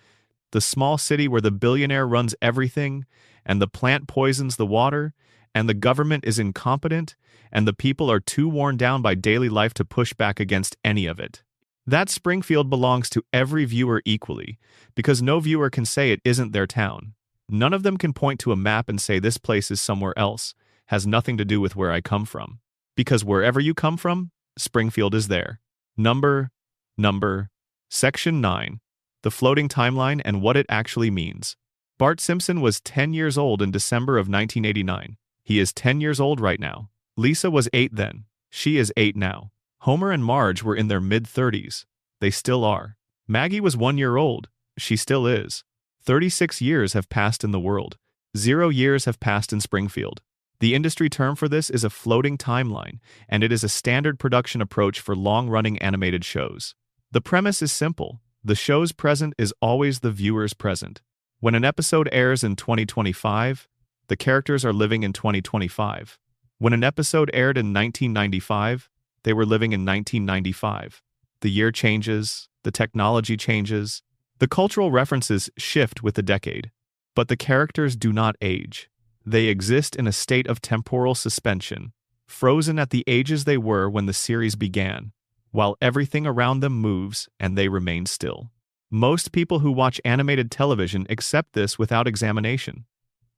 the small city where the billionaire runs everything, and the plant poisons the water, and the government is incompetent, and the people are too worn down by daily life to push back against any of it. That Springfield belongs to every viewer equally, because no viewer can say it isn't their town. None of them can point to a map and say this place is somewhere else, has nothing to do with where I come from. Because wherever you come from, Springfield is there. Number. Section 9. The floating timeline and what it actually means. Bart Simpson was 10 years old in December of 1989. He is 10 years old right now. Lisa was 8 then. She is 8 now. Homer and Marge were in their mid-30s. They still are. Maggie was 1 year old. She still is. 36 years have passed in the world. 0 years have passed in Springfield. The industry term for this is a floating timeline, and it is a standard production approach for long-running animated shows. The premise is simple. The show's present is always the viewer's present. When an episode airs in 2025, the characters are living in 2025. When an episode aired in 1995, they were living in 1995. The year changes, the technology changes, the cultural references shift with the decade. But the characters do not age. They exist in a state of temporal suspension, frozen at the ages they were when the series began, while everything around them moves and they remain still. Most people who watch animated television accept this without examination.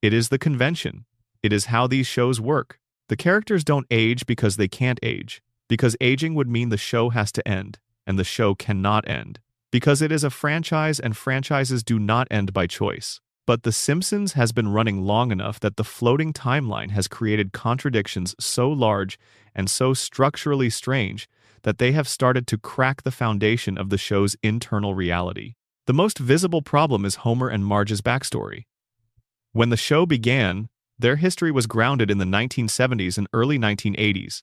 It is the convention. It is how these shows work. The characters don't age because they can't age, because aging would mean the show has to end, and the show cannot end, because it is a franchise and franchises do not end by choice. But The Simpsons has been running long enough that the floating timeline has created contradictions so large and so structurally strange that they have started to crack the foundation of the show's internal reality. The most visible problem is Homer and Marge's backstory. When the show began, their history was grounded in the 1970s and early 1980s.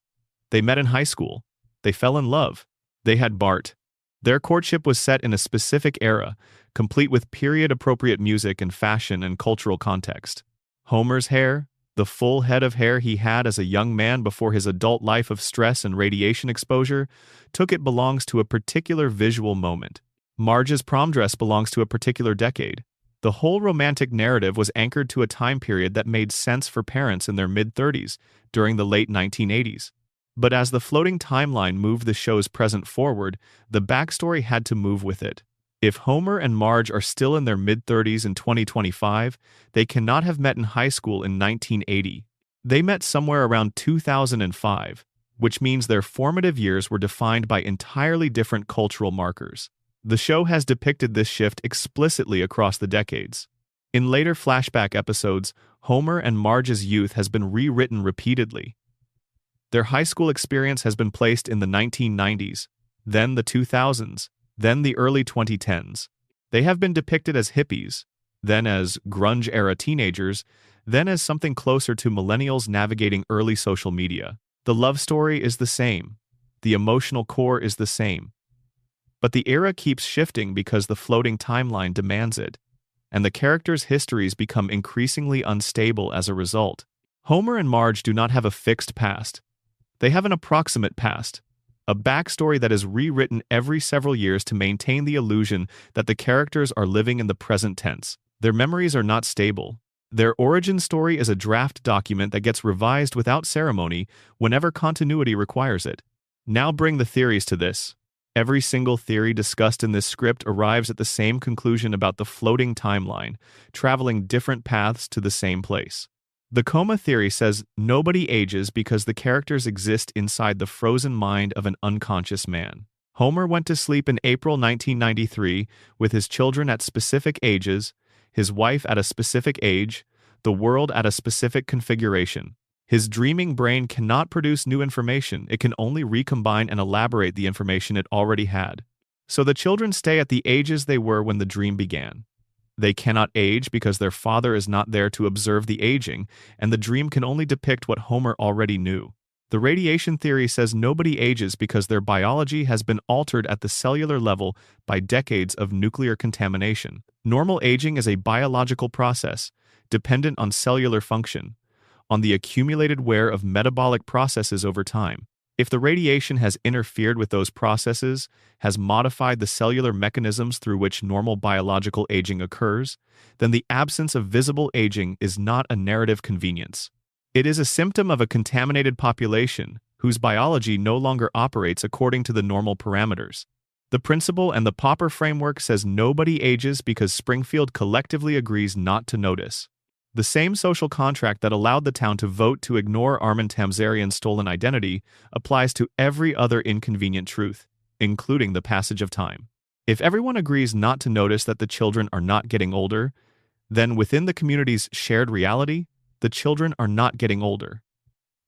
They met in high school. They fell in love. They had Bart. Their courtship was set in a specific era, complete with period-appropriate music and fashion and cultural context. Homer's hair, the full head of hair he had as a young man before his adult life of stress and radiation exposure, belongs to a particular visual moment. Marge's prom dress belongs to a particular decade. The whole romantic narrative was anchored to a time period that made sense for parents in their mid-30s during the late 1980s. But as the floating timeline moved the show's present forward, the backstory had to move with it. If Homer and Marge are still in their mid-30s in 2025, they cannot have met in high school in 1980. They met somewhere around 2005, which means their formative years were defined by entirely different cultural markers. The show has depicted this shift explicitly across the decades. In later flashback episodes, Homer and Marge's youth has been rewritten repeatedly. Their high school experience has been placed in the 1990s, then the 2000s, then the early 2010s. They have been depicted as hippies, then as grunge-era teenagers, then as something closer to millennials navigating early social media. The love story is the same. The emotional core is the same. But the era keeps shifting because the floating timeline demands it, and the characters' histories become increasingly unstable as a result. Homer and Marge do not have a fixed past. They have an approximate past, a backstory that is rewritten every several years to maintain the illusion that the characters are living in the present tense. Their memories are not stable. Their origin story is a draft document that gets revised without ceremony whenever continuity requires it. Now bring the theories to this. Every single theory discussed in this script arrives at the same conclusion about the floating timeline, traveling different paths to the same place. The coma theory says nobody ages because the characters exist inside the frozen mind of an unconscious man. Homer went to sleep in April 1993 with his children at specific ages, his wife at a specific age, the world at a specific configuration. His dreaming brain cannot produce new information, it can only recombine and elaborate the information it already had. So the children stay at the ages they were when the dream began. They cannot age because their father is not there to observe the aging, and the dream can only depict what Homer already knew. The radiation theory says nobody ages because their biology has been altered at the cellular level by decades of nuclear contamination. Normal aging is a biological process, dependent on cellular function, on the accumulated wear of metabolic processes over time. If the radiation has interfered with those processes, has modified the cellular mechanisms through which normal biological aging occurs, then the absence of visible aging is not a narrative convenience. It is a symptom of a contaminated population whose biology no longer operates according to the normal parameters. The principle and the Popper framework says nobody ages because Springfield collectively agrees not to notice. The same social contract that allowed the town to vote to ignore Armin Tamzarian's stolen identity applies to every other inconvenient truth, including the passage of time. If everyone agrees not to notice that the children are not getting older, then within the community's shared reality, the children are not getting older.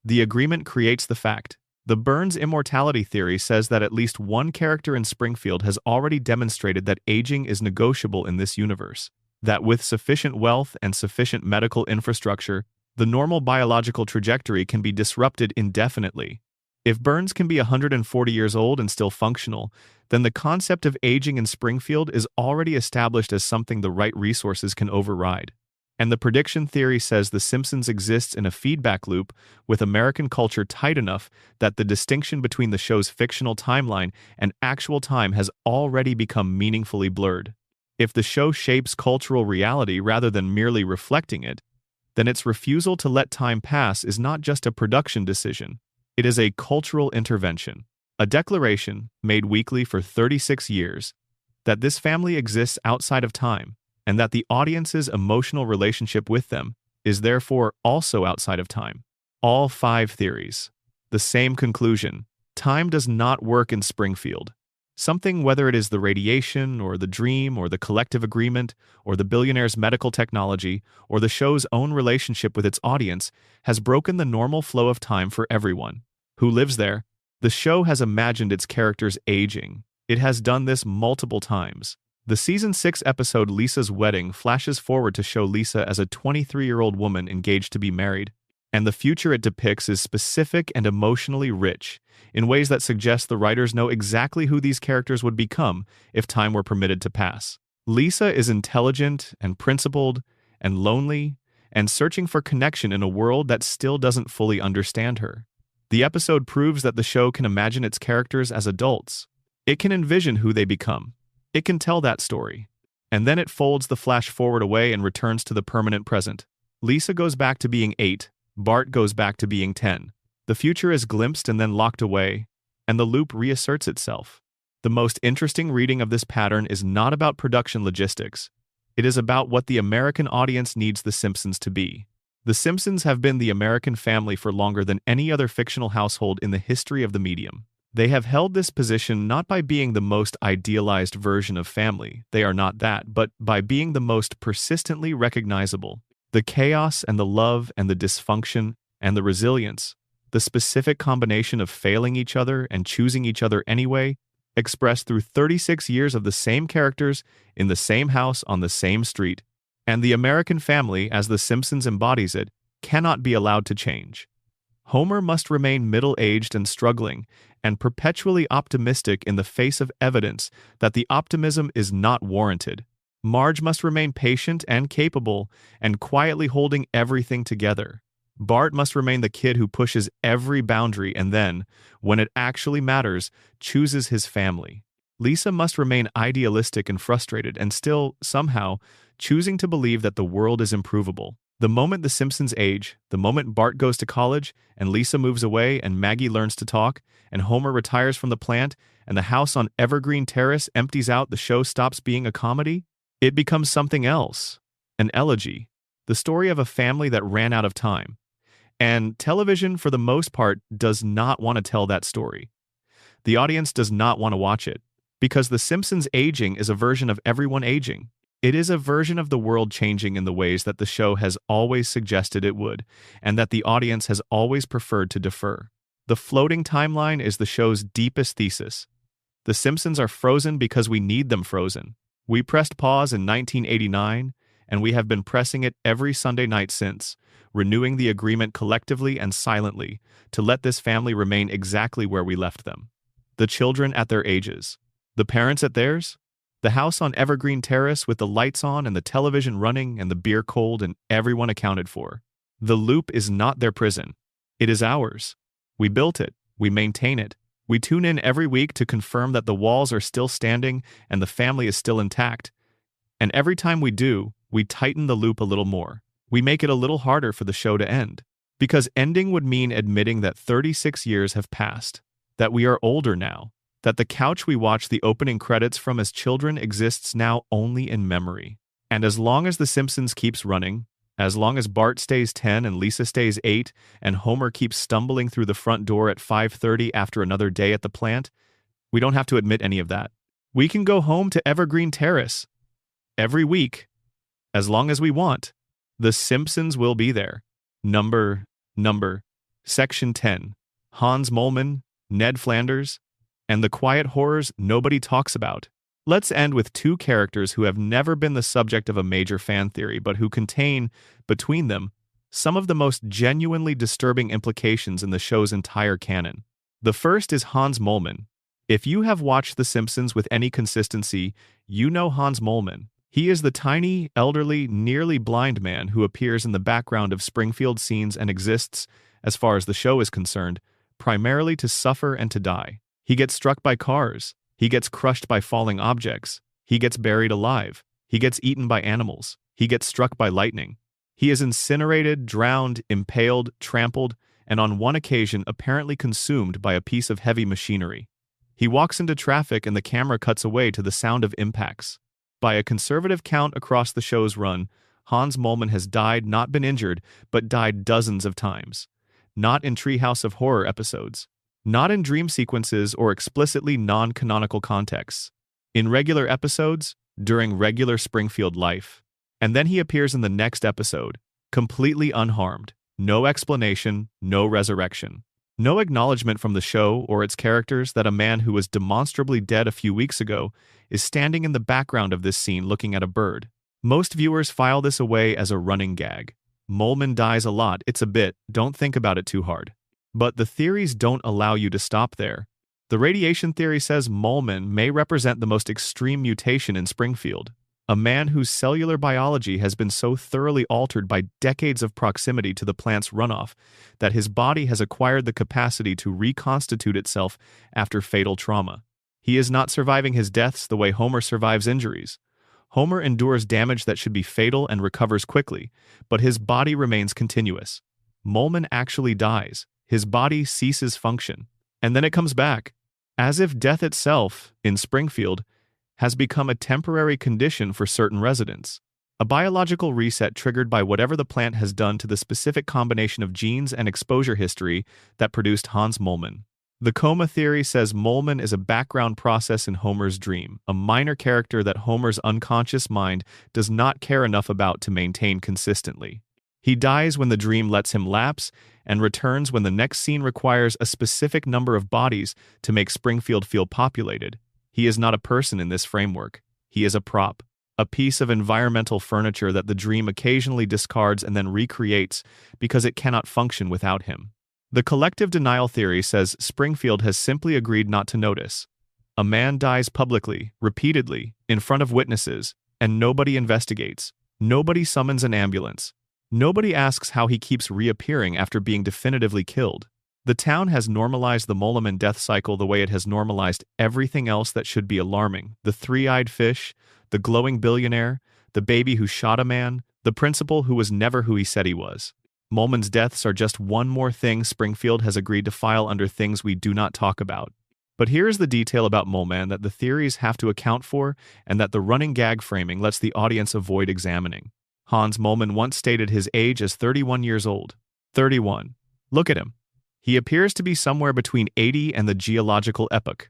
The agreement creates the fact. The Burns immortality theory says that at least one character in Springfield has already demonstrated that aging is negotiable in this universe. That with sufficient wealth and sufficient medical infrastructure, the normal biological trajectory can be disrupted indefinitely. If Burns can be 140 years old and still functional, then the concept of aging in Springfield is already established as something the right resources can override. And the prediction theory says The Simpsons exists in a feedback loop with American culture tight enough that the distinction between the show's fictional timeline and actual time has already become meaningfully blurred. If the show shapes cultural reality rather than merely reflecting it, then its refusal to let time pass is not just a production decision, it is a cultural intervention. A declaration, made weekly for 36 years, that this family exists outside of time, and that the audience's emotional relationship with them is therefore also outside of time. All 5 theories. The same conclusion. Time does not work in Springfield. Something, whether it is the radiation, or the dream, or the collective agreement, or the billionaire's medical technology, or the show's own relationship with its audience, has broken the normal flow of time for everyone who lives there. The show has imagined its characters aging. It has done this multiple times. The Season 6 episode Lisa's Wedding flashes forward to show Lisa as a 23-year-old woman engaged to be married. And the future it depicts is specific and emotionally rich, in ways that suggest the writers know exactly who these characters would become if time were permitted to pass. Lisa is intelligent and principled and lonely and searching for connection in a world that still doesn't fully understand her. The episode proves that the show can imagine its characters as adults. It can envision who they become. It can tell that story. And then it folds the flash forward away and returns to the permanent present. Lisa goes back to being 8. Bart goes back to being 10. The future is glimpsed and then locked away, and the loop reasserts itself. The most interesting reading of this pattern is not about production logistics. It is about what the American audience needs The Simpsons to be. The Simpsons have been the American family for longer than any other fictional household in the history of the medium. They have held this position not by being the most idealized version of family, they are not that, but by being the most persistently recognizable. The chaos and the love and the dysfunction and the resilience, the specific combination of failing each other and choosing each other anyway, expressed through 36 years of the same characters in the same house on the same street. And the American family, as The Simpsons embodies it, cannot be allowed to change. Homer must remain middle-aged and struggling, and perpetually optimistic in the face of evidence that the optimism is not warranted. Marge must remain patient and capable, and quietly holding everything together. Bart must remain the kid who pushes every boundary and then, when it actually matters, chooses his family. Lisa must remain idealistic and frustrated, and still, somehow, choosing to believe that the world is improvable. The moment the Simpsons age, the moment Bart goes to college, and Lisa moves away, and Maggie learns to talk, and Homer retires from the plant, and the house on Evergreen Terrace empties out, the show stops being a comedy. It becomes something else, an elegy, the story of a family that ran out of time. And television, for the most part, does not want to tell that story. The audience does not want to watch it, because The Simpsons aging is a version of everyone aging. It is a version of the world changing in the ways that the show has always suggested it would, and that the audience has always preferred to defer. The floating timeline is the show's deepest thesis. The Simpsons are frozen because we need them frozen. We pressed pause in 1989, and we have been pressing it every Sunday night since, renewing the agreement collectively and silently to let this family remain exactly where we left them. The children at their ages. The parents at theirs? The house on Evergreen Terrace with the lights on and the television running and the beer cold and everyone accounted for. The loop is not their prison. It is ours. We built it. We maintain it. We tune in every week to confirm that the walls are still standing and the family is still intact. And every time we do, we tighten the loop a little more. We make it a little harder for the show to end. Because ending would mean admitting that 36 years have passed. That we are older now. That the couch we watched the opening credits from as children exists now only in memory. And as long as The Simpsons keeps running, as long as Bart stays 10 and Lisa stays 8, and Homer keeps stumbling through the front door at 5:30 after another day at the plant, we don't have to admit any of that. We can go home to Evergreen Terrace every week, as long as we want. The Simpsons will be there. Number, Section 10. Hans Moleman, Ned Flanders, and the quiet horrors nobody talks about. Let's end with two characters who have never been the subject of a major fan theory, but who contain, between them, some of the most genuinely disturbing implications in the show's entire canon. The first is Hans Moleman. If you have watched The Simpsons with any consistency, you know Hans Moleman. He is the tiny, elderly, nearly blind man who appears in the background of Springfield scenes and exists, as far as the show is concerned, primarily to suffer and to die. He gets struck by cars. He gets crushed by falling objects. He gets buried alive. He gets eaten by animals. He gets struck by lightning. He is incinerated, drowned, impaled, trampled, and on one occasion apparently consumed by a piece of heavy machinery. He walks into traffic and the camera cuts away to the sound of impacts. By a conservative count across the show's run, Hans Moleman has died, not been injured, but died dozens of times. Not in Treehouse of Horror episodes. Not in dream sequences or explicitly non-canonical contexts. In regular episodes, during regular Springfield life. And then he appears in the next episode, completely unharmed. No explanation, no resurrection. No acknowledgement from the show or its characters that a man who was demonstrably dead a few weeks ago is standing in the background of this scene looking at a bird. Most viewers file this away as a running gag. Moleman dies a lot, it's a bit, don't think about it too hard. But the theories don't allow you to stop there. The radiation theory says Moleman may represent the most extreme mutation in Springfield. A man whose cellular biology has been so thoroughly altered by decades of proximity to the plant's runoff that his body has acquired the capacity to reconstitute itself after fatal trauma. He is not surviving his deaths the way Homer survives injuries. Homer endures damage that should be fatal and recovers quickly, but his body remains continuous. Moleman actually dies. His body ceases function. And then it comes back. As if death itself, in Springfield, has become a temporary condition for certain residents. A biological reset triggered by whatever the plant has done to the specific combination of genes and exposure history that produced Hans Moleman. The coma theory says Moleman is a background process in Homer's dream, a minor character that Homer's unconscious mind does not care enough about to maintain consistently. He dies when the dream lets him lapse and returns when the next scene requires a specific number of bodies to make Springfield feel populated. He is not a person in this framework. He is a prop, a piece of environmental furniture that the dream occasionally discards and then recreates because it cannot function without him. The collective denial theory says Springfield has simply agreed not to notice. A man dies publicly, repeatedly, in front of witnesses, and nobody investigates. Nobody summons an ambulance. Nobody asks how he keeps reappearing after being definitively killed. The town has normalized the Moleman death cycle the way it has normalized everything else that should be alarming. The three-eyed fish, the glowing billionaire, the baby who shot a man, the principal who was never who he said he was. Moleman's deaths are just one more thing Springfield has agreed to file under things we do not talk about. But here's the detail about Moleman that the theories have to account for and that the running gag framing lets the audience avoid examining. Hans Moleman once stated his age as 31 years old. 31. Look at him. He appears to be somewhere between 80 and the geological epoch.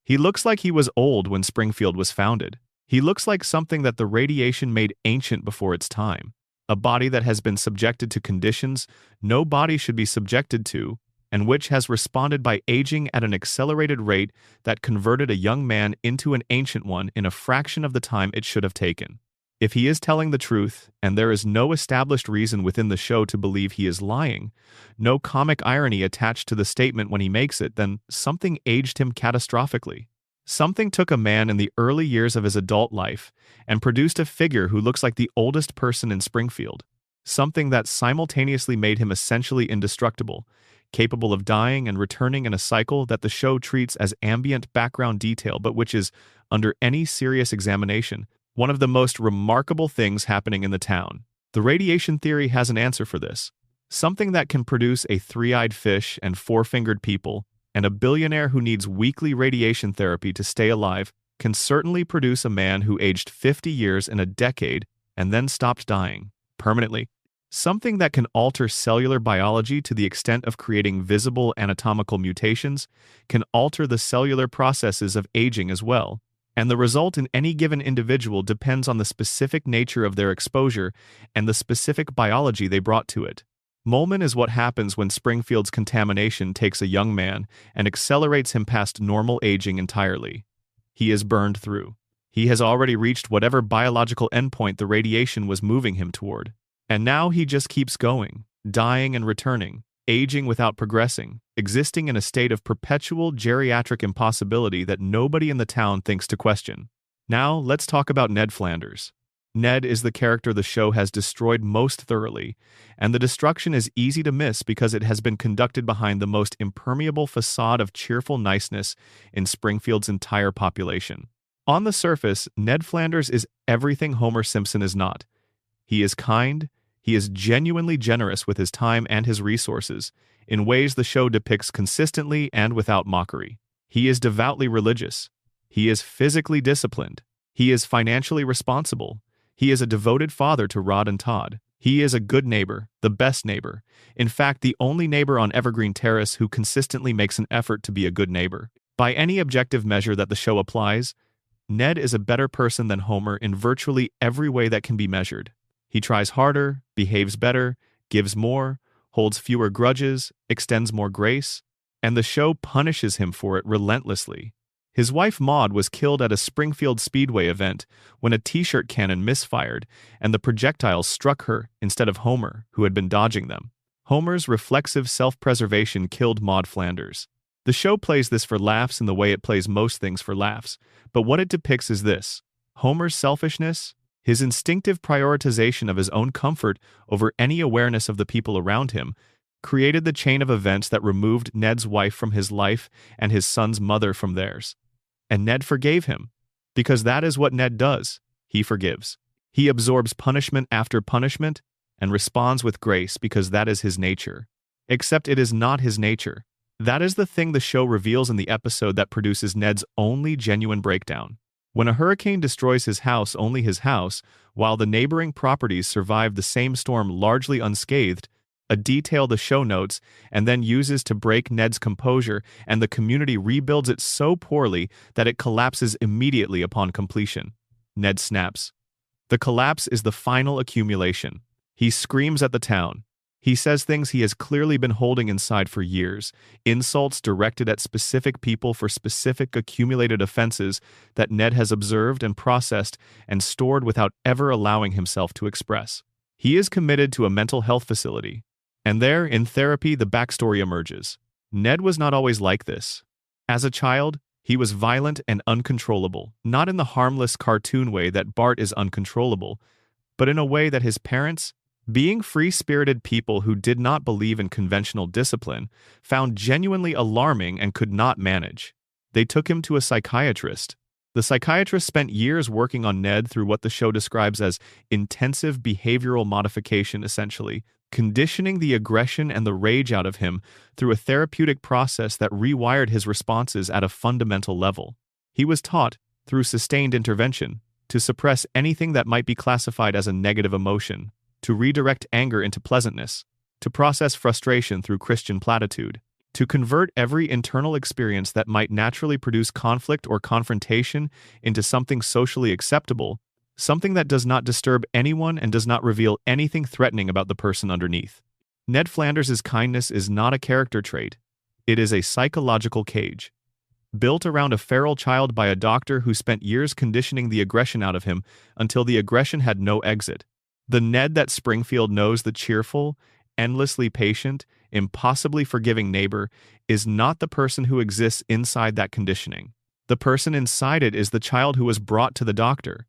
He looks like he was old when Springfield was founded. He looks like something that the radiation made ancient before its time, a body that has been subjected to conditions no body should be subjected to, and which has responded by aging at an accelerated rate that converted a young man into an ancient one in a fraction of the time it should have taken. If he is telling the truth, and there is no established reason within the show to believe he is lying, no comic irony attached to the statement when he makes it, then something aged him catastrophically. Something took a man in the early years of his adult life and produced a figure who looks like the oldest person in Springfield. Something that simultaneously made him essentially indestructible, capable of dying and returning in a cycle that the show treats as ambient background detail but which is, under any serious examination, one of the most remarkable things happening in the town. The radiation theory has an answer for this. Something that can produce a three-eyed fish and four-fingered people, and a billionaire who needs weekly radiation therapy to stay alive, can certainly produce a man who aged 50 years in a decade and then stopped dying, permanently. Something that can alter cellular biology to the extent of creating visible anatomical mutations can alter the cellular processes of aging as well, and the result in any given individual depends on the specific nature of their exposure and the specific biology they brought to it. Molman is what happens when Springfield's contamination takes a young man and accelerates him past normal aging entirely. He is burned through. He has already reached whatever biological endpoint the radiation was moving him toward. And now he just keeps going, dying and returning, aging without progressing, existing in a state of perpetual geriatric impossibility that nobody in the town thinks to question. Now, let's talk about Ned Flanders. Ned is the character the show has destroyed most thoroughly, and the destruction is easy to miss because it has been conducted behind the most impermeable facade of cheerful niceness in Springfield's entire population. On the surface, Ned Flanders is everything Homer Simpson is not. He is kind, he is genuinely generous with his time and his resources, in ways the show depicts consistently and without mockery. He is devoutly religious. He is physically disciplined. He is financially responsible. He is a devoted father to Rod and Todd. He is a good neighbor, the best neighbor. In fact, the only neighbor on Evergreen Terrace who consistently makes an effort to be a good neighbor. By any objective measure that the show applies, Ned is a better person than Homer in virtually every way that can be measured. He tries harder, behaves better, gives more, holds fewer grudges, extends more grace, and the show punishes him for it relentlessly. His wife Maud was killed at a Springfield Speedway event when a t-shirt cannon misfired and the projectiles struck her instead of Homer, who had been dodging them. Homer's reflexive self-preservation killed Maud Flanders. The show plays this for laughs in the way it plays most things for laughs, but what it depicts is this: Homer's selfishness, his instinctive prioritization of his own comfort over any awareness of the people around him, created the chain of events that removed Ned's wife from his life and his son's mother from theirs. And Ned forgave him, because that is what Ned does. He forgives. He absorbs punishment after punishment and responds with grace because that is his nature. Except it is not his nature. That is the thing the show reveals in the episode that produces Ned's only genuine breakdown. When a hurricane destroys his house, only his house, while the neighboring properties survive the same storm largely unscathed, a detail the show notes and then uses to break Ned's composure, and the community rebuilds it so poorly that it collapses immediately upon completion. Ned snaps. The collapse is the final accumulation. He screams at the town. He says things he has clearly been holding inside for years, insults directed at specific people for specific accumulated offenses that Ned has observed and processed and stored without ever allowing himself to express. He is committed to a mental health facility. And there, in therapy, the backstory emerges. Ned was not always like this. As a child, he was violent and uncontrollable, not in the harmless cartoon way that Bart is uncontrollable, but in a way that his parents, being free-spirited people who did not believe in conventional discipline, found genuinely alarming and could not manage. They took him to a psychiatrist. The psychiatrist spent years working on Ned through what the show describes as intensive behavioral modification, essentially, conditioning the aggression and the rage out of him through a therapeutic process that rewired his responses at a fundamental level. He was taught, through sustained intervention, to suppress anything that might be classified as a negative emotion, to redirect anger into pleasantness, to process frustration through Christian platitude. To convert every internal experience that might naturally produce conflict or confrontation into something socially acceptable, something that does not disturb anyone and does not reveal anything threatening about the person underneath. Ned Flanders' kindness is not a character trait. It is a psychological cage. Built around a feral child by a doctor who spent years conditioning the aggression out of him until the aggression had no exit. The Ned that Springfield knows, the cheerful, endlessly patient, impossibly forgiving neighbor, is not the person who exists inside that conditioning. The person inside it is the child who was brought to the doctor.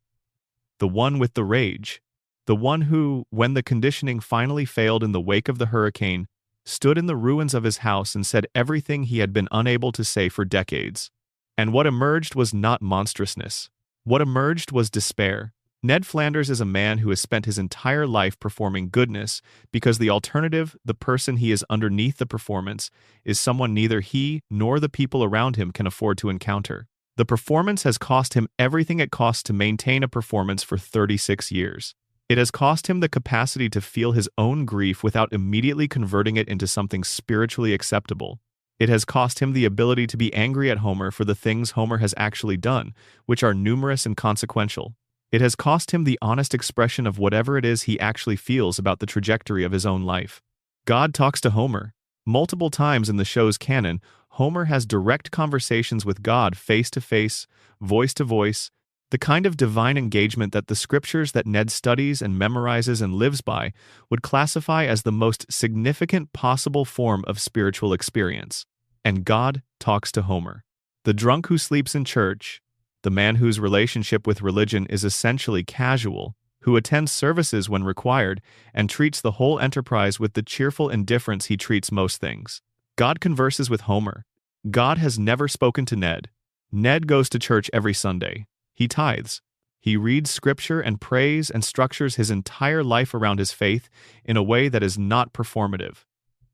The one with the rage. The one who, when the conditioning finally failed in the wake of the hurricane, stood in the ruins of his house and said everything he had been unable to say for decades. And what emerged was not monstrousness. What emerged was despair. Ned Flanders is a man who has spent his entire life performing goodness because the alternative, the person he is underneath the performance, is someone neither he nor the people around him can afford to encounter. The performance has cost him everything it costs to maintain a performance for 36 years. It has cost him the capacity to feel his own grief without immediately converting it into something spiritually acceptable. It has cost him the ability to be angry at Homer for the things Homer has actually done, which are numerous and consequential. It has cost him the honest expression of whatever it is he actually feels about the trajectory of his own life. God talks to Homer. Multiple times in the show's canon, Homer has direct conversations with God face to face, voice to voice, the kind of divine engagement that the scriptures that Ned studies and memorizes and lives by would classify as the most significant possible form of spiritual experience. And God talks to Homer. The drunk who sleeps in church, the man whose relationship with religion is essentially casual, who attends services when required and treats the whole enterprise with the cheerful indifference he treats most things. God converses with Homer. God has never spoken to Ned. Ned goes to church every Sunday. He tithes. He reads scripture and prays and structures his entire life around his faith in a way that is not performative.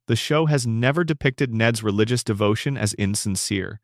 The show has never depicted Ned's religious devotion as insincere.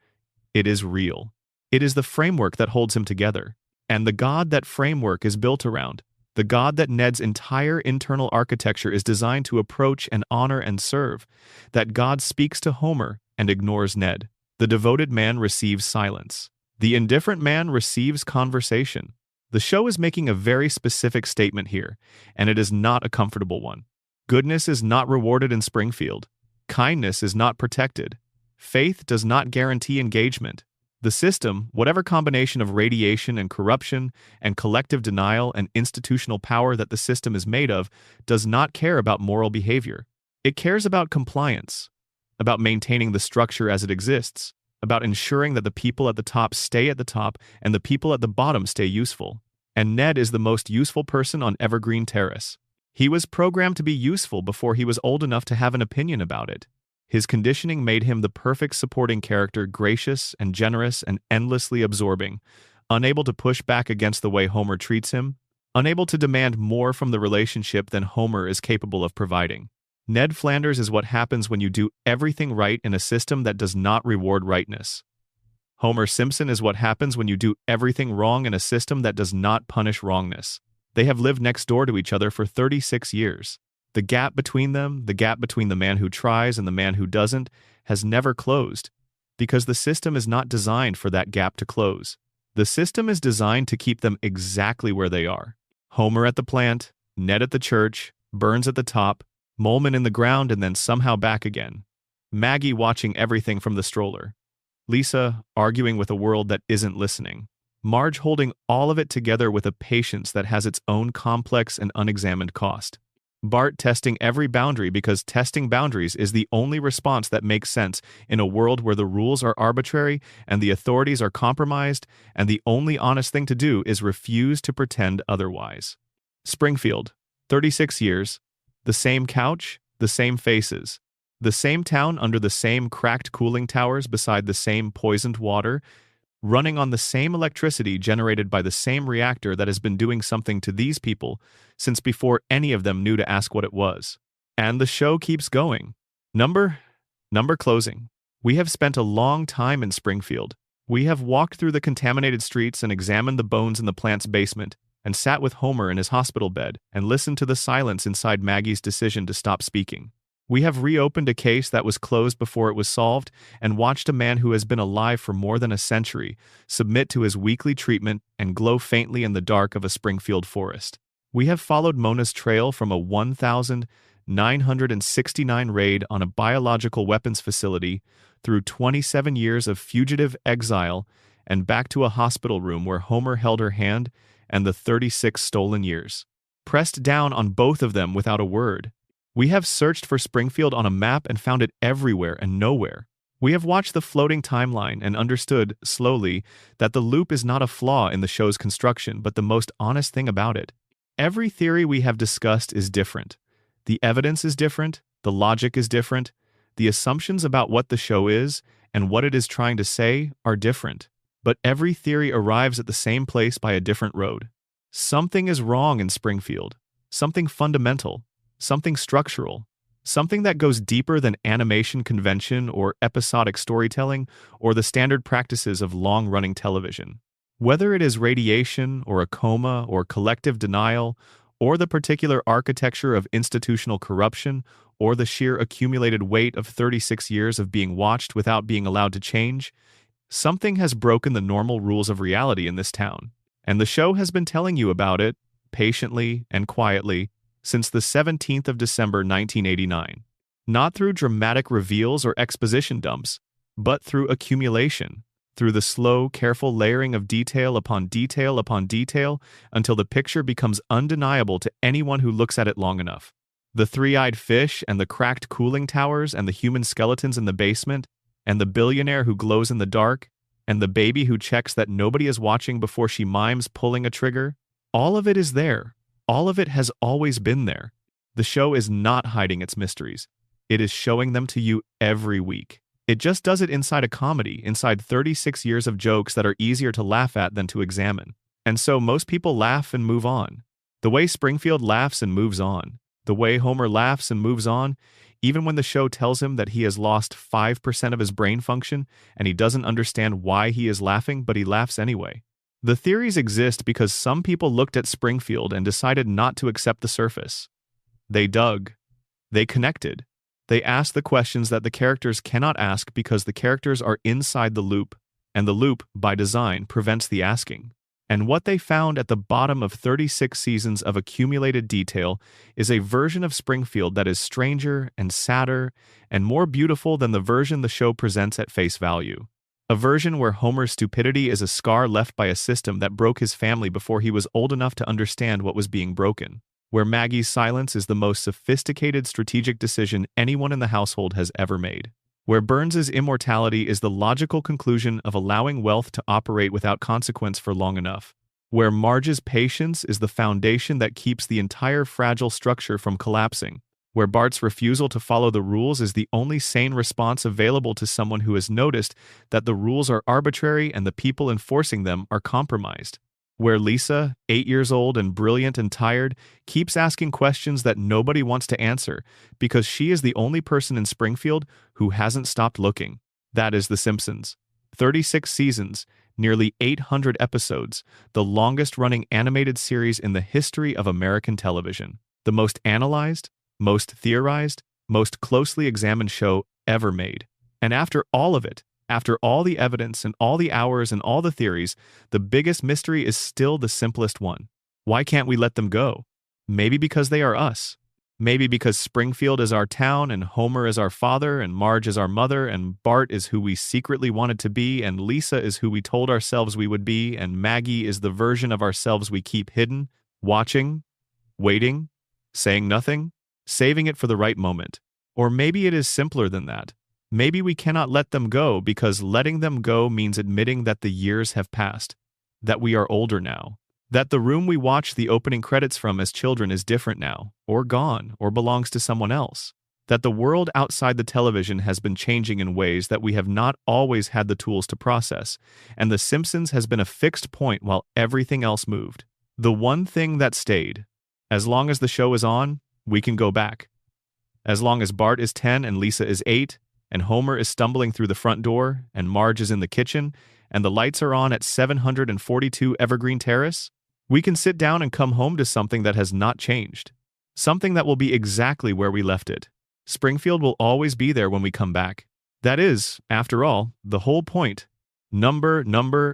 It is real. It is the framework that holds him together. And the God that framework is built around, the God that Ned's entire internal architecture is designed to approach and honor and serve, that God speaks to Homer and ignores Ned. The devoted man receives silence. The indifferent man receives conversation. The show is making a very specific statement here, and it is not a comfortable one. Goodness is not rewarded in Springfield. Kindness is not protected. Faith does not guarantee engagement. The system, whatever combination of radiation and corruption and collective denial and institutional power that the system is made of, does not care about moral behavior. It cares about compliance, about maintaining the structure as it exists, about ensuring that the people at the top stay at the top and the people at the bottom stay useful. And Ned is the most useful person on Evergreen Terrace. He was programmed to be useful before he was old enough to have an opinion about it. His conditioning made him the perfect supporting character, gracious and generous and endlessly absorbing, unable to push back against the way Homer treats him, unable to demand more from the relationship than Homer is capable of providing. Ned Flanders is what happens when you do everything right in a system that does not reward rightness. Homer Simpson is what happens when you do everything wrong in a system that does not punish wrongness. They have lived next door to each other for 36 years. The gap between them, the gap between the man who tries and the man who doesn't, has never closed, because the system is not designed for that gap to close. The system is designed to keep them exactly where they are. Homer at the plant, Ned at the church, Burns at the top, Molman in the ground and then somehow back again. Maggie watching everything from the stroller. Lisa arguing with a world that isn't listening. Marge holding all of it together with a patience that has its own complex and unexamined cost. Bart testing every boundary because testing boundaries is the only response that makes sense in a world where the rules are arbitrary and the authorities are compromised, and the only honest thing to do is refuse to pretend otherwise. Springfield, 36 years, the same couch, the same faces, the same town under the same cracked cooling towers beside the same poisoned water, running on the same electricity generated by the same reactor that has been doing something to these people since before any of them knew to ask what it was. And the show keeps going. Number closing. We have spent a long time in Springfield. We have walked through the contaminated streets and examined the bones in the plant's basement, and sat with Homer in his hospital bed and listened to the silence inside Maggie's decision to stop speaking. We have reopened a case that was closed before it was solved and watched a man who has been alive for more than a century submit to his weekly treatment and glow faintly in the dark of a Springfield forest. We have followed Mona's trail from a 1,969 raid on a biological weapons facility through 27 years of fugitive exile and back to a hospital room where Homer held her hand and the 36 stolen years. Pressed down on both of them without a word. We have searched for Springfield on a map and found it everywhere and nowhere. We have watched the floating timeline and understood, slowly, that the loop is not a flaw in the show's construction but the most honest thing about it. Every theory we have discussed is different. The evidence is different, the logic is different, the assumptions about what the show is and what it is trying to say are different. But every theory arrives at the same place by a different road. Something is wrong in Springfield. Something fundamental. Something structural. Something that goes deeper than animation convention or episodic storytelling or the standard practices of long-running television. Whether it is radiation or a coma or collective denial or the particular architecture of institutional corruption or the sheer accumulated weight of 36 years of being watched without being allowed to change, something has broken the normal rules of reality in this town. And the show has been telling you about it, patiently and quietly, since the 17th of December 1989. Not through dramatic reveals or exposition dumps, but through accumulation, through the slow, careful layering of detail upon detail upon detail until the picture becomes undeniable to anyone who looks at it long enough. The three-eyed fish and the cracked cooling towers and the human skeletons in the basement and the billionaire who glows in the dark and the baby who checks that nobody is watching before she mimes pulling a trigger, all of it is there. All of it has always been there. The show is not hiding its mysteries. It is showing them to you every week. It just does it inside a comedy, inside 36 years of jokes that are easier to laugh at than to examine. And so most people laugh and move on. The way Springfield laughs and moves on. The way Homer laughs and moves on, even when the show tells him that he has lost 5% of his brain function and he doesn't understand why he is laughing, but he laughs anyway. The theories exist because some people looked at Springfield and decided not to accept the surface. They dug. They connected. They asked the questions that the characters cannot ask because the characters are inside the loop, and the loop, by design, prevents the asking. And what they found at the bottom of 36 seasons of accumulated detail is a version of Springfield that is stranger and sadder and more beautiful than the version the show presents at face value. A version where Homer's stupidity is a scar left by a system that broke his family before he was old enough to understand what was being broken. Where Maggie's silence is the most sophisticated strategic decision anyone in the household has ever made. Where Burns's immortality is the logical conclusion of allowing wealth to operate without consequence for long enough. Where Marge's patience is the foundation that keeps the entire fragile structure from collapsing. Where Bart's refusal to follow the rules is the only sane response available to someone who has noticed that the rules are arbitrary and the people enforcing them are compromised. Where Lisa, 8 years old and brilliant and tired, keeps asking questions that nobody wants to answer because she is the only person in Springfield who hasn't stopped looking. That is The Simpsons. 36 seasons, nearly 800 episodes, the longest-running animated series in the history of American television. The most analyzed, most theorized, most closely examined show ever made. And after all of it, after all the evidence and all the hours and all the theories, the biggest mystery is still the simplest one. Why can't we let them go? Maybe because they are us. Maybe because Springfield is our town and Homer is our father and Marge is our mother and Bart is who we secretly wanted to be and Lisa is who we told ourselves we would be and Maggie is the version of ourselves we keep hidden, watching, waiting, saying nothing, saving it for the right moment. Or maybe it is simpler than that. Maybe we cannot let them go because letting them go means admitting that the years have passed, that we are older now, that the room we watched the opening credits from as children is different now, or gone, or belongs to someone else, that the world outside the television has been changing in ways that we have not always had the tools to process, and The Simpsons has been a fixed point while everything else moved. The one thing that stayed. As long as the show is on, we can go back. As long as Bart is 10 and Lisa is 8, and Homer is stumbling through the front door, and Marge is in the kitchen, and the lights are on at 742 Evergreen Terrace, we can sit down and come home to something that has not changed. Something that will be exactly where we left it. Springfield will always be there when we come back. That is, after all, the whole point.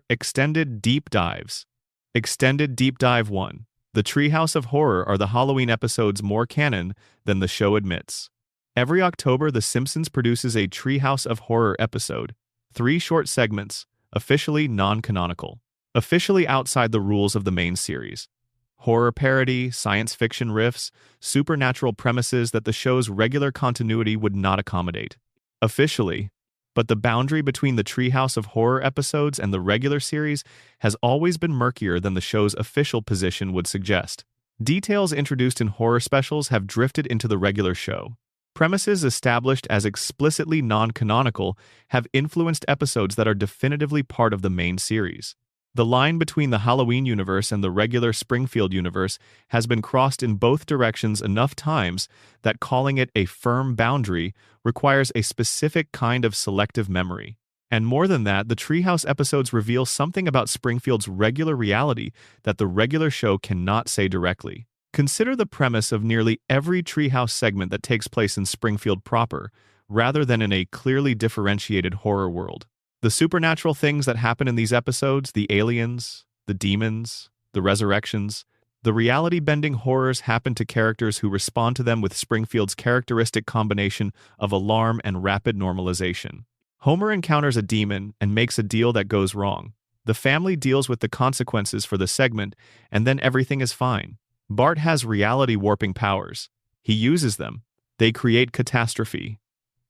Extended Deep Dives. Extended Deep Dive 1. The Treehouse of Horror are the Halloween episodes more canon than the show admits. Every October, The Simpsons produces a Treehouse of Horror episode. 3 short segments, officially non-canonical. Officially outside the rules of the main series. Horror parody, science fiction riffs, supernatural premises that the show's regular continuity would not accommodate. Officially. But the boundary between the Treehouse of Horror episodes and the regular series has always been murkier than the show's official position would suggest. Details introduced in horror specials have drifted into the regular show. Premises established as explicitly non-canonical have influenced episodes that are definitively part of the main series. The line between the Halloween universe and the regular Springfield universe has been crossed in both directions enough times that calling it a firm boundary requires a specific kind of selective memory. And more than that, the Treehouse episodes reveal something about Springfield's regular reality that the regular show cannot say directly. Consider the premise of nearly every Treehouse segment that takes place in Springfield proper, rather than in a clearly differentiated horror world. The supernatural things that happen in these episodes, the aliens, the demons, the resurrections, the reality-bending horrors happen to characters who respond to them with Springfield's characteristic combination of alarm and rapid normalization. Homer encounters a demon and makes a deal that goes wrong. The family deals with the consequences for the segment, and then everything is fine. Bart has reality-warping powers. He uses them. They create catastrophe.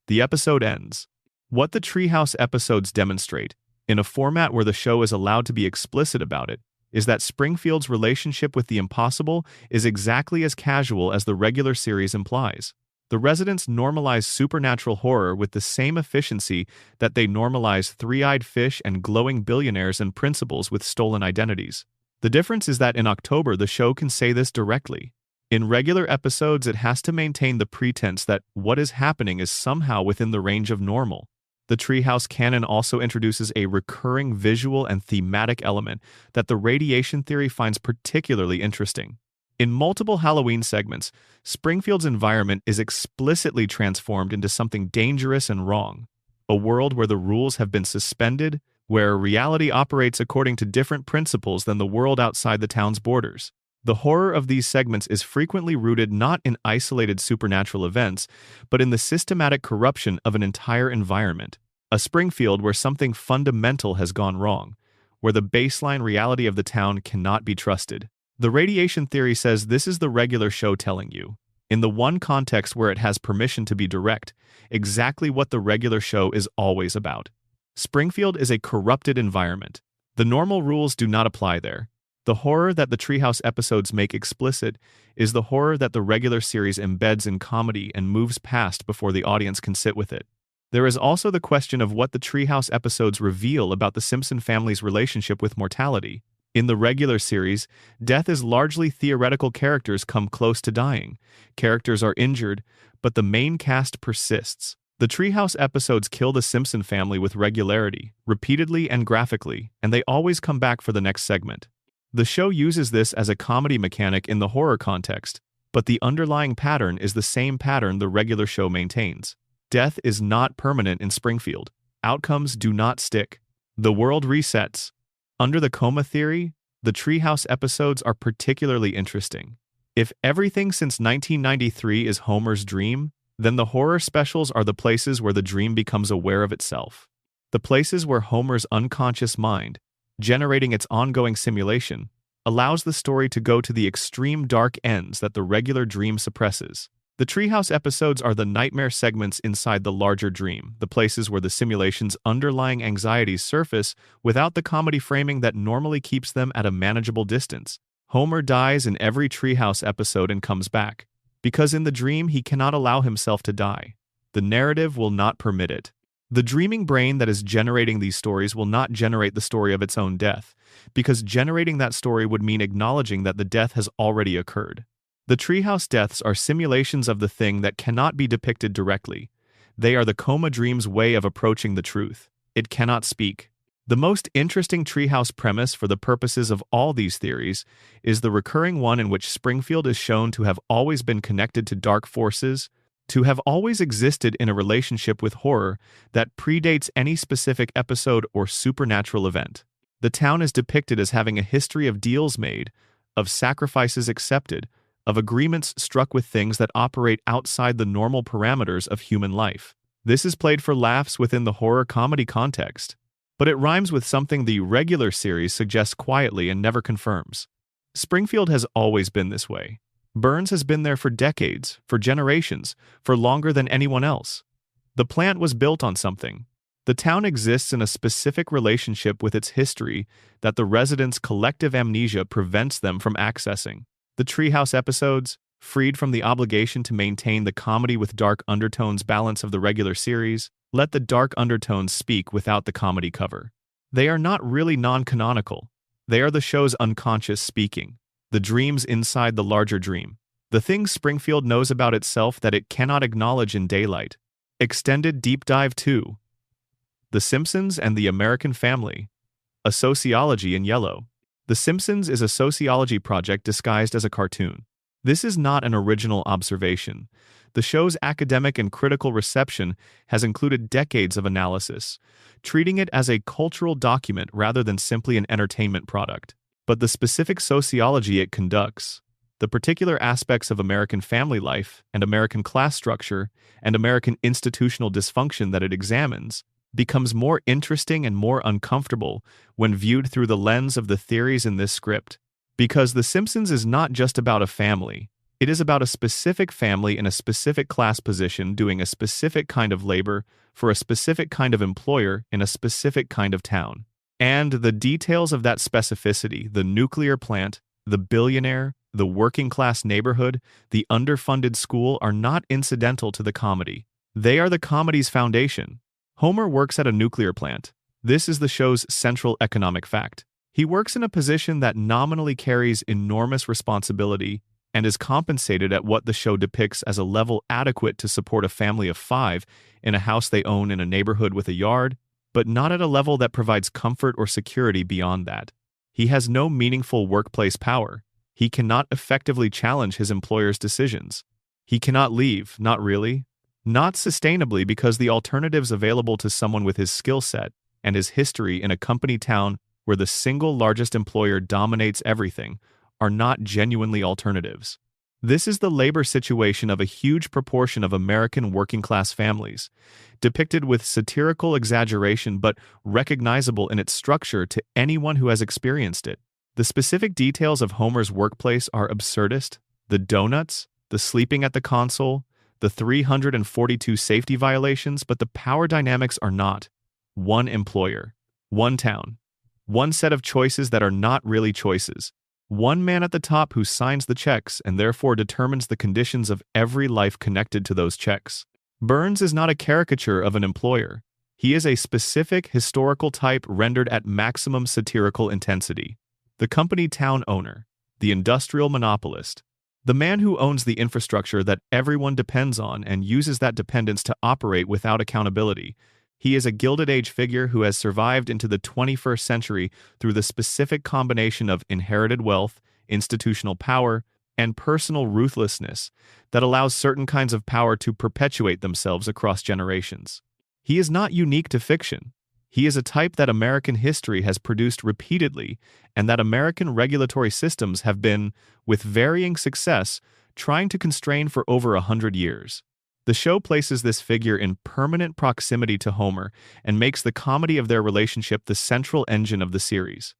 The episode ends. What the Treehouse episodes demonstrate, in a format where the show is allowed to be explicit about it, is that Springfield's relationship with the impossible is exactly as casual as the regular series implies. The residents normalize supernatural horror with the same efficiency that they normalize three-eyed fish and glowing billionaires and principals with stolen identities. The difference is that in October, the show can say this directly. In regular episodes, it has to maintain the pretense that what is happening is somehow within the range of normal. The Treehouse canon also introduces a recurring visual and thematic element that the radiation theory finds particularly interesting. In multiple Halloween segments, Springfield's environment is explicitly transformed into something dangerous and wrong. A world where the rules have been suspended, where reality operates according to different principles than the world outside the town's borders. The horror of these segments is frequently rooted not in isolated supernatural events, but in the systematic corruption of an entire environment. A Springfield where something fundamental has gone wrong, where the baseline reality of the town cannot be trusted. The radiation theory says this is the regular show telling you, in the one context where it has permission to be direct, exactly what the regular show is always about. Springfield is a corrupted environment. The normal rules do not apply there. The horror that the Treehouse episodes make explicit is the horror that the regular series embeds in comedy and moves past before the audience can sit with it. There is also the question of what the Treehouse episodes reveal about the Simpson family's relationship with mortality. In the regular series, death is largely theoretical. Characters come close to dying. Characters are injured, but the main cast persists. The Treehouse episodes kill the Simpson family with regularity, repeatedly and graphically, and they always come back for the next segment. The show uses this as a comedy mechanic in the horror context, but the underlying pattern is the same pattern the regular show maintains. Death is not permanent in Springfield. Outcomes do not stick. The world resets. Under the coma theory, the Treehouse episodes are particularly interesting. If everything since 1993 is Homer's dream, then the horror specials are the places where the dream becomes aware of itself. The places where Homer's unconscious mind, generating its ongoing simulation, allows the story to go to the extreme dark ends that the regular dream suppresses. The Treehouse episodes are the nightmare segments inside the larger dream, the places where the simulation's underlying anxieties surface without the comedy framing that normally keeps them at a manageable distance. Homer dies in every Treehouse episode and comes back, because in the dream he cannot allow himself to die. The narrative will not permit it. The dreaming brain that is generating these stories will not generate the story of its own death, because generating that story would mean acknowledging that the death has already occurred. The Treehouse deaths are simulations of the thing that cannot be depicted directly. They are the coma dream's way of approaching the truth. It cannot speak. The most interesting Treehouse premise for the purposes of all these theories is the recurring one in which Springfield is shown to have always been connected to dark forces, to have always existed in a relationship with horror that predates any specific episode or supernatural event. The town is depicted as having a history of deals made, of sacrifices accepted, of agreements struck with things that operate outside the normal parameters of human life. This is played for laughs within the horror comedy context, but it rhymes with something the regular series suggests quietly and never confirms. Springfield has always been this way. Burns has been there for decades, for generations, for longer than anyone else. The plant was built on something. The town exists in a specific relationship with its history that the residents' collective amnesia prevents them from accessing. The Treehouse episodes, freed from the obligation to maintain the comedy with dark undertones balance of the regular series, let the dark undertones speak without the comedy cover. They are not really non-canonical. They are the show's unconscious speaking, the dreams inside the larger dream, the things Springfield knows about itself that it cannot acknowledge in daylight. Extended Deep Dive 2. The Simpsons and the American Family. A Sociology in Yellow. The Simpsons is a sociology project disguised as a cartoon. This is not an original observation. The show's academic and critical reception has included decades of analysis, treating it as a cultural document rather than simply an entertainment product. But the specific sociology it conducts, the particular aspects of American family life and American class structure and American institutional dysfunction that it examines, becomes more interesting and more uncomfortable when viewed through the lens of the theories in this script. Because The Simpsons is not just about a family, it is about a specific family in a specific class position doing a specific kind of labor for a specific kind of employer in a specific kind of town. And the details of that specificity, the nuclear plant, the billionaire, the working class neighborhood, the underfunded school are not incidental to the comedy. They are the comedy's foundation. Homer works at a nuclear plant. This is the show's central economic fact. He works in a position that nominally carries enormous responsibility and is compensated at what the show depicts as a level adequate to support a family of 5 in a house they own in a neighborhood with a yard, but not at a level that provides comfort or security beyond that. He has no meaningful workplace power. He cannot effectively challenge his employer's decisions. He cannot leave, not really. Not sustainably, because the alternatives available to someone with his skill set and his history in a company town where the single largest employer dominates everything are not genuinely alternatives. This is the labor situation of a huge proportion of American working-class families, depicted with satirical exaggeration but recognizable in its structure to anyone who has experienced it. The specific details of Homer's workplace are absurdist: the donuts, the sleeping at the console, the 342 safety violations, but the power dynamics are not. One employer, one town, one set of choices that are not really choices. One man at the top who signs the checks and therefore determines the conditions of every life connected to those checks. Burns is not a caricature of an employer. He is a specific historical type rendered at maximum satirical intensity. The company town owner, the industrial monopolist, the man who owns the infrastructure that everyone depends on and uses that dependence to operate without accountability. He is a Gilded Age figure who has survived into the 21st century through the specific combination of inherited wealth, institutional power, and personal ruthlessness that allows certain kinds of power to perpetuate themselves across generations. He is not unique to fiction. He is a type that American history has produced repeatedly and that American regulatory systems have been, with varying success, trying to constrain for over 100 years. The show places this figure in permanent proximity to Homer and makes the comedy of their relationship the central engine of the series.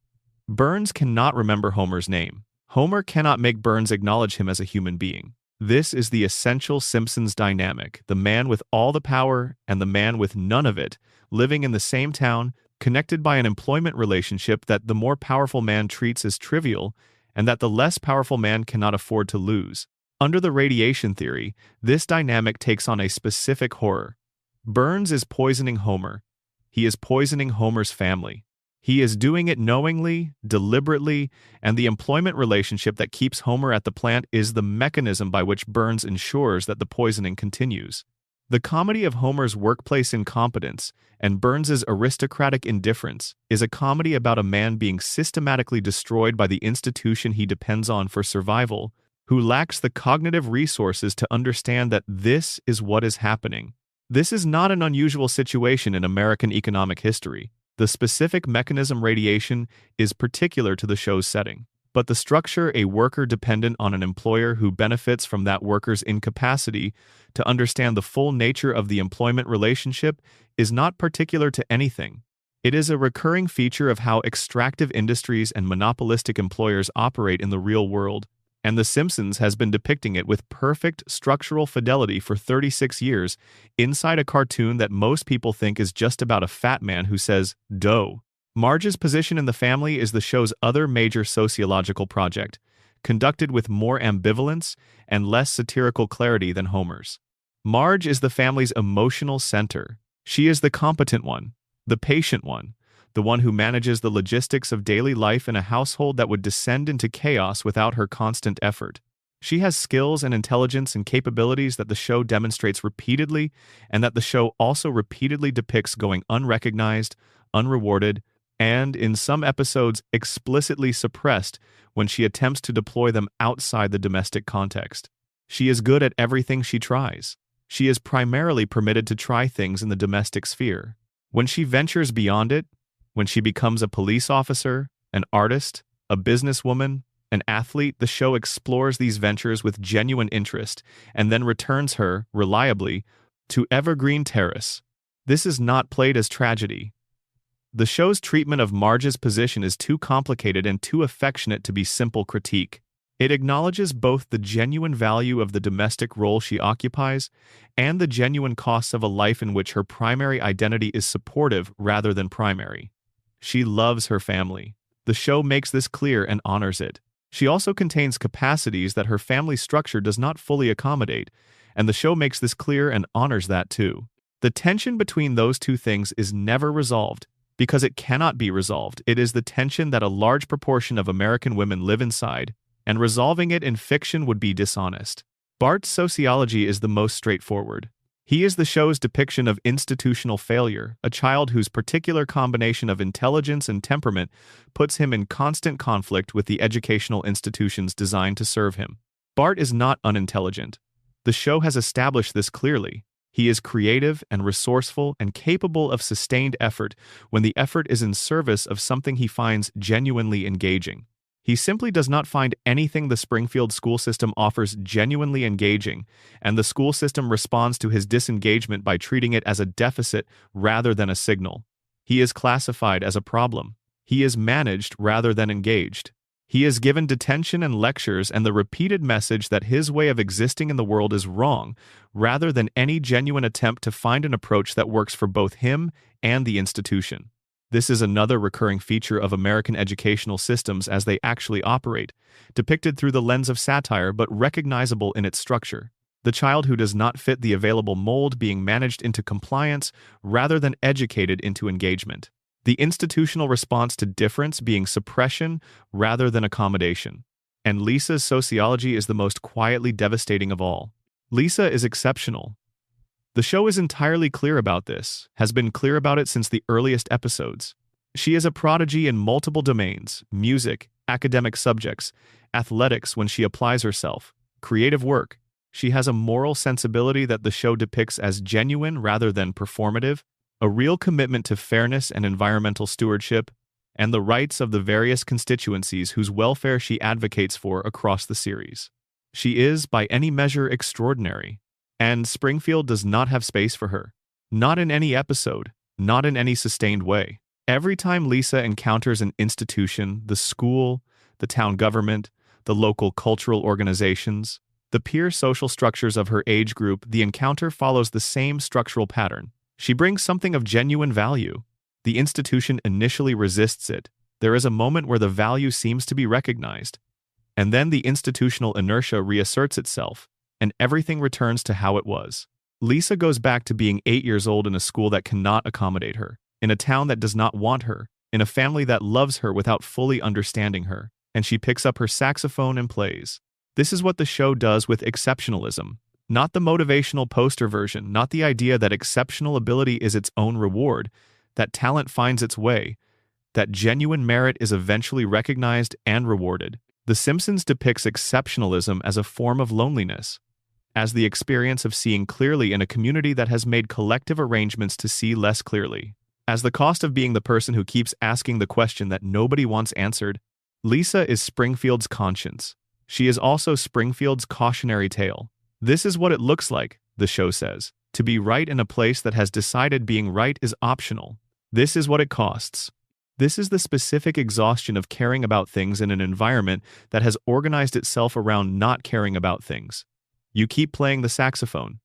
Burns cannot remember Homer's name. Homer cannot make Burns acknowledge him as a human being. This is the essential Simpsons dynamic, the man with all the power and the man with none of it, living in the same town, connected by an employment relationship that the more powerful man treats as trivial and that the less powerful man cannot afford to lose. Under the radiation theory, this dynamic takes on a specific horror. Burns is poisoning Homer. He is poisoning Homer's family. He is doing it knowingly, deliberately, and the employment relationship that keeps Homer at the plant is the mechanism by which Burns ensures that the poisoning continues. The comedy of Homer's workplace incompetence and Burns's aristocratic indifference is a comedy about a man being systematically destroyed by the institution he depends on for survival, who lacks the cognitive resources to understand that this is what is happening. This is not an unusual situation in American economic history. The specific mechanism radiation is particular to the show's setting. But the structure, a worker dependent on an employer who benefits from that worker's incapacity to understand the full nature of the employment relationship, is not particular to anything. It is a recurring feature of how extractive industries and monopolistic employers operate in the real world, and The Simpsons has been depicting it with perfect structural fidelity for 36 years inside a cartoon that most people think is just about a fat man who says, "Dough." Marge's position in the family is the show's other major sociological project, conducted with more ambivalence and less satirical clarity than Homer's. Marge is the family's emotional center. She is the competent one, the patient one, the one who manages the logistics of daily life in a household that would descend into chaos without her constant effort. She has skills and intelligence and capabilities that the show demonstrates repeatedly, and that the show also repeatedly depicts going unrecognized, unrewarded, and, in some episodes, explicitly suppressed when she attempts to deploy them outside the domestic context. She is good at everything she tries. She is primarily permitted to try things in the domestic sphere. When she ventures beyond it, when she becomes a police officer, an artist, a businesswoman, an athlete, the show explores these ventures with genuine interest and then returns her, reliably, to Evergreen Terrace. This is not played as tragedy. The show's treatment of Marge's position is too complicated and too affectionate to be simple critique. It acknowledges both the genuine value of the domestic role she occupies and the genuine costs of a life in which her primary identity is supportive rather than primary. She loves her family. The show makes this clear and honors it. She also contains capacities that her family structure does not fully accommodate, and the show makes this clear and honors that too. The tension between those two things is never resolved, because it cannot be resolved. It is the tension that a large proportion of American women live inside, and resolving it in fiction would be dishonest. Bart's sociology is the most straightforward. He is the show's depiction of institutional failure, a child whose particular combination of intelligence and temperament puts him in constant conflict with the educational institutions designed to serve him. Bart is not unintelligent. The show has established this clearly. He is creative and resourceful and capable of sustained effort when the effort is in service of something he finds genuinely engaging. He simply does not find anything the Springfield school system offers genuinely engaging, and the school system responds to his disengagement by treating it as a deficit rather than a signal. He is classified as a problem. He is managed rather than engaged. He is given detention and lectures and the repeated message that his way of existing in the world is wrong, rather than any genuine attempt to find an approach that works for both him and the institution. This is another recurring feature of American educational systems as they actually operate, depicted through the lens of satire but recognizable in its structure. The child who does not fit the available mold being managed into compliance rather than educated into engagement. The institutional response to difference being suppression rather than accommodation. And Lisa's sociology is the most quietly devastating of all. Lisa is exceptional. The show is entirely clear about this, has been clear about it since the earliest episodes. She is a prodigy in multiple domains: music, academic subjects, athletics when she applies herself, creative work. She has a moral sensibility that the show depicts as genuine rather than performative, a real commitment to fairness and environmental stewardship, and the rights of the various constituencies whose welfare she advocates for across the series. She is, by any measure, extraordinary. And Springfield does not have space for her. Not in any episode, not in any sustained way. Every time Lisa encounters an institution, the school, the town government, the local cultural organizations, the peer social structures of her age group, the encounter follows the same structural pattern. She brings something of genuine value. The institution initially resists it. There is a moment where the value seems to be recognized. And then the institutional inertia reasserts itself, and everything returns to how it was. Lisa goes back to being 8 years old in a school that cannot accommodate her, in a town that does not want her, in a family that loves her without fully understanding her, and she picks up her saxophone and plays. This is what the show does with exceptionalism. Not the motivational poster version, not the idea that exceptional ability is its own reward, that talent finds its way, that genuine merit is eventually recognized and rewarded. The Simpsons depicts exceptionalism as a form of loneliness, as the experience of seeing clearly in a community that has made collective arrangements to see less clearly. As the cost of being the person who keeps asking the question that nobody wants answered, Lisa is Springfield's conscience. She is also Springfield's cautionary tale. This is what it looks like, the show says, to be right in a place that has decided being right is optional. This is what it costs. This is the specific exhaustion of caring about things in an environment that has organized itself around not caring about things. You keep playing the saxophone.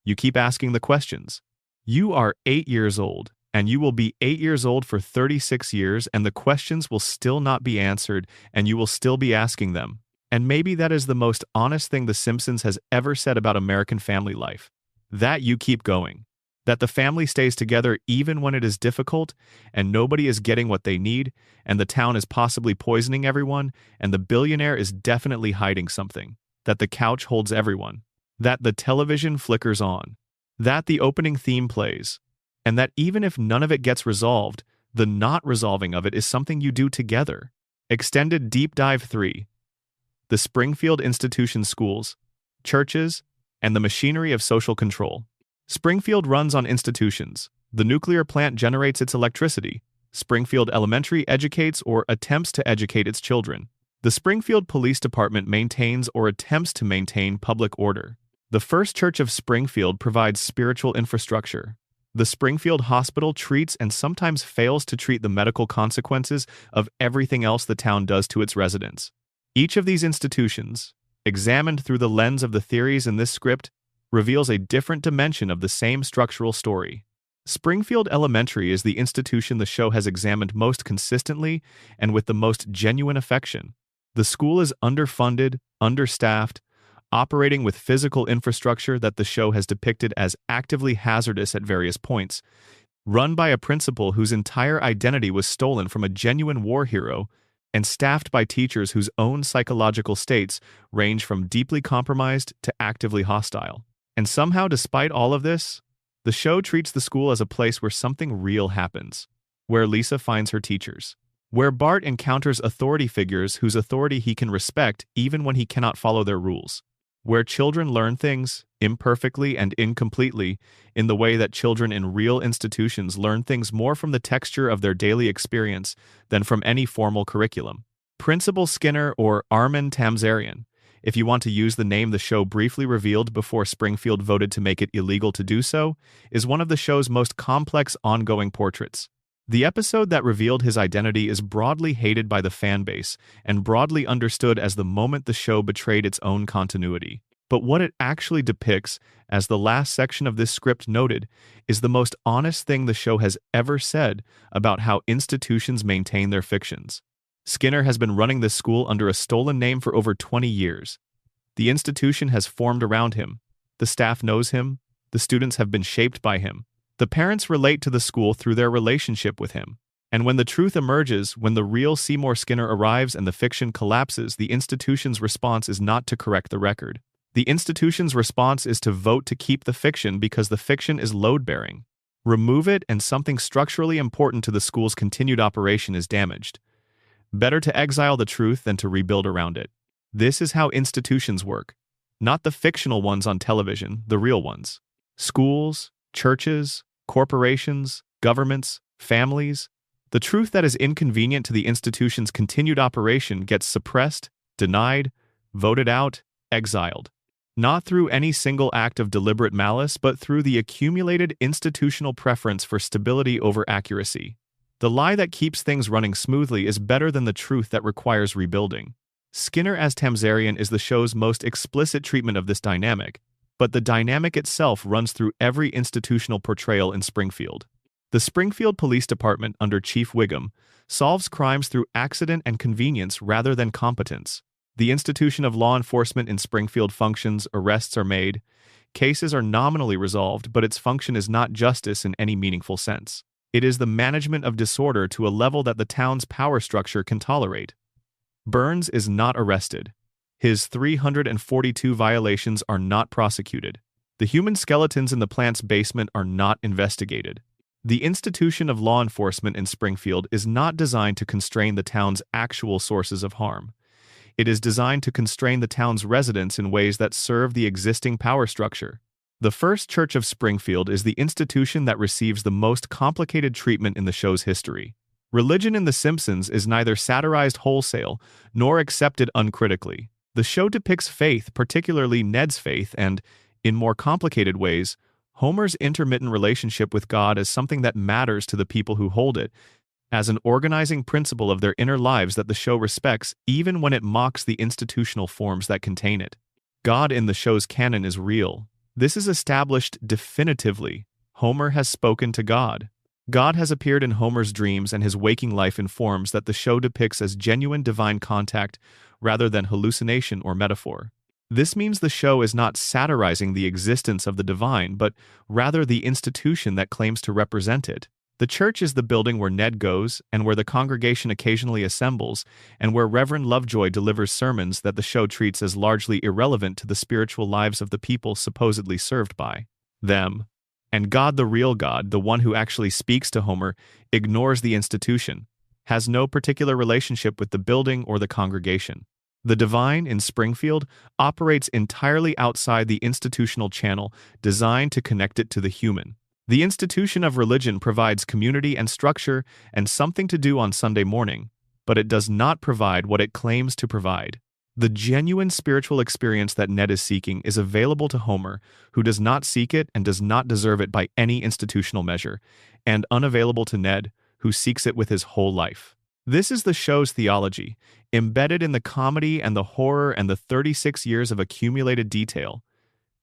You keep asking the questions. You are 8 years old, and you will be 8 years old for 36 years, and the questions will still not be answered, and you will still be asking them. And maybe that is the most honest thing The Simpsons has ever said about American family life. That you keep going. That the family stays together even when it is difficult, and nobody is getting what they need, and the town is possibly poisoning everyone, and the billionaire is definitely hiding something. That the couch holds everyone. That the television flickers on. That the opening theme plays. And that even if none of it gets resolved, the not resolving of it is something you do together. Extended Deep Dive 3. The Springfield Institution Schools, Churches, and the Machinery of Social Control. Springfield runs on institutions. The nuclear plant generates its electricity. Springfield Elementary educates or attempts to educate its children. The Springfield Police Department maintains or attempts to maintain public order. The First Church of Springfield provides spiritual infrastructure. The Springfield Hospital treats and sometimes fails to treat the medical consequences of everything else the town does to its residents. Each of these institutions, examined through the lens of the theories in this script, reveals a different dimension of the same structural story. Springfield Elementary is the institution the show has examined most consistently and with the most genuine affection. The school is underfunded, understaffed, operating with physical infrastructure that the show has depicted as actively hazardous at various points, run by a principal whose entire identity was stolen from a genuine war hero, and staffed by teachers whose own psychological states range from deeply compromised to actively hostile. And somehow, despite all of this, the show treats the school as a place where something real happens, where Lisa finds her teachers, where Bart encounters authority figures whose authority he can respect even when he cannot follow their rules, where children learn things, imperfectly and incompletely, in the way that children in real institutions learn things more from the texture of their daily experience than from any formal curriculum. Principal Skinner, or Armin Tamzarian, if you want to use the name the show briefly revealed before Springfield voted to make it illegal to do so, is one of the show's most complex ongoing portraits. The episode that revealed his identity is broadly hated by the fan base and broadly understood as the moment the show betrayed its own continuity. But what it actually depicts, as the last section of this script noted, is the most honest thing the show has ever said about how institutions maintain their fictions. Skinner has been running this school under a stolen name for over 20 years. The institution has formed around him. The staff knows him. The students have been shaped by him. The parents relate to the school through their relationship with him. And when the truth emerges, when the real Seymour Skinner arrives and the fiction collapses, the institution's response is not to correct the record. The institution's response is to vote to keep the fiction because the fiction is load-bearing. Remove it and something structurally important to the school's continued operation is damaged. Better to exile the truth than to rebuild around it. This is how institutions work. Not the fictional ones on television, the real ones. Schools, churches, corporations, governments, families. The truth that is inconvenient to the institution's continued operation gets suppressed, denied, voted out, exiled. Not through any single act of deliberate malice, but through the accumulated institutional preference for stability over accuracy. The lie that keeps things running smoothly is better than the truth that requires rebuilding. Skinner as Tamzarian is the show's most explicit treatment of this dynamic, but the dynamic itself runs through every institutional portrayal in Springfield. The Springfield Police Department under Chief Wiggum solves crimes through accident and convenience rather than competence. The institution of law enforcement in Springfield functions, arrests are made, cases are nominally resolved, but its function is not justice in any meaningful sense. It is the management of disorder to a level that the town's power structure can tolerate. Burns is not arrested. His 342 violations are not prosecuted. The human skeletons in the plant's basement are not investigated. The institution of law enforcement in Springfield is not designed to constrain the town's actual sources of harm. It is designed to constrain the town's residents in ways that serve the existing power structure. The First Church of Springfield is the institution that receives the most complicated treatment in the show's history. Religion in The Simpsons is neither satirized wholesale nor accepted uncritically. The show depicts faith, particularly Ned's faith, and, in more complicated ways, Homer's intermittent relationship with God as something that matters to the people who hold it, as an organizing principle of their inner lives that the show respects even when it mocks the institutional forms that contain it. God in the show's canon is real. This is established definitively. Homer has spoken to God. God has appeared in Homer's dreams and his waking life in forms that the show depicts as genuine divine contact rather than hallucination or metaphor. This means the show is not satirizing the existence of the divine, but rather the institution that claims to represent it. The church is the building where Ned goes, and where the congregation occasionally assembles, and where Reverend Lovejoy delivers sermons that the show treats as largely irrelevant to the spiritual lives of the people supposedly served by them. And God, the real God, the one who actually speaks to Homer, ignores the institution, has no particular relationship with the building or the congregation. The divine in Springfield operates entirely outside the institutional channel designed to connect it to the human. The institution of religion provides community and structure and something to do on Sunday morning, but it does not provide what it claims to provide. The genuine spiritual experience that Ned is seeking is available to Homer, who does not seek it and does not deserve it by any institutional measure, and unavailable to Ned, who seeks it with his whole life. This is the show's theology, embedded in the comedy and the horror and the 36 years of accumulated detail.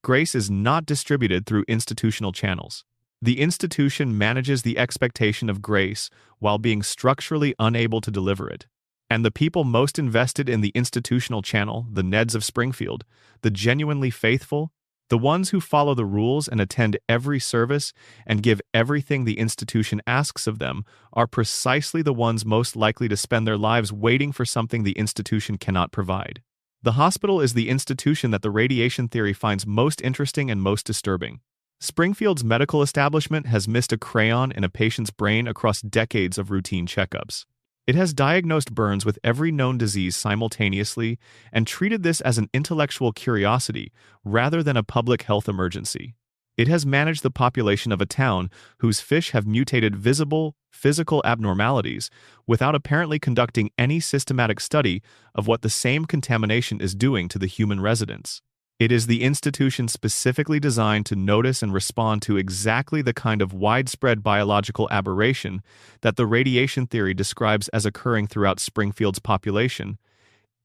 Grace is not distributed through institutional channels. The institution manages the expectation of grace while being structurally unable to deliver it. And the people most invested in the institutional channel, the Neds of Springfield, the genuinely faithful, the ones who follow the rules and attend every service and give everything the institution asks of them, are precisely the ones most likely to spend their lives waiting for something the institution cannot provide. The hospital is the institution that the radiation theory finds most interesting and most disturbing. Springfield's medical establishment has missed a crayon in a patient's brain across decades of routine checkups. It has diagnosed Burns with every known disease simultaneously and treated this as an intellectual curiosity rather than a public health emergency. It has managed the population of a town whose fish have mutated visible, physical abnormalities without apparently conducting any systematic study of what the same contamination is doing to the human residents. It is the institution specifically designed to notice and respond to exactly the kind of widespread biological aberration that the radiation theory describes as occurring throughout Springfield's population,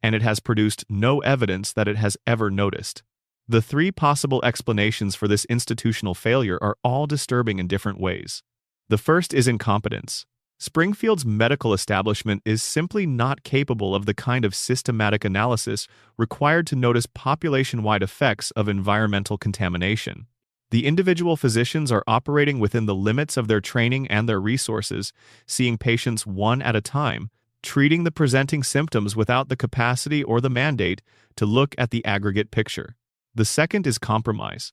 and it has produced no evidence that it has ever noticed. The three possible explanations for this institutional failure are all disturbing in different ways. The first is incompetence. Springfield's medical establishment is simply not capable of the kind of systematic analysis required to notice population-wide effects of environmental contamination. The individual physicians are operating within the limits of their training and their resources, seeing patients one at a time, treating the presenting symptoms without the capacity or the mandate to look at the aggregate picture. The second is compromise.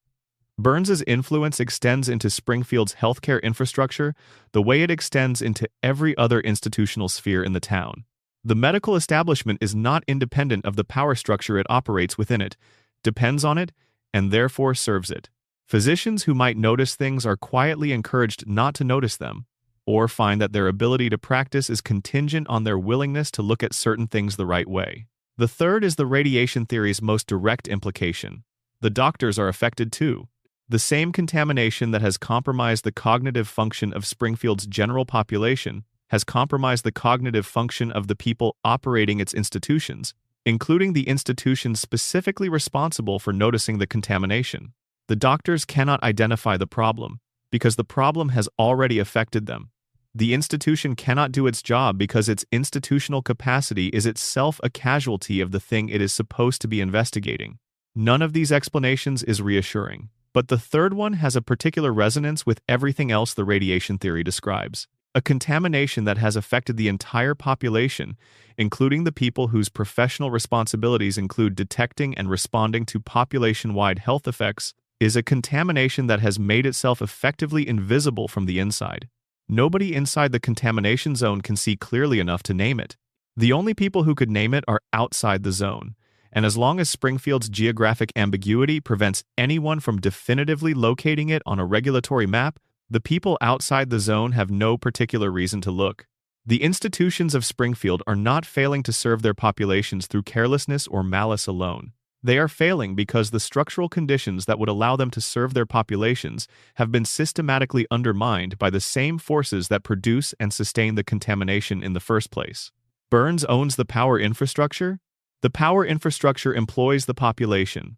Burns's influence extends into Springfield's healthcare infrastructure the way it extends into every other institutional sphere in the town. The medical establishment is not independent of the power structure it operates within it, depends on it, and therefore serves it. Physicians who might notice things are quietly encouraged not to notice them, or find that their ability to practice is contingent on their willingness to look at certain things the right way. The third is the radiation theory's most direct implication. The doctors are affected too. The same contamination that has compromised the cognitive function of Springfield's general population has compromised the cognitive function of the people operating its institutions, including the institutions specifically responsible for noticing the contamination. The doctors cannot identify the problem, because the problem has already affected them. The institution cannot do its job because its institutional capacity is itself a casualty of the thing it is supposed to be investigating. None of these explanations is reassuring. But the third one has a particular resonance with everything else the radiation theory describes. A contamination that has affected the entire population, including the people whose professional responsibilities include detecting and responding to population-wide health effects, is a contamination that has made itself effectively invisible from the inside. Nobody inside the contamination zone can see clearly enough to name it. The only people who could name it are outside the zone, and as long as Springfield's geographic ambiguity prevents anyone from definitively locating it on a regulatory map, the people outside the zone have no particular reason to look. The institutions of Springfield are not failing to serve their populations through carelessness or malice alone. They are failing because the structural conditions that would allow them to serve their populations have been systematically undermined by the same forces that produce and sustain the contamination in the first place. Burns owns the power infrastructure. The power infrastructure employs the population.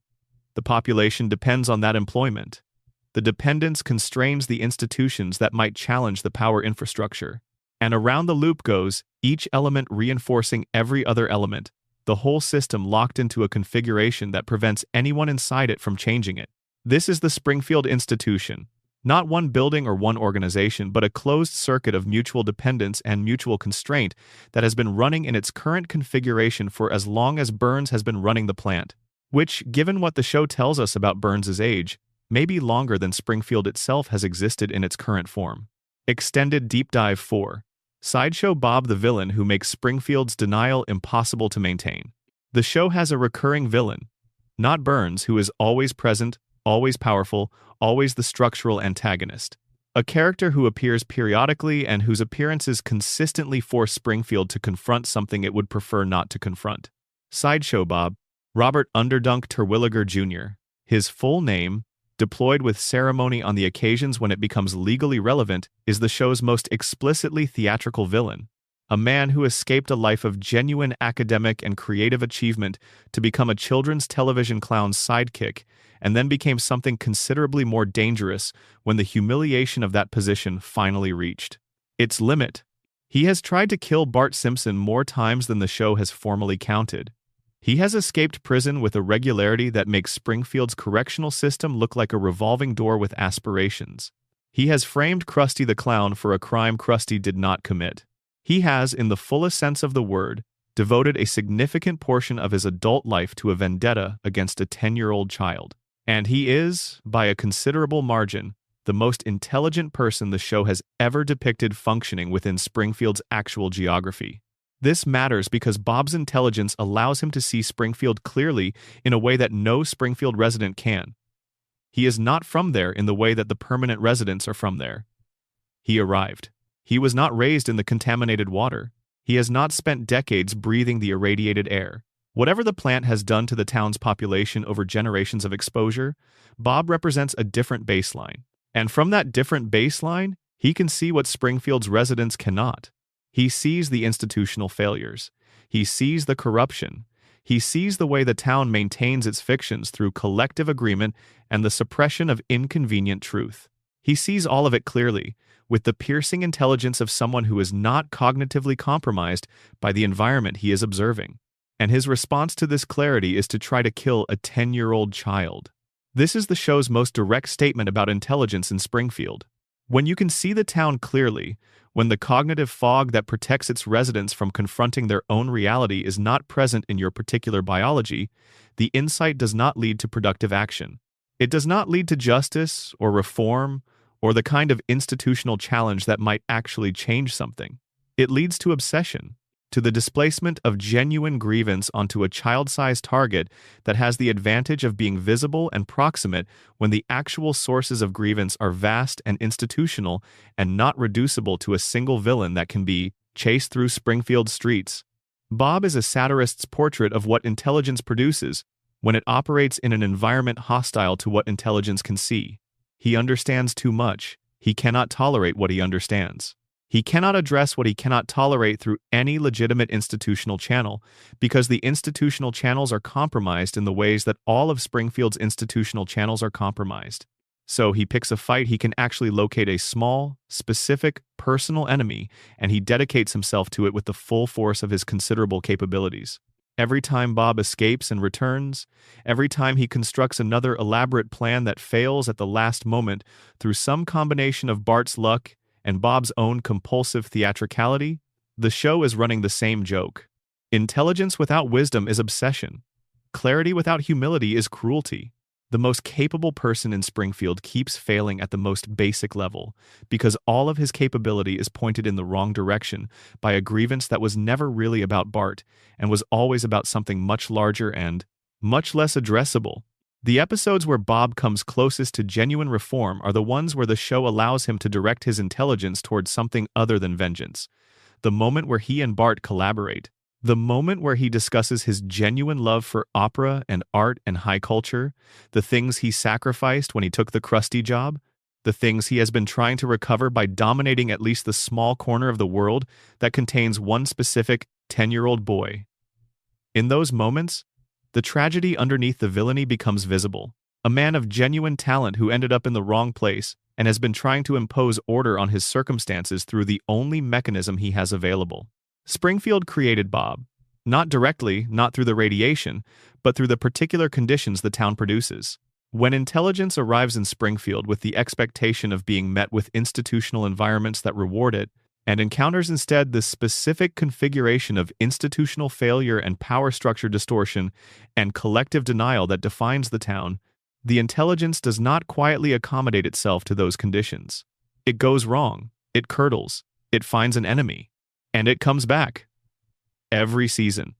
The population depends on that employment. The dependence constrains the institutions that might challenge the power infrastructure. And around the loop goes, each element reinforcing every other element, the whole system locked into a configuration that prevents anyone inside it from changing it. This is the Springfield institution. Not one building or one organization, but a closed circuit of mutual dependence and mutual constraint that has been running in its current configuration for as long as Burns has been running the plant, which, given what the show tells us about Burns's age, may be longer than Springfield itself has existed in its current form. Extended Deep Dive 4. Sideshow Bob, the villain who makes Springfield's denial impossible to maintain. The show has a recurring villain, not Burns, who is always present, always powerful, always the structural antagonist. A character who appears periodically and whose appearances consistently force Springfield to confront something it would prefer not to confront. Sideshow Bob, Robert Underdunk Terwilliger Jr., his full name, deployed with ceremony on the occasions when it becomes legally relevant, is the show's most explicitly theatrical villain. A man who escaped a life of genuine academic and creative achievement to become a children's television clown's sidekick, and then became something considerably more dangerous when the humiliation of that position finally reached its limit. He has tried to kill Bart Simpson more times than the show has formally counted. He has escaped prison with a regularity that makes Springfield's correctional system look like a revolving door with aspirations. He has framed Krusty the Clown for a crime Krusty did not commit. He has, in the fullest sense of the word, devoted a significant portion of his adult life to a vendetta against a 10-year-old child. And he is, by a considerable margin, the most intelligent person the show has ever depicted functioning within Springfield's actual geography. This matters because Bob's intelligence allows him to see Springfield clearly in a way that no Springfield resident can. He is not from there in the way that the permanent residents are from there. He arrived. He was not raised in the contaminated water. He has not spent decades breathing the irradiated air. Whatever the plant has done to the town's population over generations of exposure, Bob represents a different baseline. And from that different baseline, he can see what Springfield's residents cannot. He sees the institutional failures. He sees the corruption. He sees the way the town maintains its fictions through collective agreement and the suppression of inconvenient truth. He sees all of it clearly, with the piercing intelligence of someone who is not cognitively compromised by the environment he is observing. And his response to this clarity is to try to kill a 10-year-old child. This is the show's most direct statement about intelligence in Springfield. When you can see the town clearly, when the cognitive fog that protects its residents from confronting their own reality is not present in your particular biology, the insight does not lead to productive action. It does not lead to justice or reform or the kind of institutional challenge that might actually change something. It leads to obsession, to the displacement of genuine grievance onto a child-sized target that has the advantage of being visible and proximate when the actual sources of grievance are vast and institutional and not reducible to a single villain that can be chased through Springfield streets. Bob is a satirist's portrait of what intelligence produces when it operates in an environment hostile to what intelligence can see. He understands too much. He cannot tolerate what he understands. He cannot address what he cannot tolerate through any legitimate institutional channel, because the institutional channels are compromised in the ways that all of Springfield's institutional channels are compromised. So he picks a fight he can actually locate a small, specific, personal enemy, and he dedicates himself to it with the full force of his considerable capabilities. Every time Bob escapes and returns, every time he constructs another elaborate plan that fails at the last moment through some combination of Bart's luck and Bob's own compulsive theatricality, the show is running the same joke. Intelligence without wisdom is obsession. Clarity without humility is cruelty. The most capable person in Springfield keeps failing at the most basic level because all of his capability is pointed in the wrong direction by a grievance that was never really about Bart and was always about something much larger and much less addressable. The episodes where Bob comes closest to genuine reform are the ones where the show allows him to direct his intelligence towards something other than vengeance. The moment where he and Bart collaborate. The moment where he discusses his genuine love for opera and art and high culture, the things he sacrificed when he took the Krusty job, the things he has been trying to recover by dominating at least the small corner of the world that contains one specific 10-year-old boy. In those moments, the tragedy underneath the villainy becomes visible. A man of genuine talent who ended up in the wrong place and has been trying to impose order on his circumstances through the only mechanism he has available. Springfield created Bob. Not directly, not through the radiation, but through the particular conditions the town produces. When intelligence arrives in Springfield with the expectation of being met with institutional environments that reward it, and encounters instead the specific configuration of institutional failure and power structure distortion and collective denial that defines the town, the intelligence does not quietly accommodate itself to those conditions. It goes wrong, it curdles, it finds an enemy, and it comes back. Every season.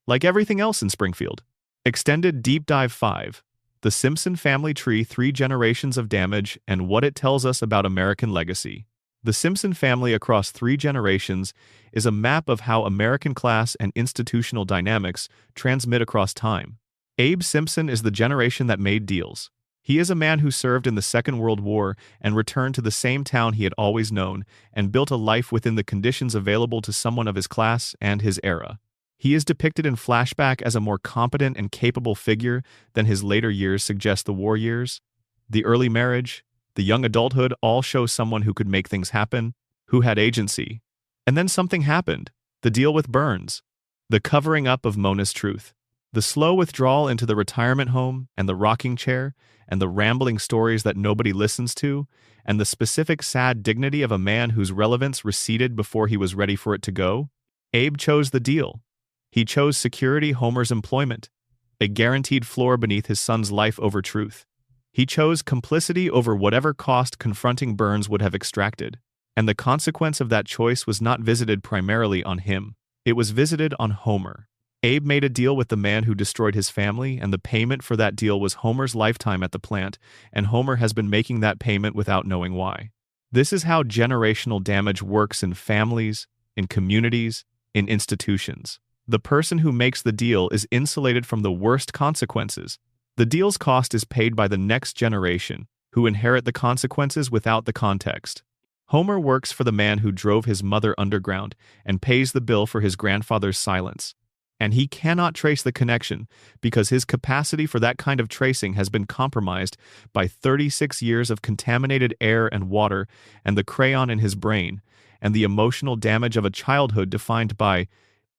Like everything else in Springfield. Extended Deep Dive 5. The Simpson Family Tree: 3 Generations of Damage and What It Tells Us About American Legacy. The Simpson family across 3 generations is a map of how American class and institutional dynamics transmit across time. Abe Simpson is the generation that made deals. He is a man who served in the Second World War and returned to the same town he had always known and built a life within the conditions available to someone of his class and his era. He is depicted in flashback as a more competent and capable figure than his later years suggest. The war years, the early marriage, the young adulthood all show someone who could make things happen, who had agency. And then something happened. The deal with Burns. The covering up of Mona's truth. The slow withdrawal into the retirement home and the rocking chair and the rambling stories that nobody listens to and the specific sad dignity of a man whose relevance receded before he was ready for it to go. Abe chose the deal. He chose security, Homer's employment, a guaranteed floor beneath his son's life over truth. He chose complicity over whatever cost confronting Burns would have extracted, and the consequence of that choice was not visited primarily on him. It was visited on Homer. Abe made a deal with the man who destroyed his family, and the payment for that deal was Homer's lifetime at the plant, and Homer has been making that payment without knowing why. This is how generational damage works in families, in communities, in institutions. The person who makes the deal is insulated from the worst consequences. The deal's cost is paid by the next generation, who inherit the consequences without the context. Homer works for the man who drove his mother underground and pays the bill for his grandfather's silence. And he cannot trace the connection because his capacity for that kind of tracing has been compromised by 36 years of contaminated air and water and the crayon in his brain and the emotional damage of a childhood defined by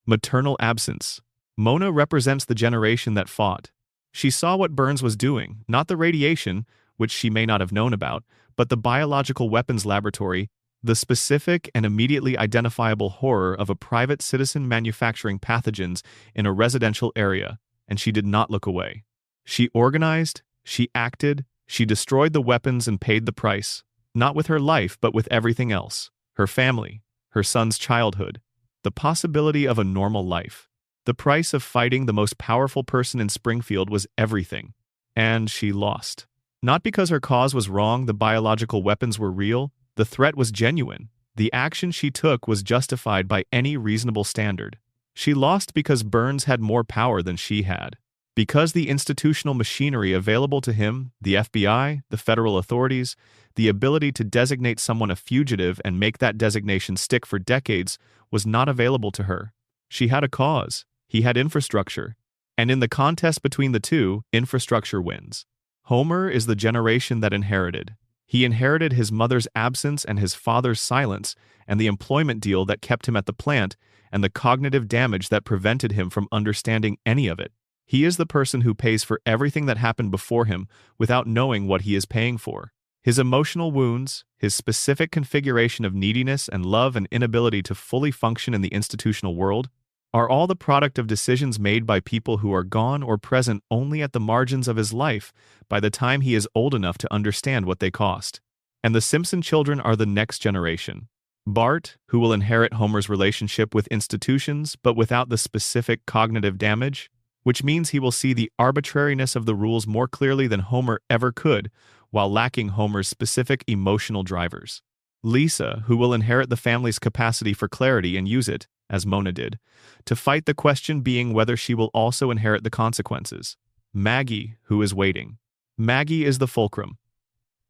maternal absence. Mona represents the generation that fought. She saw what Burns was doing, not the radiation, which she may not have known about, but the biological weapons laboratory, the specific and immediately identifiable horror of a private citizen manufacturing pathogens in a residential area, and she did not look away. She organized, she acted, she destroyed the weapons and paid the price, not with her life but with everything else, her family, her son's childhood, the possibility of a normal life. The price of fighting the most powerful person in Springfield was everything, and she lost. Not because her cause was wrong, the biological weapons were real, the threat was genuine, the action she took was justified by any reasonable standard. She lost because Burns had more power than she had. Because the institutional machinery available to him, the FBI, the federal authorities, the ability to designate someone a fugitive and make that designation stick for decades was not available to her. She had a cause. He had infrastructure. And in the contest between the two, infrastructure wins. Homer is the generation that inherited. He inherited his mother's absence and his father's silence, and the employment deal that kept him at the plant, and the cognitive damage that prevented him from understanding any of it. He is the person who pays for everything that happened before him without knowing what he is paying for. His emotional wounds, his specific configuration of neediness and love and inability to fully function in the institutional world, are all the product of decisions made by people who are gone or present only at the margins of his life by the time he is old enough to understand what they cost. And the Simpson children are the next generation. Bart, who will inherit Homer's relationship with institutions but without the specific cognitive damage, which means he will see the arbitrariness of the rules more clearly than Homer ever could, while lacking Homer's specific emotional drivers. Lisa, who will inherit the family's capacity for clarity and use it, as Mona did, to fight the question being whether she will also inherit the consequences. Maggie, who is waiting. Maggie is the fulcrum.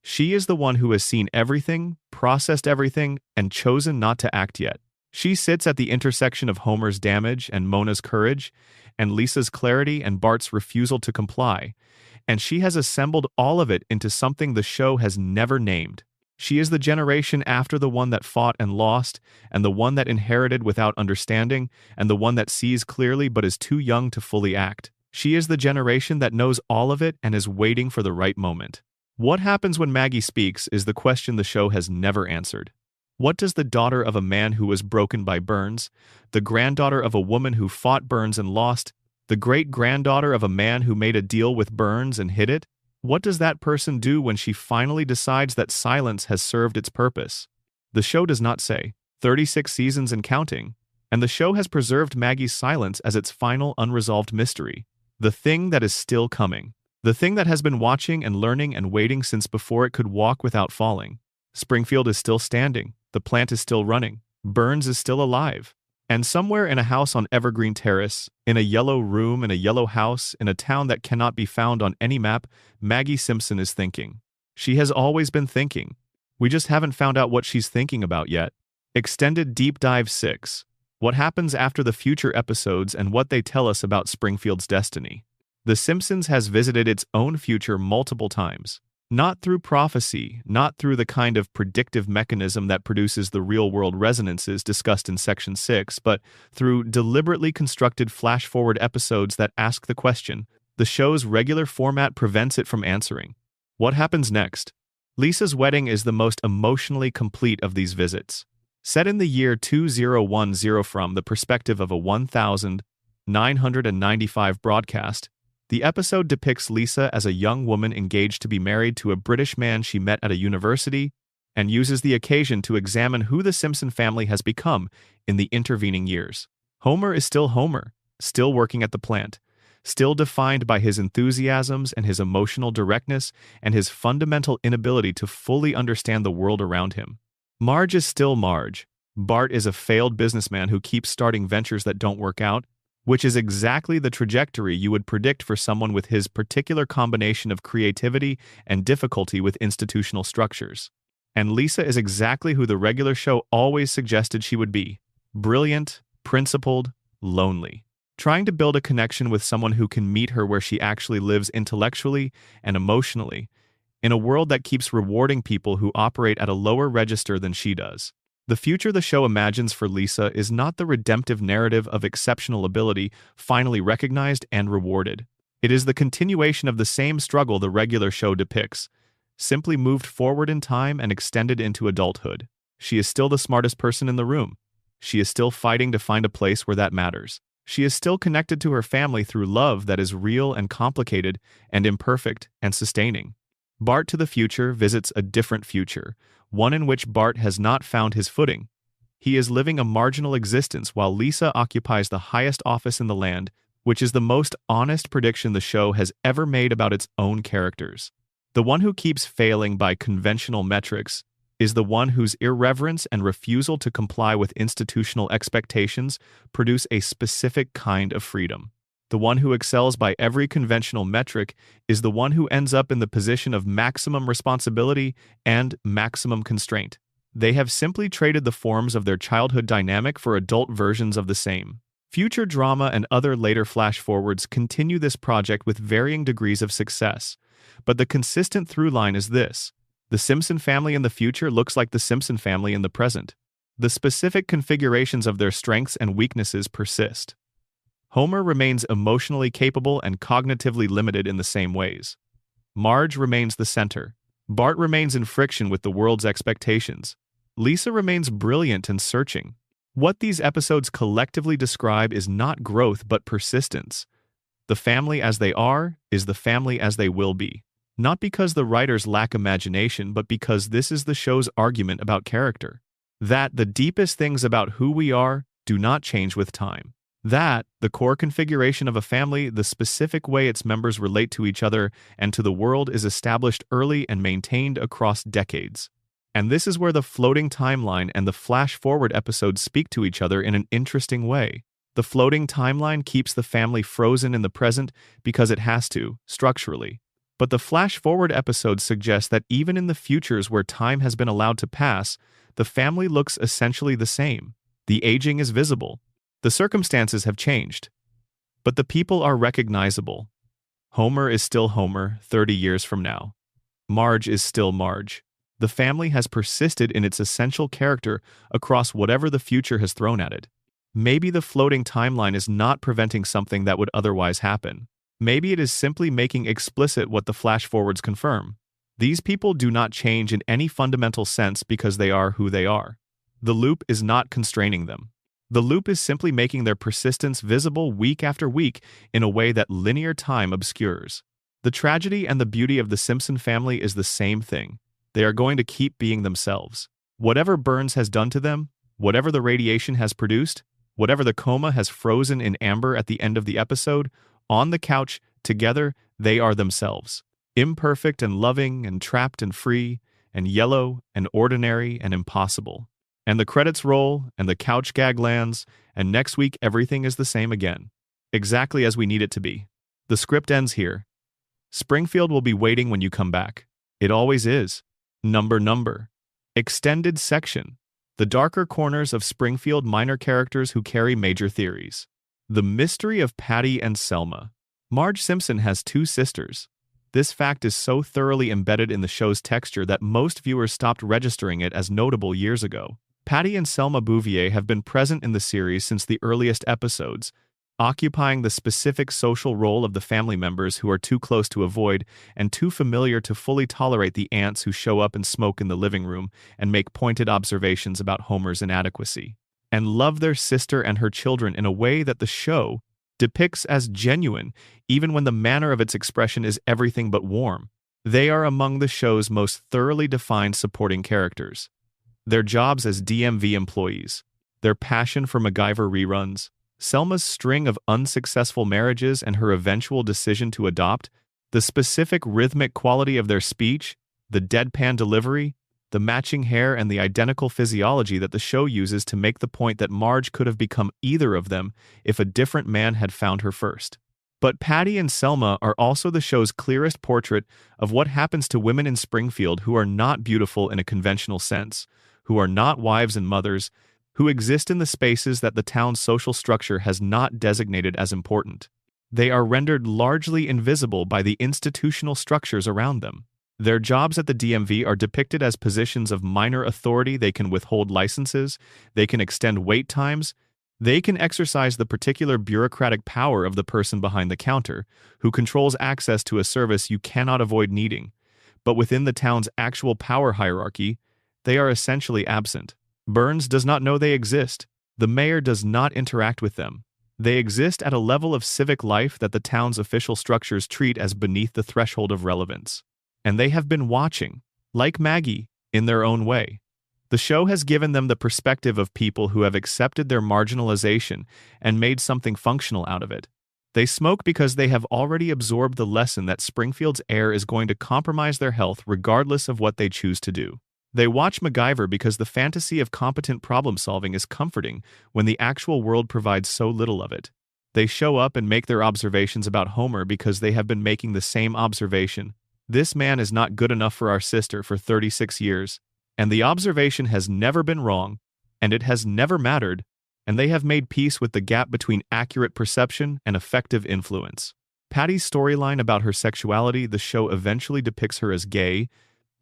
She is the one who has seen everything, processed everything, and chosen not to act yet. She sits at the intersection of Homer's damage and Mona's courage, and Lisa's clarity and Bart's refusal to comply, and she has assembled all of it into something the show has never named. She is the generation after the one that fought and lost, and the one that inherited without understanding, and the one that sees clearly but is too young to fully act. She is the generation that knows all of it and is waiting for the right moment. What happens when Maggie speaks is the question the show has never answered. What does the daughter of a man who was broken by Burns, the granddaughter of a woman who fought Burns and lost, the great-granddaughter of a man who made a deal with Burns and hid it? What does that person do when she finally decides that silence has served its purpose? The show does not say. 36 seasons and counting, and the show has preserved Maggie's silence as its final unresolved mystery. The thing that is still coming. The thing that has been watching and learning and waiting since before it could walk without falling. Springfield is still standing. The plant is still running. Burns is still alive. And somewhere in a house on Evergreen Terrace, in a yellow room in a yellow house in a town that cannot be found on any map, Maggie Simpson is thinking. She has always been thinking. We just haven't found out what she's thinking about yet. Extended Deep Dive 6. What happens after the future episodes and what they tell us about Springfield's destiny. The Simpsons has visited its own future multiple times. Not through prophecy, not through the kind of predictive mechanism that produces the real-world resonances discussed in Section 6, but through deliberately constructed flash-forward episodes that ask the question. The show's regular format prevents it from answering. What happens next? Lisa's wedding is the most emotionally complete of these visits. Set in the year 2010 from the perspective of a 1995 broadcast, the episode depicts Lisa as a young woman engaged to be married to a British man she met at a university and uses the occasion to examine who the Simpson family has become in the intervening years. Homer is still Homer, still working at the plant, still defined by his enthusiasms and his emotional directness and his fundamental inability to fully understand the world around him. Marge is still Marge. Bart is a failed businessman who keeps starting ventures that don't work out, which is exactly the trajectory you would predict for someone with his particular combination of creativity and difficulty with institutional structures. And Lisa is exactly who the regular show always suggested she would be: brilliant, principled, lonely. Trying to build a connection with someone who can meet her where she actually lives intellectually and emotionally, in a world that keeps rewarding people who operate at a lower register than she does. The future the show imagines for Lisa is not the redemptive narrative of exceptional ability finally recognized and rewarded. It is the continuation of the same struggle the regular show depicts, simply moved forward in time and extended into adulthood. She is still the smartest person in the room. She is still fighting to find a place where that matters. She is still connected to her family through love that is real and complicated and imperfect and sustaining. Bart to the Future visits a different future, one in which Bart has not found his footing. He is living a marginal existence while Lisa occupies the highest office in the land, which is the most honest prediction the show has ever made about its own characters. The one who keeps failing by conventional metrics is the one whose irreverence and refusal to comply with institutional expectations produce a specific kind of freedom. The one who excels by every conventional metric is the one who ends up in the position of maximum responsibility and maximum constraint. They have simply traded the forms of their childhood dynamic for adult versions of the same. Future drama and other later flash-forwards continue this project with varying degrees of success, but the consistent through line is this: the Simpson family in the future looks like the Simpson family in the present. The specific configurations of their strengths and weaknesses persist. Homer remains emotionally capable and cognitively limited in the same ways. Marge remains the center. Bart remains in friction with the world's expectations. Lisa remains brilliant and searching. What these episodes collectively describe is not growth but persistence. The family as they are is the family as they will be. Not because the writers lack imagination, but because this is the show's argument about character. That the deepest things about who we are do not change with time. That the core configuration of a family, the specific way its members relate to each other and to the world, is established early and maintained across decades. And this is where the floating timeline and the flash-forward episodes speak to each other in an interesting way. The floating timeline keeps the family frozen in the present because it has to, structurally. But the flash-forward episodes suggest that even in the futures where time has been allowed to pass, the family looks essentially the same. The aging is visible. The circumstances have changed. But the people are recognizable. Homer is still Homer 30 years from now. Marge is still Marge. The family has persisted in its essential character across whatever the future has thrown at it. Maybe the floating timeline is not preventing something that would otherwise happen. Maybe it is simply making explicit what the flash-forwards confirm. These people do not change in any fundamental sense because they are who they are. The loop is not constraining them. The loop is simply making their persistence visible week after week in a way that linear time obscures. The tragedy and the beauty of the Simpson family is the same thing. They are going to keep being themselves. Whatever Burns has done to them, whatever the radiation has produced, whatever the coma has frozen in amber at the end of the episode, on the couch, together, they are themselves. Imperfect and loving and trapped and free and yellow and ordinary and impossible. And the credits roll and the couch gag lands, and next week everything is the same again. Exactly as we need it to be. The script ends here. Springfield will be waiting when you come back. It always is. Number. Extended section. The darker corners of Springfield, minor characters who carry major theories. The mystery of Patty and Selma. Marge Simpson has two sisters. This fact is so thoroughly embedded in the show's texture that most viewers stopped registering it as notable years ago. Patty and Selma Bouvier have been present in the series since the earliest episodes, occupying the specific social role of the family members who are too close to avoid and too familiar to fully tolerate the aunts who show up and smoke in the living room and make pointed observations about Homer's inadequacy, and love their sister and her children in a way that the show depicts as genuine, even when the manner of its expression is everything but warm. They are among the show's most thoroughly defined supporting characters. Their jobs as DMV employees, their passion for MacGyver reruns, Selma's string of unsuccessful marriages and her eventual decision to adopt, the specific rhythmic quality of their speech, the deadpan delivery, the matching hair, and the identical physiology that the show uses to make the point that Marge could have become either of them if a different man had found her first. But Patty and Selma are also the show's clearest portrait of what happens to women in Springfield who are not beautiful in a conventional sense, who are not wives and mothers, who exist in the spaces that the town's social structure has not designated as important. They are rendered largely invisible by the institutional structures around them. Their jobs at the DMV are depicted as positions of minor authority. They can withhold licenses, they can extend wait times, they can exercise the particular bureaucratic power of the person behind the counter, who controls access to a service you cannot avoid needing. But within the town's actual power hierarchy, they are essentially absent. Burns does not know they exist. The mayor does not interact with them. They exist at a level of civic life that the town's official structures treat as beneath the threshold of relevance. And they have been watching, like Maggie, in their own way. The show has given them the perspective of people who have accepted their marginalization and made something functional out of it. They smoke because they have already absorbed the lesson that Springfield's air is going to compromise their health regardless of what they choose to do. They watch MacGyver because the fantasy of competent problem-solving is comforting when the actual world provides so little of it. They show up and make their observations about Homer because they have been making the same observation. This man is not good enough for our sister for 36 years. And the observation has never been wrong, and it has never mattered, and they have made peace with the gap between accurate perception and effective influence. Patty's storyline about her sexuality, the show eventually depicts her as gay,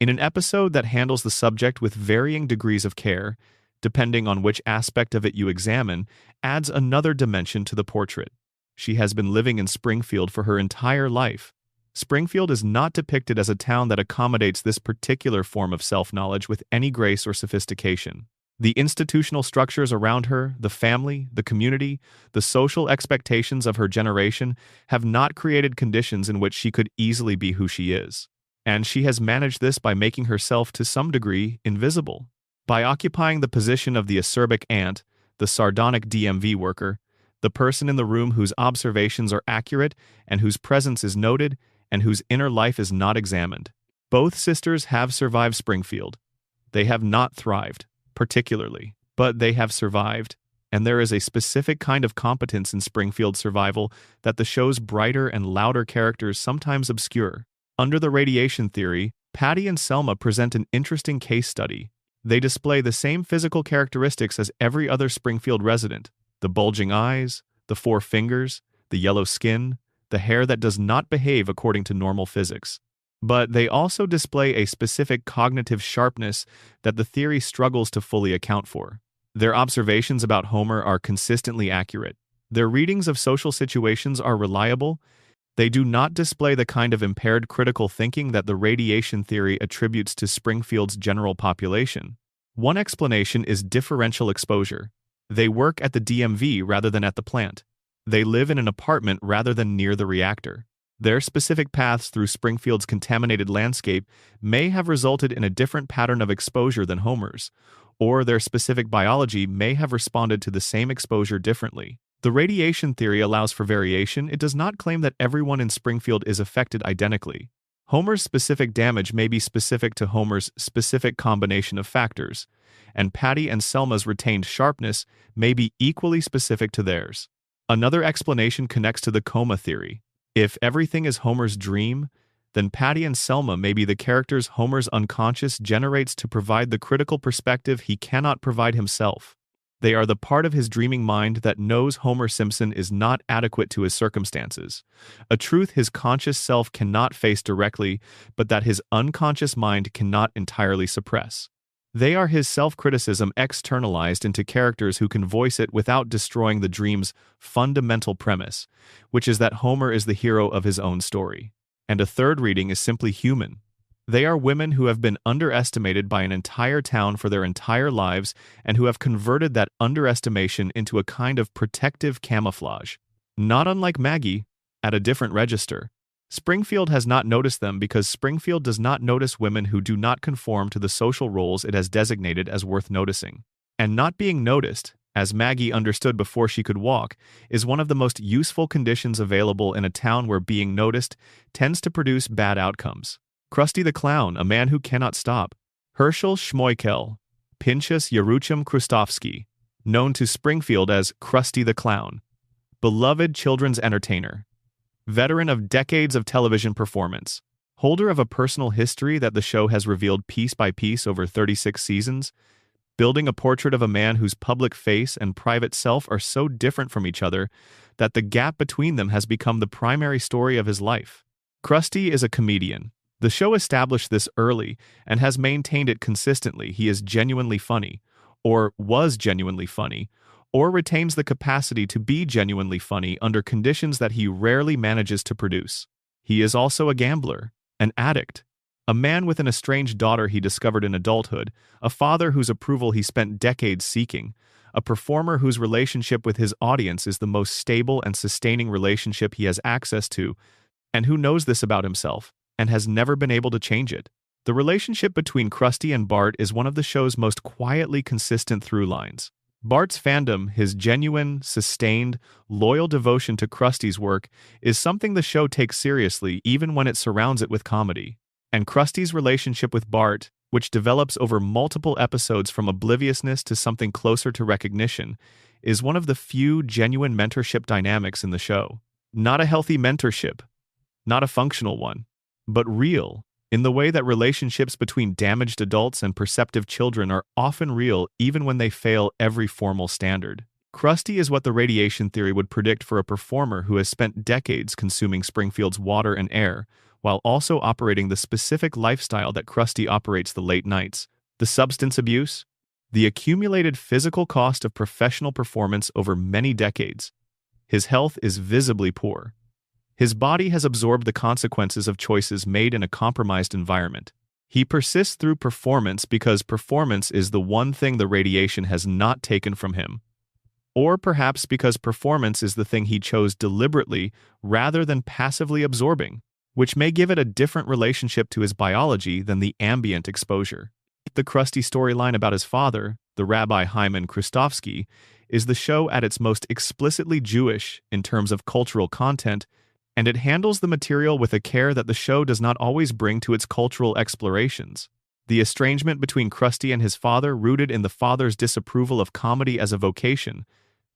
in an episode that handles the subject with varying degrees of care, depending on which aspect of it you examine, adds another dimension to the portrait. She has been living in Springfield for her entire life. Springfield is not depicted as a town that accommodates this particular form of self-knowledge with any grace or sophistication. The institutional structures around her, the family, the community, the social expectations of her generation have not created conditions in which she could easily be who she is. And she has managed this by making herself, to some degree, invisible. By occupying the position of the acerbic aunt, the sardonic DMV worker, the person in the room whose observations are accurate and whose presence is noted and whose inner life is not examined. Both sisters have survived Springfield. They have not thrived, particularly, but they have survived, and there is a specific kind of competence in Springfield survival that the show's brighter and louder characters sometimes obscure. Under the radiation theory, Patty and Selma present an interesting case study. They display the same physical characteristics as every other Springfield resident: the bulging eyes, the four fingers, the yellow skin, the hair that does not behave according to normal physics. But they also display a specific cognitive sharpness that the theory struggles to fully account for. Their observations about Homer are consistently accurate. Their readings of social situations are reliable. They do not display the kind of impaired critical thinking that the radiation theory attributes to Springfield's general population. One explanation is differential exposure. They work at the DMV rather than at the plant. They live in an apartment rather than near the reactor. Their specific paths through Springfield's contaminated landscape may have resulted in a different pattern of exposure than Homer's, or their specific biology may have responded to the same exposure differently. The radiation theory allows for variation. It does not claim that everyone in Springfield is affected identically. Homer's specific damage may be specific to Homer's specific combination of factors, and Patty and Selma's retained sharpness may be equally specific to theirs. Another explanation connects to the coma theory. If everything is Homer's dream, then Patty and Selma may be the characters Homer's unconscious generates to provide the critical perspective he cannot provide himself. They are the part of his dreaming mind that knows Homer Simpson is not adequate to his circumstances, a truth his conscious self cannot face directly, but that his unconscious mind cannot entirely suppress. They are his self-criticism externalized into characters who can voice it without destroying the dream's fundamental premise, which is that Homer is the hero of his own story. And a third reading is simply human. They are women who have been underestimated by an entire town for their entire lives and who have converted that underestimation into a kind of protective camouflage. Not unlike Maggie, at a different register. Springfield has not noticed them because Springfield does not notice women who do not conform to the social roles it has designated as worth noticing. And not being noticed, as Maggie understood before she could walk, is one of the most useful conditions available in a town where being noticed tends to produce bad outcomes. Krusty the Clown, a man who cannot stop. Herschel Schmoikel, Pinchas Yeruchim Krustofsky, known to Springfield as Krusty the Clown. Beloved children's entertainer. Veteran of decades of television performance. Holder of a personal history that the show has revealed piece by piece over 36 seasons. Building a portrait of a man whose public face and private self are so different from each other that the gap between them has become the primary story of his life. Krusty is a comedian. The show established this early and has maintained it consistently. He is genuinely funny, or was genuinely funny, or retains the capacity to be genuinely funny under conditions that he rarely manages to produce. He is also a gambler, an addict, a man with an estranged daughter he discovered in adulthood, a father whose approval he spent decades seeking, a performer whose relationship with his audience is the most stable and sustaining relationship he has access to, and who knows this about himself, and has never been able to change it. The relationship between Krusty and Bart is one of the show's most quietly consistent through lines. Bart's fandom, his genuine, sustained, loyal devotion to Krusty's work, is something the show takes seriously even when it surrounds it with comedy. And Krusty's relationship with Bart, which develops over multiple episodes from obliviousness to something closer to recognition, is one of the few genuine mentorship dynamics in the show. Not a healthy mentorship, not a functional one, but real, in the way that relationships between damaged adults and perceptive children are often real even when they fail every formal standard. Krusty is what the radiation theory would predict for a performer who has spent decades consuming Springfield's water and air, while also operating the specific lifestyle that Krusty operates: the late nights, the substance abuse, the accumulated physical cost of professional performance over many decades. His health is visibly poor. His body has absorbed the consequences of choices made in a compromised environment. He persists through performance because performance is the one thing the radiation has not taken from him. Or perhaps because performance is the thing he chose deliberately rather than passively absorbing, which may give it a different relationship to his biology than the ambient exposure. The Krusty storyline about his father, the Rabbi Hyman Krustovsky, is the show at its most explicitly Jewish in terms of cultural content, and it handles the material with a care that the show does not always bring to its cultural explorations. The estrangement between Krusty and his father rooted in the father's disapproval of comedy as a vocation,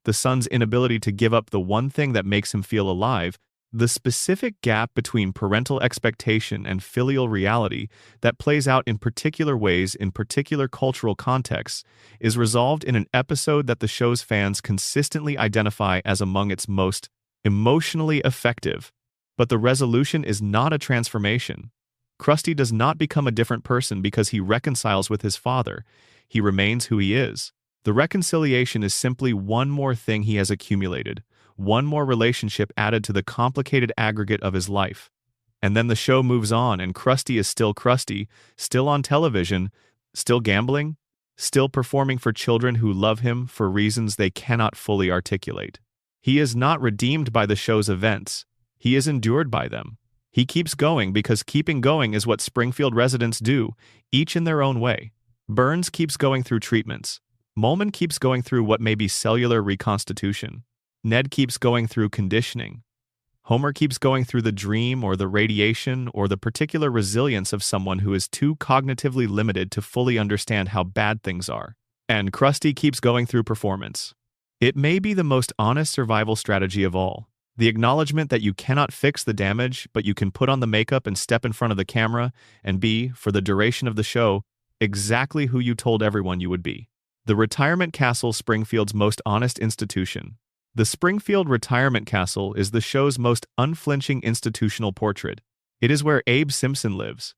the son's inability to give up the one thing that makes him feel alive, the specific gap between parental expectation and filial reality that plays out in particular ways in particular cultural contexts is resolved in an episode that the show's fans consistently identify as among its most emotionally effective. But the resolution is not a transformation. Krusty does not become a different person because he reconciles with his father. He remains who he is. The reconciliation is simply one more thing he has accumulated, one more relationship added to the complicated aggregate of his life. And then the show moves on, and Krusty is still Krusty, still on television, still gambling, still performing for children who love him for reasons they cannot fully articulate. He is not redeemed by the show's events. He is endured by them. He keeps going because keeping going is what Springfield residents do, each in their own way. Burns keeps going through treatments. Molman keeps going through what may be cellular reconstitution. Ned keeps going through conditioning. Homer keeps going through the dream or the radiation or the particular resilience of someone who is too cognitively limited to fully understand how bad things are. And Krusty keeps going through performance. It may be the most honest survival strategy of all. The acknowledgement that you cannot fix the damage, but you can put on the makeup and step in front of the camera and be, for the duration of the show, exactly who you told everyone you would be. The Retirement Castle, Springfield's most honest institution. The Springfield Retirement Castle is the show's most unflinching institutional portrait. It is where Abe Simpson lives.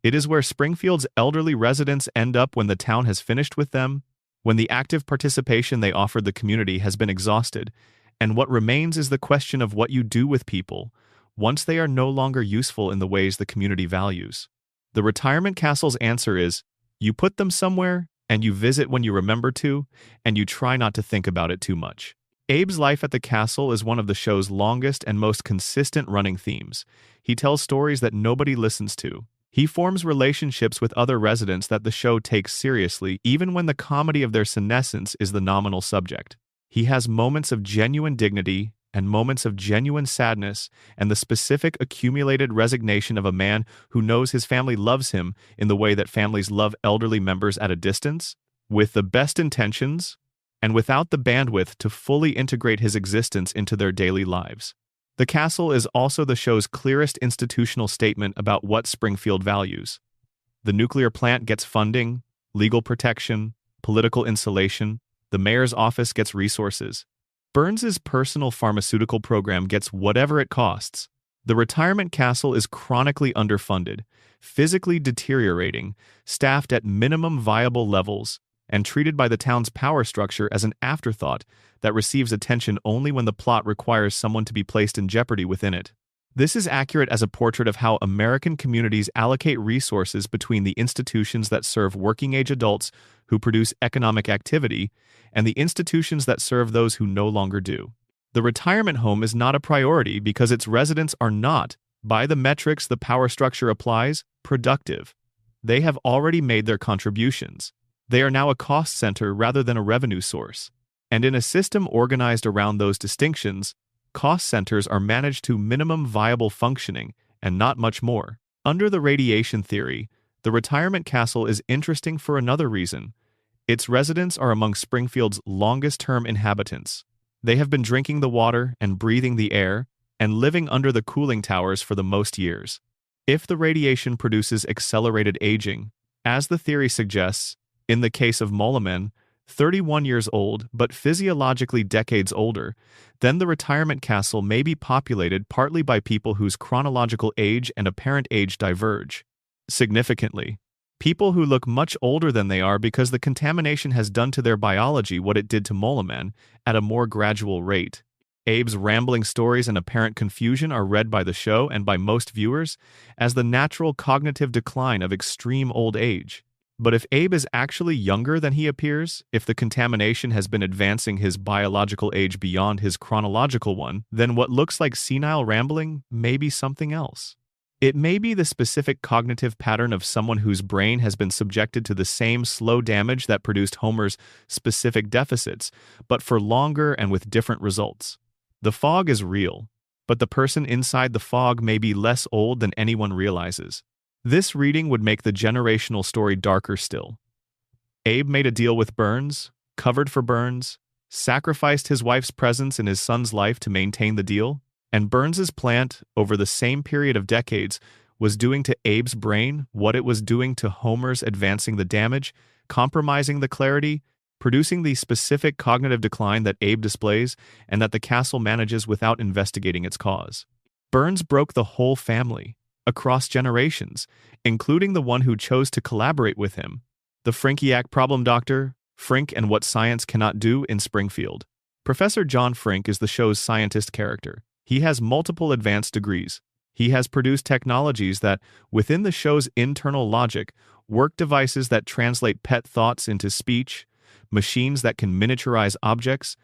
It is where Springfield's elderly residents end up when the town has finished with them, when the active participation they offered the community has been exhausted, and what remains is the question of what you do with people once they are no longer useful in the ways the community values. The Retirement Castle's answer is, you put them somewhere, and you visit when you remember to, and you try not to think about it too much. Abe's life at the castle is one of the show's longest and most consistent running themes. He tells stories that nobody listens to. He forms relationships with other residents that the show takes seriously, even when the comedy of their senescence is the nominal subject. He has moments of genuine dignity and moments of genuine sadness and the specific accumulated resignation of a man who knows his family loves him in the way that families love elderly members at a distance, with the best intentions, and without the bandwidth to fully integrate his existence into their daily lives. The castle is also the show's clearest institutional statement about what Springfield values. The nuclear plant gets funding, legal protection, political insulation. The mayor's office gets resources. Burns's personal pharmaceutical program gets whatever it costs. The retirement castle is chronically underfunded, physically deteriorating, staffed at minimum viable levels, and treated by the town's power structure as an afterthought that receives attention only when the plot requires someone to be placed in jeopardy within it. This is accurate as a portrait of how American communities allocate resources between the institutions that serve working-age adults who produce economic activity and the institutions that serve those who no longer do. The retirement home is not a priority because its residents are not, by the metrics the power structure applies, productive. They have already made their contributions. They are now a cost center rather than a revenue source. And in a system organized around those distinctions, cost centers are managed to minimum viable functioning and not much more. Under the radiation theory, the retirement castle is interesting for another reason. Its residents are among Springfield's longest-term inhabitants. They have been drinking the water and breathing the air and living under the cooling towers for the most years. If the radiation produces accelerated aging, as the theory suggests, in the case of Molman, 31 years old but physiologically decades older, then the retirement castle may be populated partly by people whose chronological age and apparent age diverge. Significantly, people who look much older than they are because the contamination has done to their biology what it did to Molman at a more gradual rate. Abe's rambling stories and apparent confusion are read by the show and by most viewers as the natural cognitive decline of extreme old age. But if Abe is actually younger than he appears, if the contamination has been advancing his biological age beyond his chronological one, then what looks like senile rambling may be something else. It may be the specific cognitive pattern of someone whose brain has been subjected to the same slow damage that produced Homer's specific deficits, but for longer and with different results. The fog is real, but the person inside the fog may be less old than anyone realizes. This reading would make the generational story darker still. Abe made a deal with Burns, covered for Burns, sacrificed his wife's presence in his son's life to maintain the deal, and Burns's plant, over the same period of decades, was doing to Abe's brain what it was doing to Homer's, advancing the damage, compromising the clarity, producing the specific cognitive decline that Abe displays and that the castle manages without investigating its cause. Burns broke the whole family, across generations, including the one who chose to collaborate with him, the Frinkiac problem doctor, Frink and What Science Cannot Do in Springfield. Professor John Frink is the show's scientist character. He has multiple advanced degrees. He has produced technologies that, within the show's internal logic, work devices that translate pet thoughts into speech, machines that can miniaturize objects,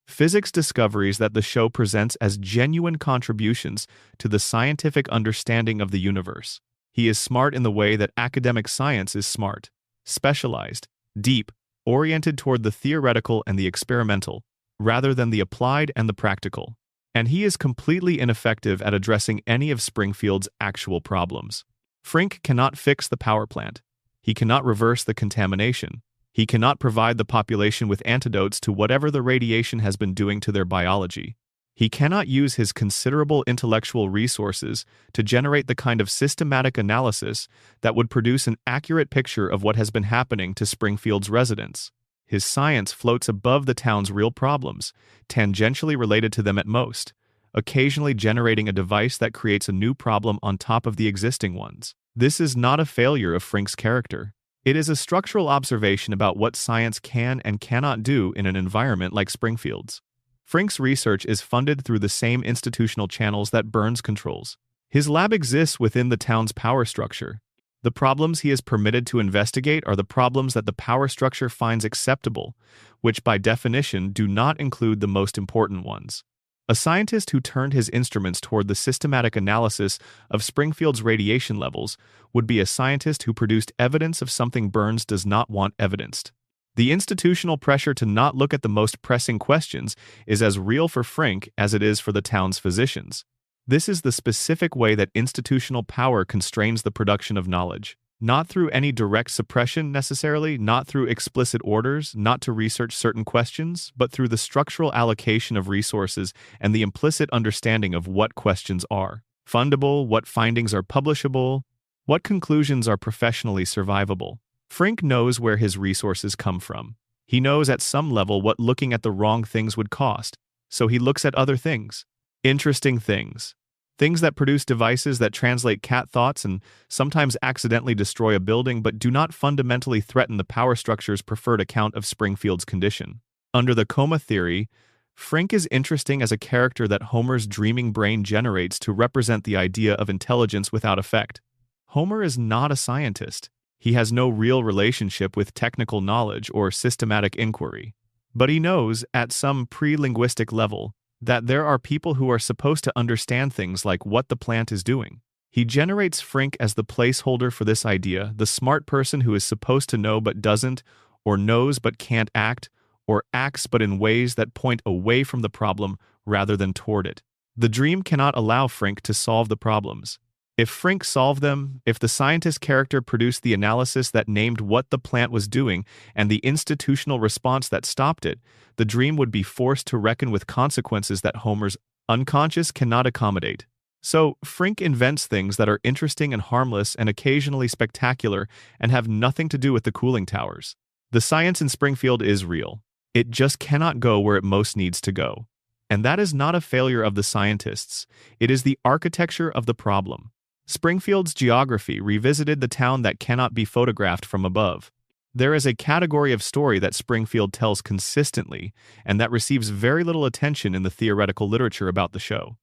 physics discoveries that the show presents as genuine contributions to the scientific understanding of the universe. He is smart in the way that academic science is smart, specialized, deep, oriented toward the theoretical and the experimental, rather than the applied and the practical. And he is completely ineffective at addressing any of Springfield's actual problems. Frink cannot fix the power plant. He cannot reverse the contamination. He cannot provide the population with antidotes to whatever the radiation has been doing to their biology. He cannot use his considerable intellectual resources to generate the kind of systematic analysis that would produce an accurate picture of what has been happening to Springfield's residents. His science floats above the town's real problems, tangentially related to them at most, occasionally generating a device that creates a new problem on top of the existing ones. This is not a failure of Frink's character. It is a structural observation about what science can and cannot do in an environment like Springfield's. Frink's research is funded through the same institutional channels that Burns controls. His lab exists within the town's power structure. The problems he is permitted to investigate are the problems that the power structure finds acceptable, which by definition do not include the most important ones. A scientist who turned his instruments toward the systematic analysis of Springfield's radiation levels would be a scientist who produced evidence of something Burns does not want evidenced. The institutional pressure to not look at the most pressing questions is as real for Frink as it is for the town's physicians. This is the specific way that institutional power constrains the production of knowledge. Not through any direct suppression necessarily, not through explicit orders, not to research certain questions, but through the structural allocation of resources and the implicit understanding of what questions are fundable, what findings are publishable, what conclusions are professionally survivable. Frink knows where his resources come from. He knows at some level what looking at the wrong things would cost, so he looks at other things. Interesting things. Things that produce devices that translate cat thoughts and sometimes accidentally destroy a building but do not fundamentally threaten the power structure's preferred account of Springfield's condition. Under the coma theory, Frink is interesting as a character that Homer's dreaming brain generates to represent the idea of intelligence without effect. Homer is not a scientist. He has no real relationship with technical knowledge or systematic inquiry. But he knows, at some pre-linguistic level, that there are people who are supposed to understand things like what the plant is doing. He generates Frink as the placeholder for this idea, the smart person who is supposed to know but doesn't, or knows but can't act, or acts but in ways that point away from the problem rather than toward it. The dream cannot allow Frink to solve the problems. If Frink solved them, if the scientist character produced the analysis that named what the plant was doing and the institutional response that stopped it, the dream would be forced to reckon with consequences that Homer's unconscious cannot accommodate. So, Frink invents things that are interesting and harmless and occasionally spectacular and have nothing to do with the cooling towers. The science in Springfield is real. It just cannot go where it most needs to go. And that is not a failure of the scientists. It is the architecture of the problem. Springfield's geography revisited the town that cannot be photographed from above. There is a category of story that Springfield tells consistently and that receives very little attention in the theoretical literature about the show.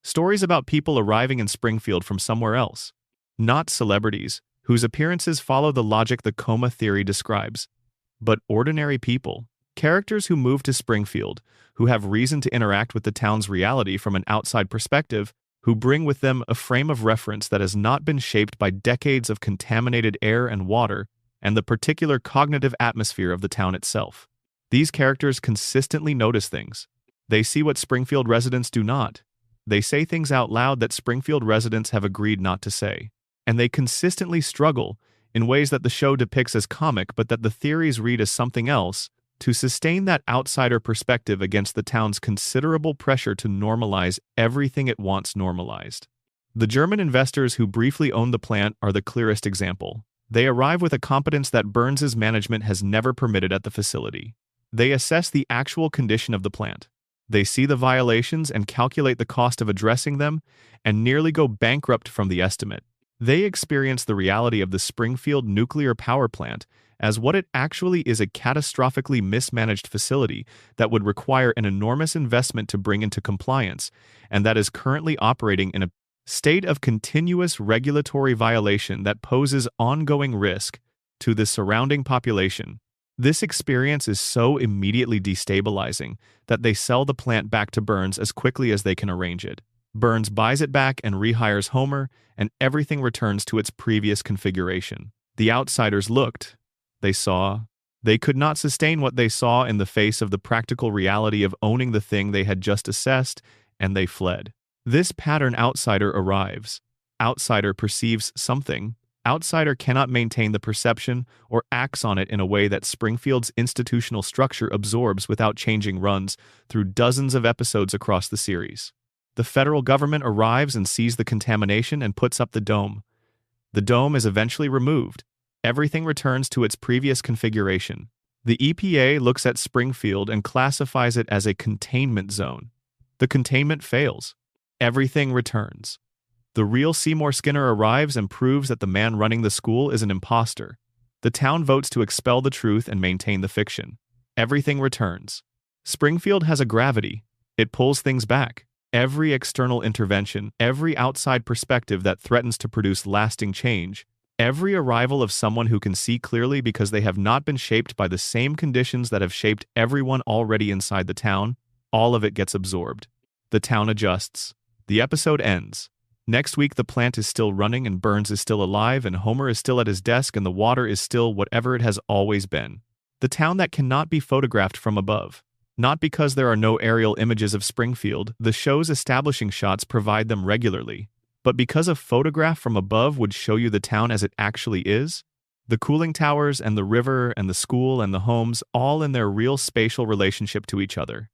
Stories about people arriving in Springfield from somewhere else. Not celebrities, whose appearances follow the logic the coma theory describes, but ordinary people. Characters who move to Springfield, who have reason to interact with the town's reality from an outside perspective, who bring with them a frame of reference that has not been shaped by decades of contaminated air and water and the particular cognitive atmosphere of the town itself. These characters consistently notice things. They see what Springfield residents do not. They say things out loud that Springfield residents have agreed not to say. And they consistently struggle, in ways that the show depicts as comic but that the theories read as something else, to sustain that outsider perspective against the town's considerable pressure to normalize everything it wants normalized. The German investors who briefly owned the plant are the clearest example. They arrive with a competence that Burns's management has never permitted at the facility. They assess the actual condition of the plant. They see the violations and calculate the cost of addressing them, and nearly go bankrupt from the estimate. They experience the reality of the Springfield nuclear power plant as what it actually is: a catastrophically mismanaged facility that would require an enormous investment to bring into compliance, and that is currently operating in a state of continuous regulatory violation that poses ongoing risk to the surrounding population. This experience is so immediately destabilizing that they sell the plant back to Burns as quickly as they can arrange it. Burns buys it back and rehires Homer, and everything returns to its previous configuration. The outsiders looked. They saw. They could not sustain what they saw in the face of the practical reality of owning the thing they had just assessed, and they fled. This pattern: outsider arrives. Outsider perceives something. Outsider cannot maintain the perception or acts on it in a way that Springfield's institutional structure absorbs without changing runs through dozens of episodes across the series. The federal government arrives and sees the contamination and puts up the dome. The dome is eventually removed. Everything returns to its previous configuration. The EPA looks at Springfield and classifies it as a containment zone. The containment fails. Everything returns. The real Seymour Skinner arrives and proves that the man running the school is an imposter. The town votes to expel the truth and maintain the fiction. Everything returns. Springfield has a gravity. It pulls things back. Every external intervention, every outside perspective that threatens to produce lasting change, every arrival of someone who can see clearly because they have not been shaped by the same conditions that have shaped everyone already inside the town, all of it gets absorbed. The town adjusts. The episode ends. Next week the plant is still running and Burns is still alive and Homer is still at his desk and the water is still whatever it has always been. The town that cannot be photographed from above. Not because there are no aerial images of Springfield, the show's establishing shots provide them regularly, but because a photograph from above would show you the town as it actually is. The cooling towers and the river and the school and the homes, all in their real spatial relationship to each other.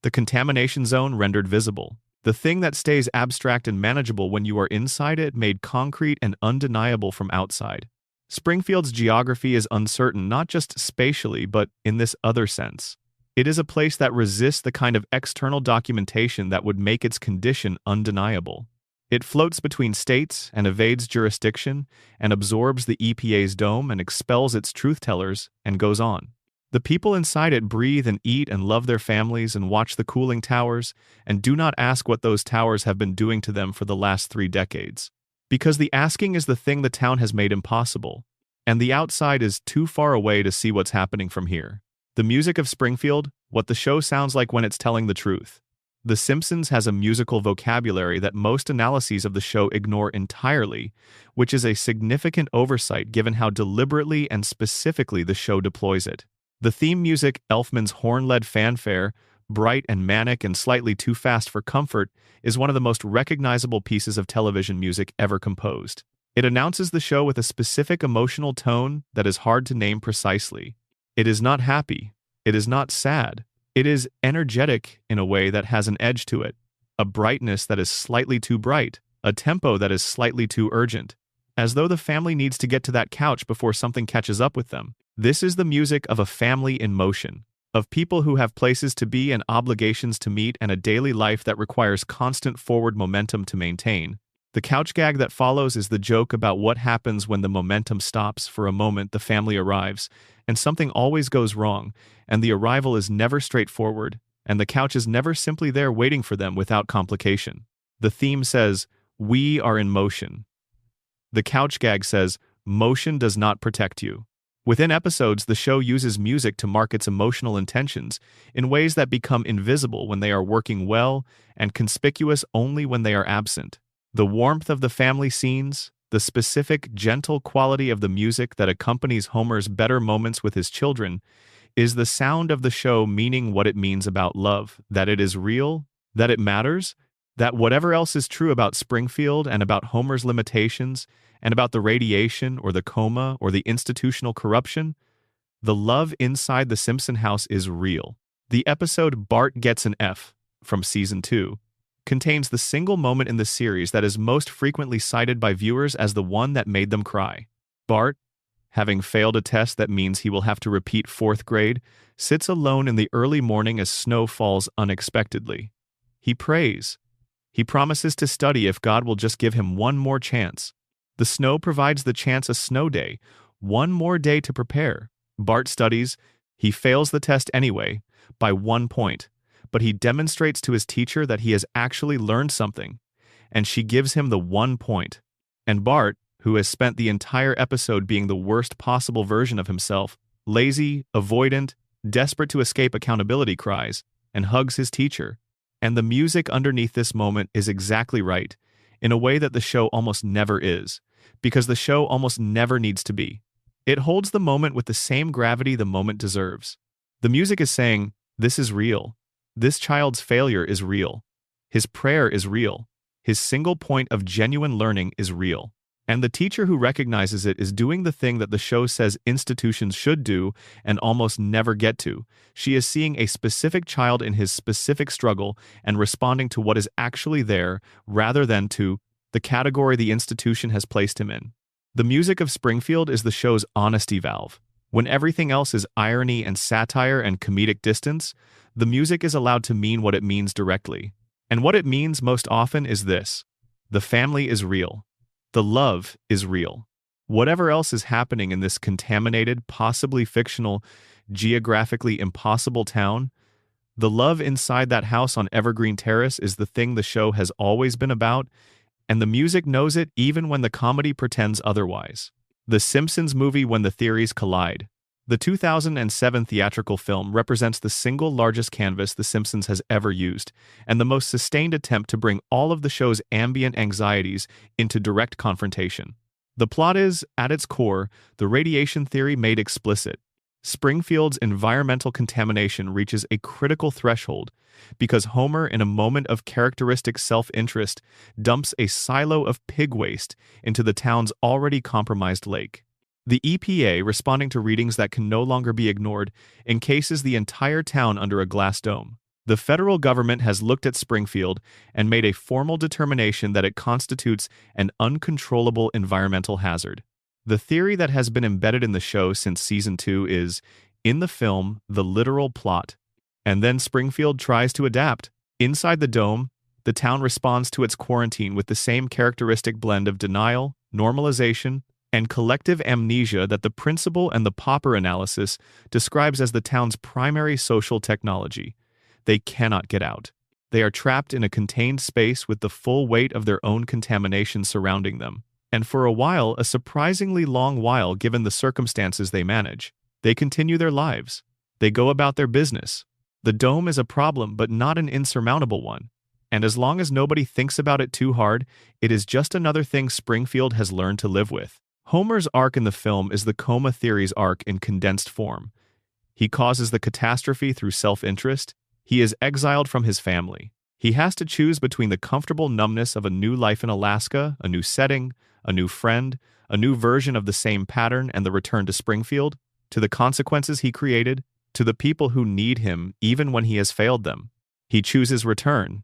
The contamination zone rendered visible. The thing that stays abstract and manageable when you are inside it made concrete and undeniable from outside. Springfield's geography is uncertain not just spatially but in this other sense. It is a place that resists the kind of external documentation that would make its condition undeniable. It floats between states and evades jurisdiction and absorbs the EPA's dome and expels its truth-tellers and goes on. The people inside it breathe and eat and love their families and watch the cooling towers and do not ask what those towers have been doing to them for the last 3 decades. Because the asking is the thing the town has made impossible, and the outside is too far away to see what's happening from here. The music of Springfield, what the show sounds like when it's telling the truth. The Simpsons has a musical vocabulary that most analyses of the show ignore entirely, which is a significant oversight given how deliberately and specifically the show deploys it. The theme music, Elfman's horn-led fanfare, bright and manic and slightly too fast for comfort, is one of the most recognizable pieces of television music ever composed. It announces the show with a specific emotional tone that is hard to name precisely. It is not happy. It is not sad. It is energetic in a way that has an edge to it, a brightness that is slightly too bright, a tempo that is slightly too urgent, as though the family needs to get to that couch before something catches up with them. This is the music of a family in motion, of people who have places to be and obligations to meet and a daily life that requires constant forward momentum to maintain. The couch gag that follows is the joke about what happens when the momentum stops. For a moment the family arrives, and something always goes wrong, and the arrival is never straightforward, and the couch is never simply there waiting for them without complication. The theme says, "We are in motion." The couch gag says, "Motion does not protect you." Within episodes, the show uses music to mark its emotional intentions in ways that become invisible when they are working well and conspicuous only when they are absent. The warmth of the family scenes, the specific, gentle quality of the music that accompanies Homer's better moments with his children, is the sound of the show meaning what it means about love, that it is real, that it matters, that whatever else is true about Springfield and about Homer's limitations, and about the radiation or the coma or the institutional corruption, the love inside the Simpson house is real. The episode Bart Gets an F from Season 2 contains the single moment in the series that is most frequently cited by viewers as the one that made them cry. Bart, having failed a test that means he will have to repeat 4th grade, sits alone in the early morning as snow falls unexpectedly. He prays. He promises to study if God will just give him one more chance. The snow provides the chance a snow day, one more day to prepare. Bart studies. He fails the test anyway, by 1 point, but he demonstrates to his teacher that he has actually learned something, and she gives him the 1 point. And Bart, who has spent the entire episode being the worst possible version of himself, lazy, avoidant, desperate to escape accountability, cries, and hugs his teacher. And the music underneath this moment is exactly right, in a way that the show almost never is, because the show almost never needs to be. It holds the moment with the same gravity the moment deserves. The music is saying, "This is real. This child's failure is real. His prayer is real. His single point of genuine learning is real." And the teacher who recognizes it is doing the thing that the show says institutions should do and almost never get to. She is seeing a specific child in his specific struggle and responding to what is actually there rather than to the category the institution has placed him in. The music of Springfield is the show's honesty valve. When everything else is irony and satire and comedic distance, the music is allowed to mean what it means directly. And what it means most often is this: the family is real. The love is real. Whatever else is happening in this contaminated, possibly fictional, geographically impossible town, the love inside that house on Evergreen Terrace is the thing the show has always been about, and the music knows it even when the comedy pretends otherwise. The Simpsons movie When the Theories Collide. The 2007 theatrical film represents the single largest canvas The Simpsons has ever used, and the most sustained attempt to bring all of the show's ambient anxieties into direct confrontation. The plot is, at its core, the radiation theory made explicit. Springfield's environmental contamination reaches a critical threshold because Homer, in a moment of characteristic self-interest, dumps a silo of pig waste into the town's already compromised lake. The EPA, responding to readings that can no longer be ignored, encases the entire town under a glass dome. The federal government has looked at Springfield and made a formal determination that it constitutes an uncontrollable environmental hazard. The theory that has been embedded in the show since Season 2 is, in the film, the literal plot. And then Springfield tries to adapt. Inside the dome, the town responds to its quarantine with the same characteristic blend of denial, normalization, and collective amnesia that the principal and the pauper analysis describes as the town's primary social technology. They cannot get out. They are trapped in a contained space with the full weight of their own contamination surrounding them. And for a while, a surprisingly long while given the circumstances they manage, they continue their lives. They go about their business. The dome is a problem, but not an insurmountable one. And as long as nobody thinks about it too hard, it is just another thing Springfield has learned to live with. Homer's arc in the film is the coma theory's arc in condensed form. He causes the catastrophe through self-interest. He is exiled from his family. He has to choose between the comfortable numbness of a new life in Alaska, a new setting, a new friend, a new version of the same pattern, and the return to Springfield, to the consequences he created, to the people who need him even when he has failed them. He chooses return.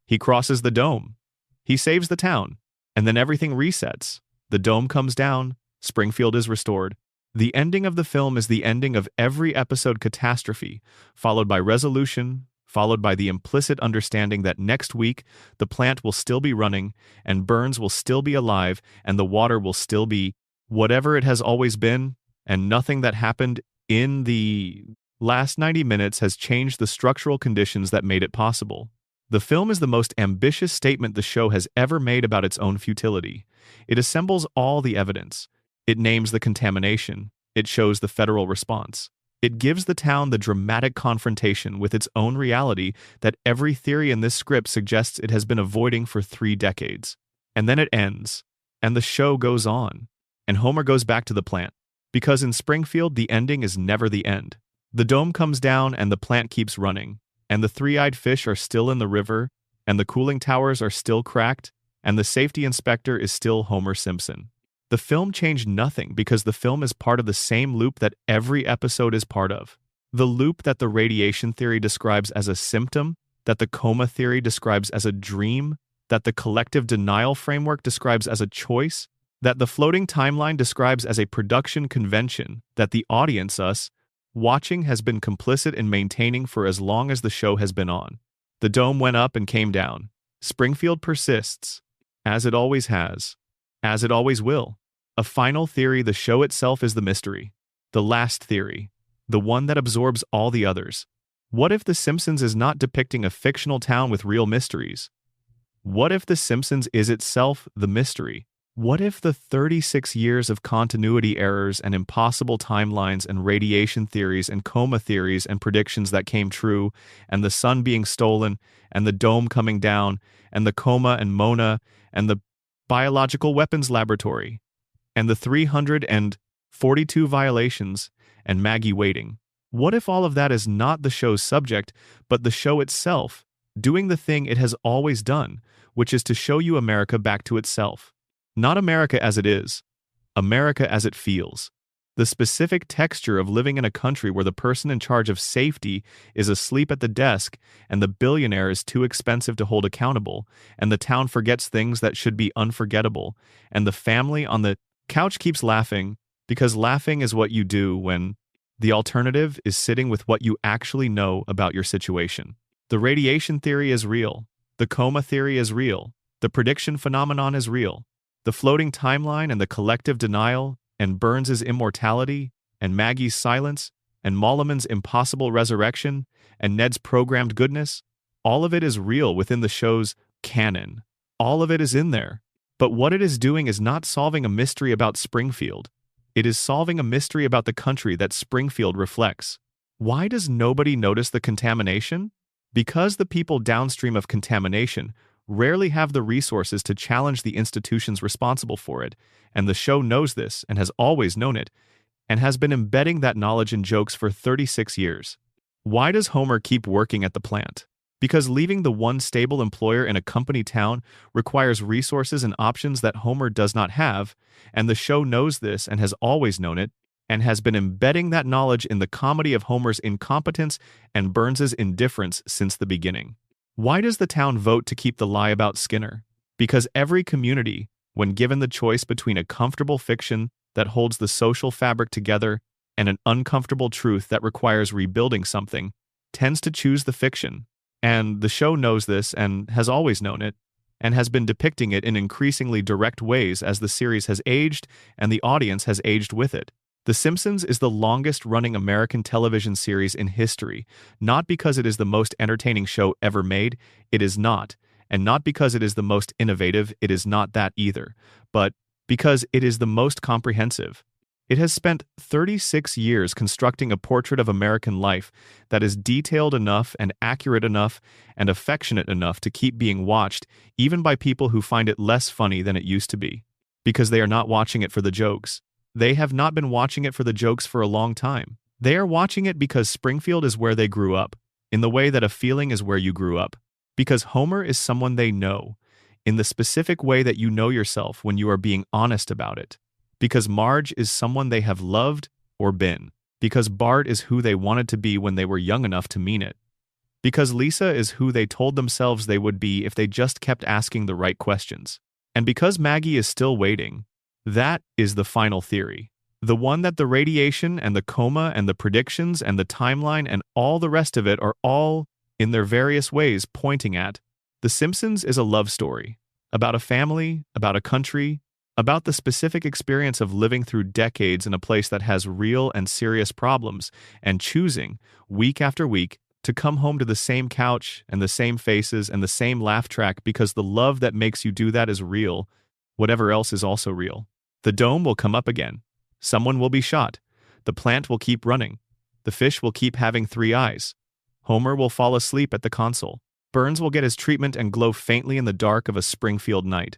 He crosses the dome. He saves the town. And then everything resets. The dome comes down, Springfield is restored. The ending of the film is the ending of every episode catastrophe, followed by resolution, followed by the implicit understanding that next week the plant will still be running, and Burns will still be alive, and the water will still be whatever it has always been, and nothing that happened in the last 90 minutes has changed the structural conditions that made it possible. The film is the most ambitious statement the show has ever made about its own futility. It assembles all the evidence. It names the contamination. It shows the federal response. It gives the town the dramatic confrontation with its own reality that every theory in this script suggests it has been avoiding for 3 decades. And then it ends, and the show goes on, and Homer goes back to the plant. Because in Springfield, the ending is never the end. The dome comes down and the plant keeps running, and the three-eyed fish are still in the river, and the cooling towers are still cracked, and the safety inspector is still Homer Simpson. The film changed nothing because the film is part of the same loop that every episode is part of. The loop that the radiation theory describes as a symptom, that the coma theory describes as a dream, that the collective denial framework describes as a choice, that the floating timeline describes as a production convention that the audience, us, watching has been complicit in maintaining for as long as the show has been on. The dome went up and came down. Springfield persists, as it always has, as it always will. A final theory, the show itself is the mystery. The last theory, the one that absorbs all the others. What if The Simpsons is not depicting a fictional town with real mysteries? What if The Simpsons is itself the mystery? What if the 36 years of continuity errors and impossible timelines and radiation theories and coma theories and predictions that came true, and the sun being stolen, and the dome coming down, and the coma and Mona, and the biological weapons laboratory, and the 342 violations, and Maggie waiting? What if all of that is not the show's subject, but the show itself, doing the thing it has always done, which is to show you America back to itself? Not America as it is, America as it feels. The specific texture of living in a country where the person in charge of safety is asleep at the desk and the billionaire is too expensive to hold accountable, and the town forgets things that should be unforgettable, and the family on the couch keeps laughing, because laughing is what you do when the alternative is sitting with what you actually know about your situation. The radiation theory is real. The coma theory is real. The prediction phenomenon is real. The floating timeline and the collective denial, and Burns' immortality, and Maggie's silence, and Molleman's impossible resurrection, and Ned's programmed goodness, all of it is real within the show's canon. All of it is in there. But what it is doing is not solving a mystery about Springfield. It is solving a mystery about the country that Springfield reflects. Why does nobody notice the contamination? Because the people downstream of contamination rarely have the resources to challenge the institutions responsible for it, and the show knows this and has always known it, and has been embedding that knowledge in jokes for 36 years. Why does Homer keep working at the plant? Because leaving the one stable employer in a company town requires resources and options that Homer does not have, and the show knows this and has always known it, and has been embedding that knowledge in the comedy of Homer's incompetence and Burns' indifference since the beginning. Why does the town vote to keep the lie about Skinner? Because every community, when given the choice between a comfortable fiction that holds the social fabric together and an uncomfortable truth that requires rebuilding something, tends to choose the fiction. And the show knows this and has always known it, and has been depicting it in increasingly direct ways as the series has aged and the audience has aged with it. The Simpsons is the longest-running American television series in history, not because it is the most entertaining show ever made, it is not, and not because it is the most innovative, it is not that either, but because it is the most comprehensive. It has spent 36 years constructing a portrait of American life that is detailed enough and accurate enough and affectionate enough to keep being watched, even by people who find it less funny than it used to be, because they are not watching it for the jokes. They have not been watching it for the jokes for a long time. They are watching it because Springfield is where they grew up, in the way that a feeling is where you grew up. Because Homer is someone they know, in the specific way that you know yourself when you are being honest about it. Because Marge is someone they have loved or been. Because Bart is who they wanted to be when they were young enough to mean it. Because Lisa is who they told themselves they would be if they just kept asking the right questions. And because Maggie is still waiting. That is the final theory. The one that the radiation and the coma and the predictions and the timeline and all the rest of it are all, in their various ways, pointing at. The Simpsons is a love story. About a family, about a country, about the specific experience of living through decades in a place that has real and serious problems, and choosing, week after week, to come home to the same couch and the same faces and the same laugh track because the love that makes you do that is real. Whatever else is also real. The dome will come up again. Someone will be shot. The plant will keep running. The fish will keep having 3 eyes. Homer will fall asleep at the console. Burns will get his treatment and glow faintly in the dark of a Springfield night.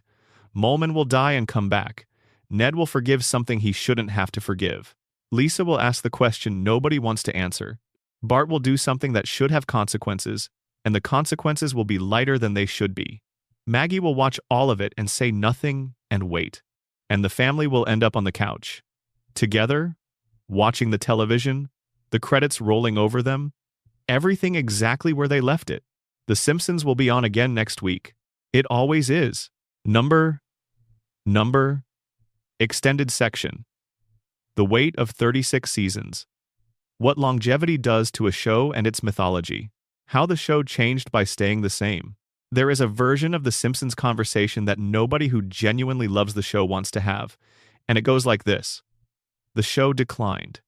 Mulman will die and come back. Ned will forgive something he shouldn't have to forgive. Lisa will ask the question nobody wants to answer. Bart will do something that should have consequences, and the consequences will be lighter than they should be. Maggie will watch all of it and say nothing and wait. And the family will end up on the couch. Together, watching the television, the credits rolling over them, everything exactly where they left it. The Simpsons will be on again next week. It always is. Number, extended section. The weight of 36 seasons. What longevity does to a show and its mythology. How the show changed by staying the same. There is a version of the Simpsons conversation that nobody who genuinely loves the show wants to have, and it goes like this. The show declined.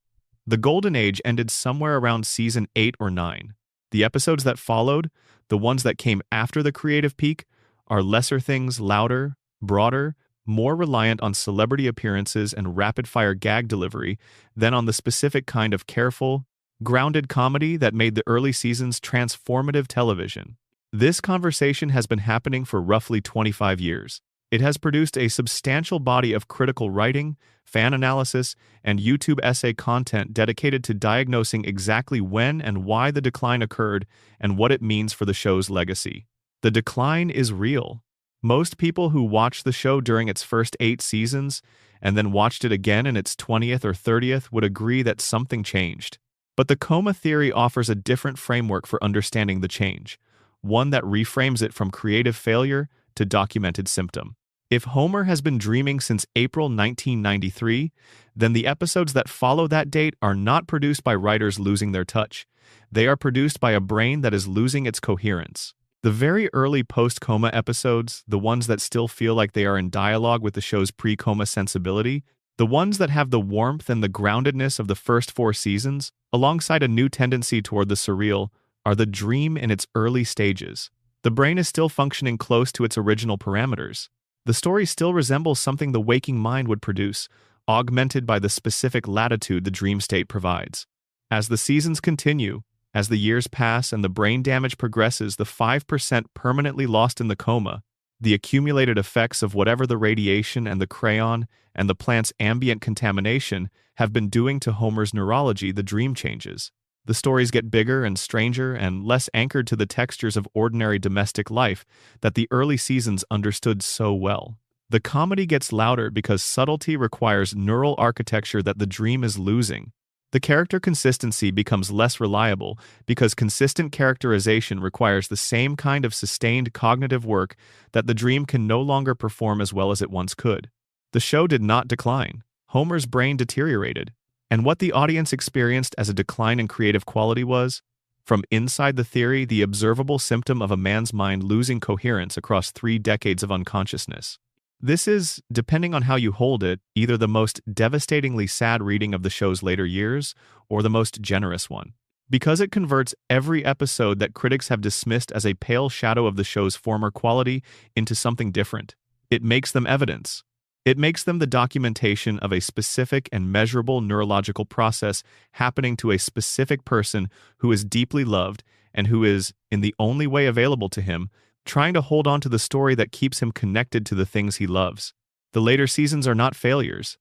The golden age ended somewhere around season 8 or 9. The episodes that followed, the ones that came after the creative peak, are lesser things, louder, broader, more reliant on celebrity appearances and rapid-fire gag delivery than on the specific kind of careful, grounded comedy that made the early seasons transformative television. This conversation has been happening for roughly 25 years. It has produced a substantial body of critical writing, fan analysis, and YouTube essay content dedicated to diagnosing exactly when and why the decline occurred and what it means for the show's legacy. The decline is real. Most people who watched the show during its first 8 seasons and then watched it again in its 20th or 30th would agree that something changed. But the coma theory offers a different framework for understanding the change, one that reframes it from creative failure to documented symptom. If Homer has been dreaming since April 1993, then the episodes that follow that date are not produced by writers losing their touch. They are produced by a brain that is losing its coherence. The very early post-coma episodes, the ones that still feel like they are in dialogue with the show's pre-coma sensibility, the ones that have the warmth and the groundedness of the first 4 seasons, alongside a new tendency toward the surreal, are the dream in its early stages. The brain is still functioning close to its original parameters. The story still resembles something the waking mind would produce, augmented by the specific latitude the dream state provides. As the seasons continue, as the years pass and the brain damage progresses, the 5% permanently lost in the coma, the accumulated effects of whatever the radiation and the crayon and the plant's ambient contamination have been doing to Homer's neurology, the dream changes. The stories get bigger and stranger and less anchored to the textures of ordinary domestic life that the early seasons understood so well. The comedy gets louder because subtlety requires neural architecture that the dream is losing. The character consistency becomes less reliable because consistent characterization requires the same kind of sustained cognitive work that the dream can no longer perform as well as it once could. The show did not decline. Homer's brain deteriorated. And what the audience experienced as a decline in creative quality was, from inside the theory, the observable symptom of a man's mind losing coherence across 3 decades of unconsciousness. This is, depending on how you hold it, either the most devastatingly sad reading of the show's later years or the most generous one. Because it converts every episode that critics have dismissed as a pale shadow of the show's former quality into something different. It makes them evidence. It makes them the documentation of a specific and measurable neurological process happening to a specific person who is deeply loved and who is, in the only way available to him, trying to hold on to the story that keeps him connected to the things he loves. The later seasons are not failures.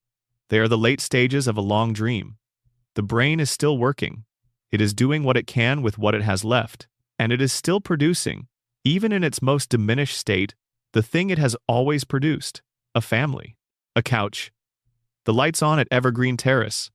They are the late stages of a long dream. The brain is still working. It is doing what it can with what it has left, and it is still producing, even in its most diminished state, the thing it has always produced, a family. A couch. The lights on at Evergreen Terrace.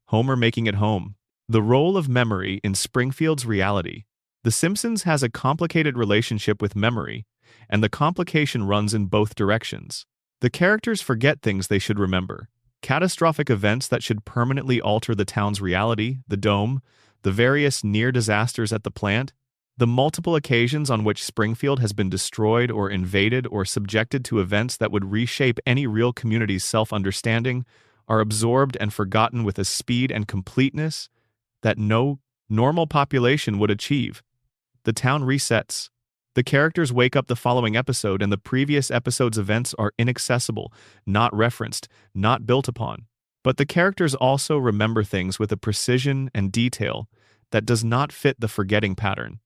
Homer making it home. The role of memory in Springfield's reality. The Simpsons has a complicated relationship with memory, and the complication runs in both directions. The characters forget things they should remember. Catastrophic events that should permanently alter the town's reality, the dome, the various near disasters at the plant, The multiple occasions on which Springfield has been destroyed or invaded or subjected to events that would reshape any real community's self-understanding are absorbed and forgotten with a speed and completeness that no normal population would achieve. The town resets. The characters wake up the following episode, and the previous episode's events are inaccessible, not referenced, not built upon. But the characters also remember things with a precision and detail that does not fit the forgetting pattern.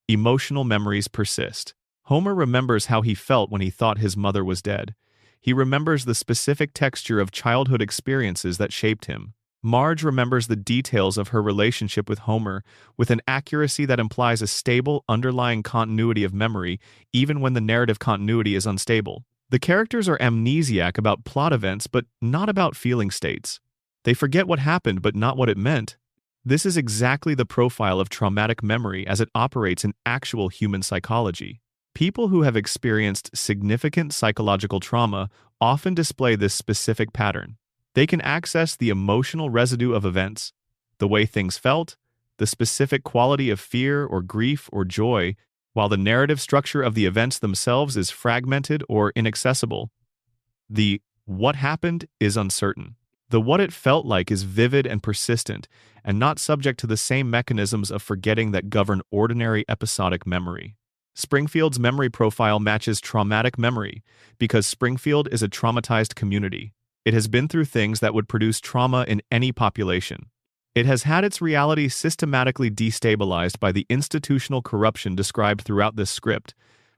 Emotional memories persist. Homer remembers how he felt when he thought his mother was dead. He remembers the specific texture of childhood experiences that shaped him. Marge remembers the details of her relationship with Homer with an accuracy that implies a stable, underlying continuity of memory, even when the narrative continuity is unstable. The characters are amnesiac about plot events, but not about feeling states. They forget what happened, but not what it meant. This is exactly the profile of traumatic memory as it operates in actual human psychology. People who have experienced significant psychological trauma often display this specific pattern. They can access the emotional residue of events, the way things felt, the specific quality of fear or grief or joy, while the narrative structure of the events themselves is fragmented or inaccessible. The what happened is uncertain. The what it felt like is vivid and persistent, and not subject to the same mechanisms of forgetting that govern ordinary episodic memory. Springfield's memory profile matches traumatic memory because Springfield is a traumatized community. It has been through things that would produce trauma in any population. It has had its reality systematically destabilized by the institutional corruption described throughout this script,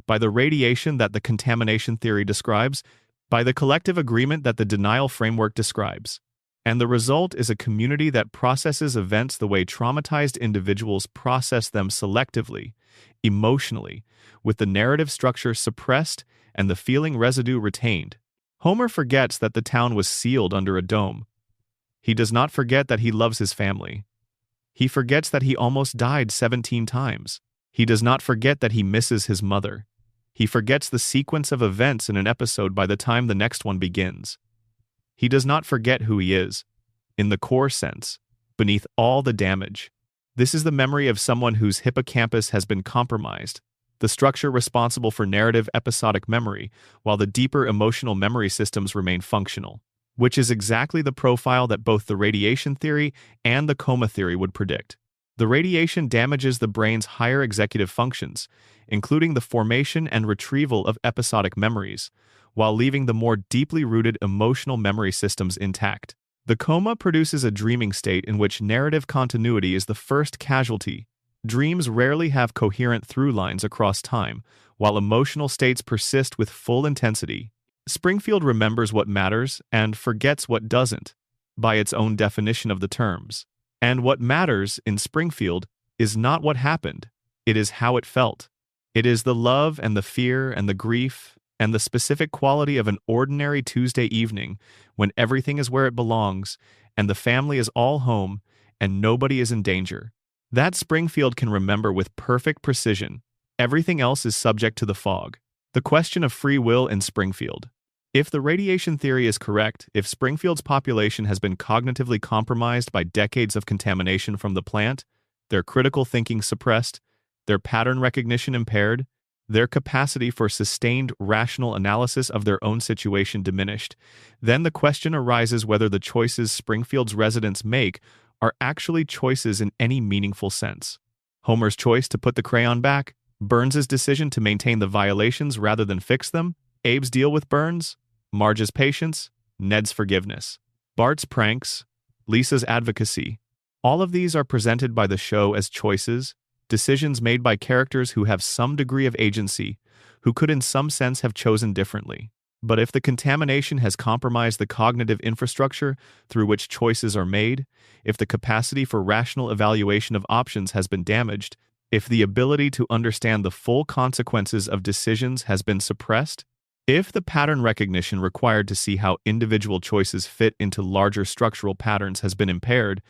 by the radiation that the contamination theory describes, by the collective agreement that the denial framework describes. And the result is a community that processes events the way traumatized individuals process them selectively, emotionally, with the narrative structure suppressed and the feeling residue retained. Homer forgets that the town was sealed under a dome. He does not forget that he loves his family. He forgets that he almost died 17 times. He does not forget that he misses his mother. He forgets the sequence of events in an episode by the time the next one begins. He does not forget who he is, in the core sense, beneath all the damage. This is the memory of someone whose hippocampus has been compromised, the structure responsible for narrative episodic memory, while the deeper emotional memory systems remain functional, which is exactly the profile that both the radiation theory and the coma theory would predict. The radiation damages the brain's higher executive functions, including the formation and retrieval of episodic memories, while leaving the more deeply rooted emotional memory systems intact. The coma produces a dreaming state in which narrative continuity is the first casualty. Dreams rarely have coherent through lines across time, while emotional states persist with full intensity. Springfield remembers what matters and forgets what doesn't, by its own definition of the terms. And what matters in Springfield is not what happened, it is how it felt. It is the love and the fear and the grief and the specific quality of an ordinary Tuesday evening when everything is where it belongs and the family is all home and nobody is in danger. That Springfield can remember with perfect precision. Everything else is subject to the fog. The question of free will in Springfield. If the radiation theory is correct, if Springfield's population has been cognitively compromised by decades of contamination from the plant, their critical thinking suppressed, their pattern recognition impaired, their capacity for sustained rational analysis of their own situation diminished, then the question arises whether the choices Springfield's residents make are actually choices in any meaningful sense. Homer's choice to put the crayon back, Burns's decision to maintain the violations rather than fix them, Abe's deal with Burns, Marge's patience, Ned's forgiveness, Bart's pranks, Lisa's advocacy. All of these are presented by the show as choices, decisions made by characters who have some degree of agency, who could in some sense have chosen differently. But if the contamination has compromised the cognitive infrastructure through which choices are made, if the capacity for rational evaluation of options has been damaged, if the ability to understand the full consequences of decisions has been suppressed, if the pattern recognition required to see how individual choices fit into larger structural patterns has been impaired,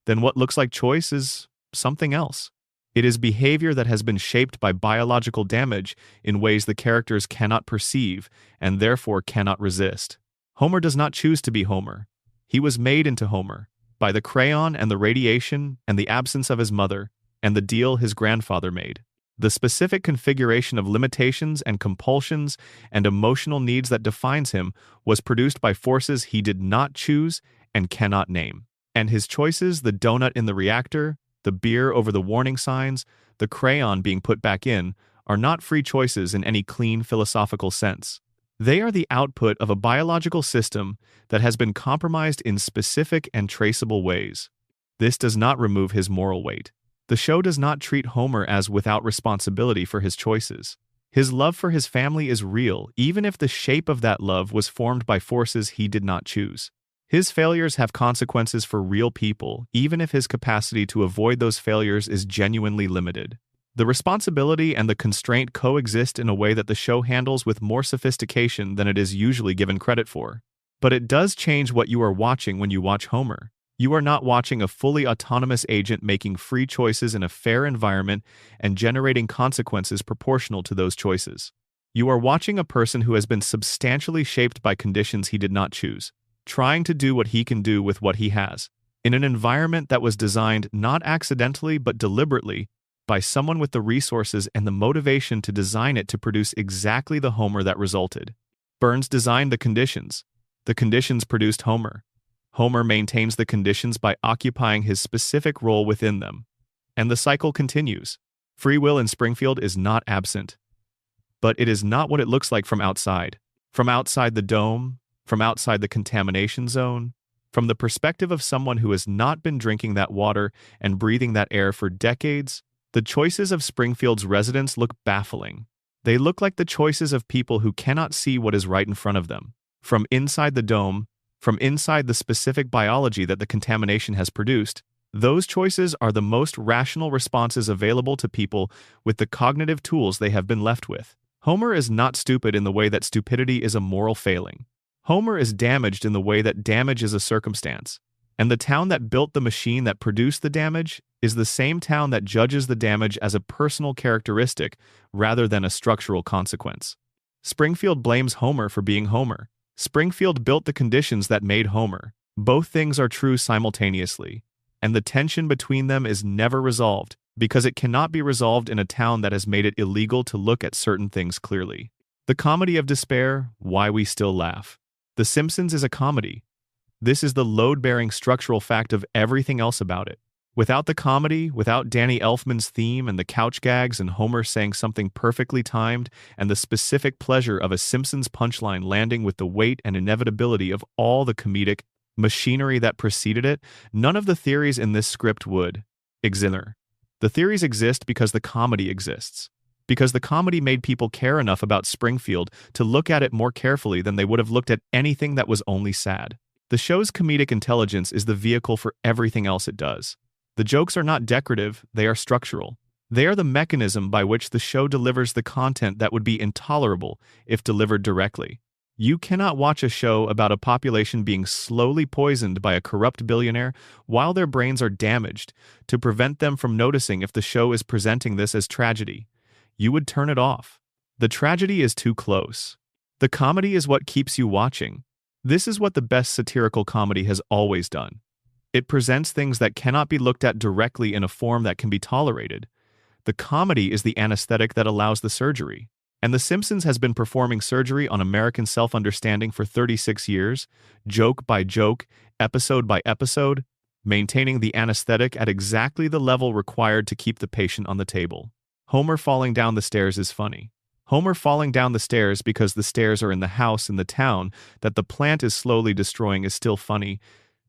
then what looks like choice is something else. It is behavior that has been shaped by biological damage in ways the characters cannot perceive and therefore cannot resist. Homer does not choose to be Homer. He was made into Homer by the crayon and the radiation and the absence of his mother. and the deal his grandfather made. The specific configuration of limitations and compulsions and emotional needs that defines him was produced by forces he did not choose and cannot name. And his choices, the donut in the reactor, the beer over the warning signs, the crayon being put back in, are not free choices in any clean philosophical sense. They are the output of a biological system that has been compromised in specific and traceable ways. This does not remove his moral weight. The show does not treat Homer as without responsibility for his choices. His love for his family is real, even if the shape of that love was formed by forces he did not choose. His failures have consequences for real people, even if his capacity to avoid those failures is genuinely limited. The responsibility and the constraint coexist in a way that the show handles with more sophistication than it is usually given credit for. But it does change what you are watching when you watch Homer. You are not watching a fully autonomous agent making free choices in a fair environment and generating consequences proportional to those choices. You are watching a person who has been substantially shaped by conditions he did not choose, trying to do what he can do with what he has, in an environment that was designed not accidentally but deliberately by someone with the resources and the motivation to design it to produce exactly the Homer that resulted. Burns designed the conditions. The conditions produced Homer. Homer maintains the conditions by occupying his specific role within them. And the cycle continues. Free will in Springfield is not absent. But it is not what it looks like from outside. From outside the dome, from outside the contamination zone, from the perspective of someone who has not been drinking that water and breathing that air for decades, the choices of Springfield's residents look baffling. They look like the choices of people who cannot see what is right in front of them. From inside the dome, from inside the specific biology that the contamination has produced, those choices are the most rational responses available to people with the cognitive tools they have been left with. Homer is not stupid in the way that stupidity is a moral failing. Homer is damaged in the way that damage is a circumstance. And the town that built the machine that produced the damage is the same town that judges the damage as a personal characteristic rather than a structural consequence. Springfield blames Homer for being Homer. Springfield built the conditions that made Homer. Both things are true simultaneously, and the tension between them is never resolved because it cannot be resolved in a town that has made it illegal to look at certain things clearly. The comedy of despair, Why We Still Laugh. The Simpsons is a comedy. This is the load-bearing structural fact of everything else about it. Without the comedy, without Danny Elfman's theme and the couch gags and Homer saying something perfectly timed and the specific pleasure of a Simpsons punchline landing with the weight and inevitability of all the comedic machinery that preceded it, none of the theories in this script would exist. The theories exist because the comedy exists. Because the comedy made people care enough about Springfield to look at it more carefully than they would have looked at anything that was only sad. The show's comedic intelligence is the vehicle for everything else it does. The jokes are not decorative, they are structural. They are the mechanism by which the show delivers the content that would be intolerable if delivered directly. You cannot watch a show about a population being slowly poisoned by a corrupt billionaire while their brains are damaged to prevent them from noticing if the show is presenting this as tragedy. You would turn it off. The tragedy is too close. The comedy is what keeps you watching. This is what the best satirical comedy has always done. It presents things that cannot be looked at directly in a form that can be tolerated. The comedy is the anesthetic that allows the surgery. And The Simpsons has been performing surgery on American self-understanding for 36 years, joke by joke, episode by episode, maintaining the anesthetic at exactly the level required to keep the patient on the table. Homer falling down the stairs is funny. Homer falling down the stairs because the stairs are in the house in the town that the plant is slowly destroying is still funny,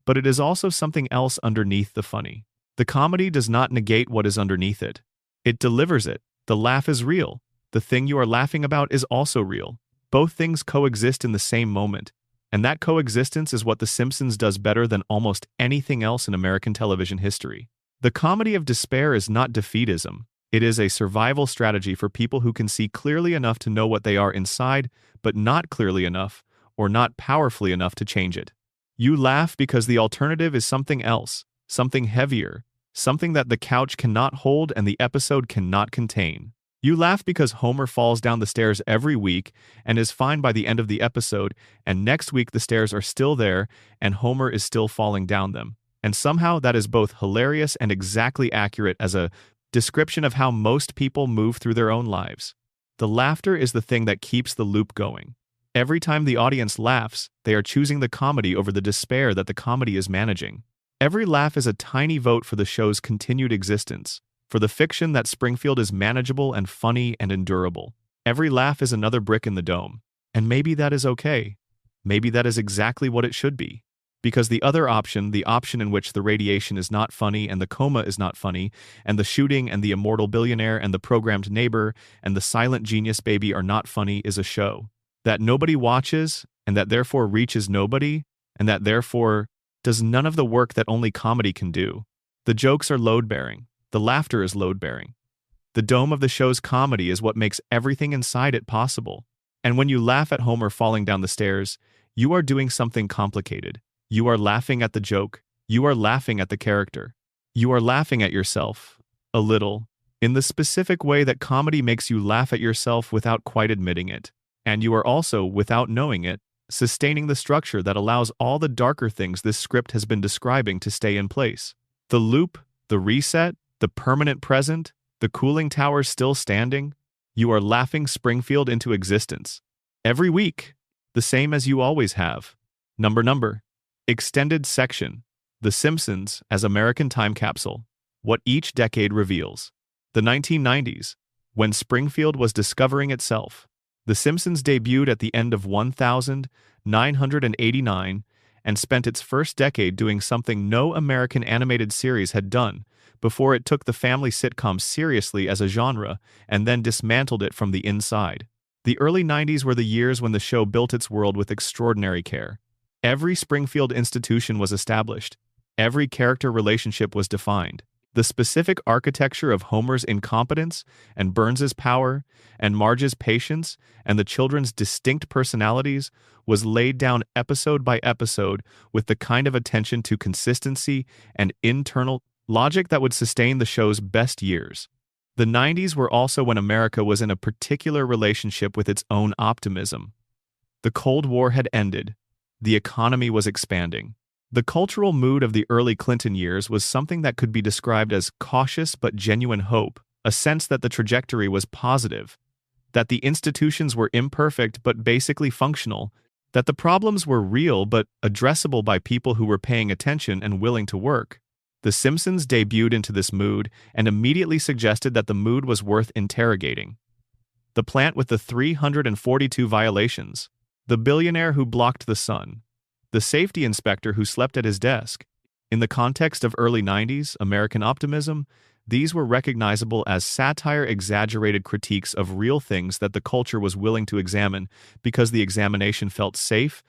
but it is also something else underneath the funny. The comedy does not negate what is underneath it. It delivers it. The laugh is real. The thing you are laughing about is also real. Both things coexist in the same moment, and that coexistence is what The Simpsons does better than almost anything else in American television history. The comedy of despair is not defeatism. It is a survival strategy for people who can see clearly enough to know what they are inside, but not clearly enough, or not powerfully enough to change it. You laugh because the alternative is something else, something heavier, something that the couch cannot hold and the episode cannot contain. You laugh because Homer falls down the stairs every week and is fine by the end of the episode, and next week the stairs are still there and Homer is still falling down them. And somehow that is both hilarious and exactly accurate as a Description of how most people move through their own lives. The laughter is the thing that keeps the loop going. Every time the audience laughs, they are choosing the comedy over the despair that the comedy is managing. Every laugh is a tiny vote for the show's continued existence, for the fiction that Springfield is manageable and funny and endurable. Every laugh is another brick in the dome. And maybe that is okay. Maybe that is exactly what it should be. Because the other option, the option in which the radiation is not funny and the coma is not funny, and the shooting and the immortal billionaire and the programmed neighbor and the silent genius baby are not funny, is a show that nobody watches and that therefore reaches nobody and that therefore does none of the work that only comedy can do. The jokes are load-bearing. The laughter is load-bearing. The dome of the show's comedy is what makes everything inside it possible. And when you laugh at Homer falling down the stairs, you are doing something complicated. You are laughing at the joke. You are laughing at the character. You are laughing at yourself, a little, in the specific way that comedy makes you laugh at yourself without quite admitting it. And you are also, without knowing it, sustaining the structure that allows all the darker things this script has been describing to stay in place. The loop, the reset, the permanent present, the cooling tower still standing. You are laughing Springfield into existence. Every week, the same as you always have. Number. Extended section. The Simpsons as American time capsule. What each decade reveals. The 1990s, when Springfield was discovering itself. The Simpsons debuted at the end of 1989 and spent its first decade doing something no American animated series had done before it took the family sitcom seriously as a genre and then dismantled it from the inside. The early 90s were the years when the show built its world with extraordinary care. Every Springfield institution was established. Every character relationship was defined. The specific architecture of Homer's incompetence and Burns's power and Marge's patience and the children's distinct personalities was laid down episode by episode with the kind of attention to consistency and internal logic that would sustain the show's best years. The 90s were also when America was in a particular relationship with its own optimism. The Cold War had ended. The economy was expanding. The cultural mood of the early Clinton years was something that could be described as cautious but genuine hope, a sense that the trajectory was positive, that the institutions were imperfect but basically functional, that the problems were real but addressable by people who were paying attention and willing to work. The Simpsons debuted into this mood and immediately suggested that the mood was worth interrogating. The plant with the 342 violations, the billionaire who blocked the sun, the safety inspector who slept at his desk. In the context of early 90s American optimism, these were recognizable as satire-exaggerated critiques of real things that the culture was willing to examine because the examination felt safe,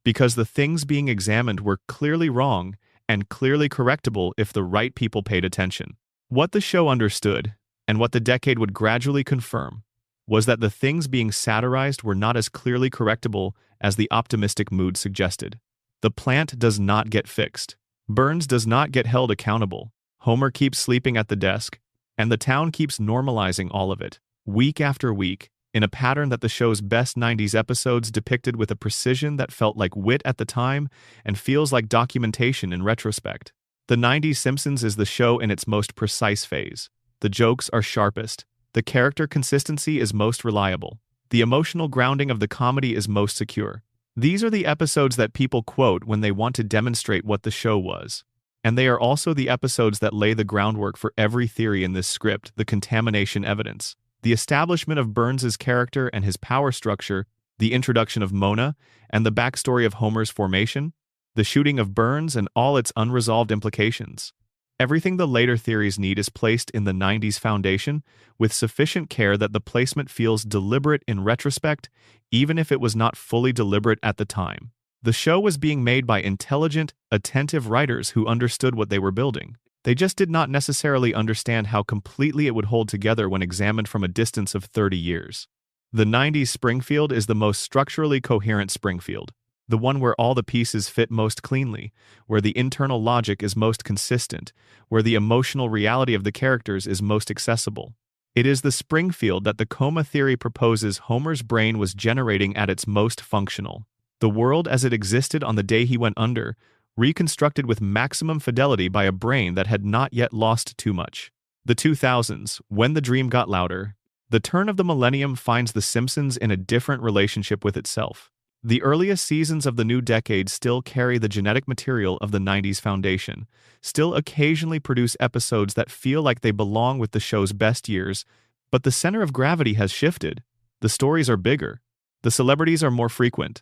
because the things being examined were clearly wrong and clearly correctable if the right people paid attention. What the show understood, and what the decade would gradually confirm, was that the things being satirized were not as clearly correctable as the optimistic mood suggested. The plant does not get fixed. Burns does not get held accountable. Homer keeps sleeping at the desk, and the town keeps normalizing all of it, week after week, in a pattern that the show's best 90s episodes depicted with a precision that felt like wit at the time and feels like documentation in retrospect. The 90s Simpsons is the show in its most precise phase. The jokes are sharpest. The character consistency is most reliable. The emotional grounding of the comedy is most secure. These are the episodes that people quote when they want to demonstrate what the show was. And they are also the episodes that lay the groundwork for every theory in this script, the contamination evidence, the establishment of Burns's character and his power structure, the introduction of Mona, and the backstory of Homer's formation, the shooting of Burns and all its unresolved implications. Everything the later theories need is placed in the 90s foundation with sufficient care that the placement feels deliberate in retrospect, even if it was not fully deliberate at the time. The show was being made by intelligent, attentive writers who understood what they were building. They just did not necessarily understand how completely it would hold together when examined from a distance of 30 years. The 90s Springfield is the most structurally coherent Springfield, the one where all the pieces fit most cleanly, where the internal logic is most consistent, where the emotional reality of the characters is most accessible. It is the Springfield that the coma theory proposes Homer's brain was generating at its most functional. The world as it existed on the day he went under, reconstructed with maximum fidelity by a brain that had not yet lost too much. The 2000s, when the dream got louder. The turn of the millennium finds The Simpsons in a different relationship with itself. The earliest seasons of the new decade still carry the genetic material of the 90s foundation, still occasionally produce episodes that feel like they belong with the show's best years, but the center of gravity has shifted. The stories are bigger. The celebrities are more frequent.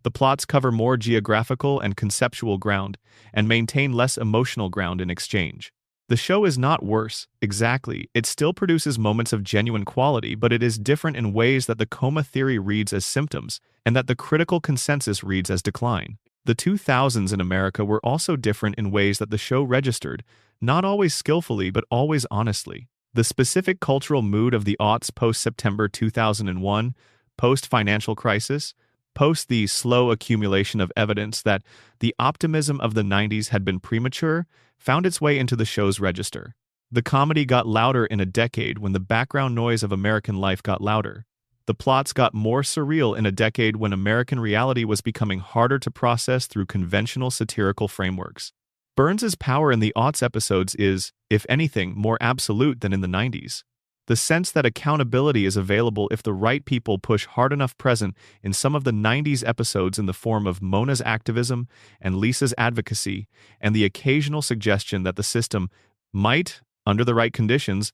The plots cover more geographical and conceptual ground, and maintain less emotional ground in exchange. The show is not worse, exactly. It still produces moments of genuine quality, but it is different in ways that the coma theory reads as symptoms, and that the critical consensus reads as decline. The 2000s in America were also different in ways that the show registered, not always skillfully but always honestly. The specific cultural mood of the aughts post-September 2001, post-financial crisis, post the slow accumulation of evidence that the optimism of the 90s had been premature, found its way into the show's register. The comedy got louder in a decade when the background noise of American life got louder. The plots got more surreal in a decade when American reality was becoming harder to process through conventional satirical frameworks. Burns's power in the aughts episodes is, if anything, more absolute than in the 90s. The sense that accountability is available if the right people push hard enough present in some of the 90s episodes in the form of Mona's activism and Lisa's advocacy, and the occasional suggestion that the system might, under the right conditions,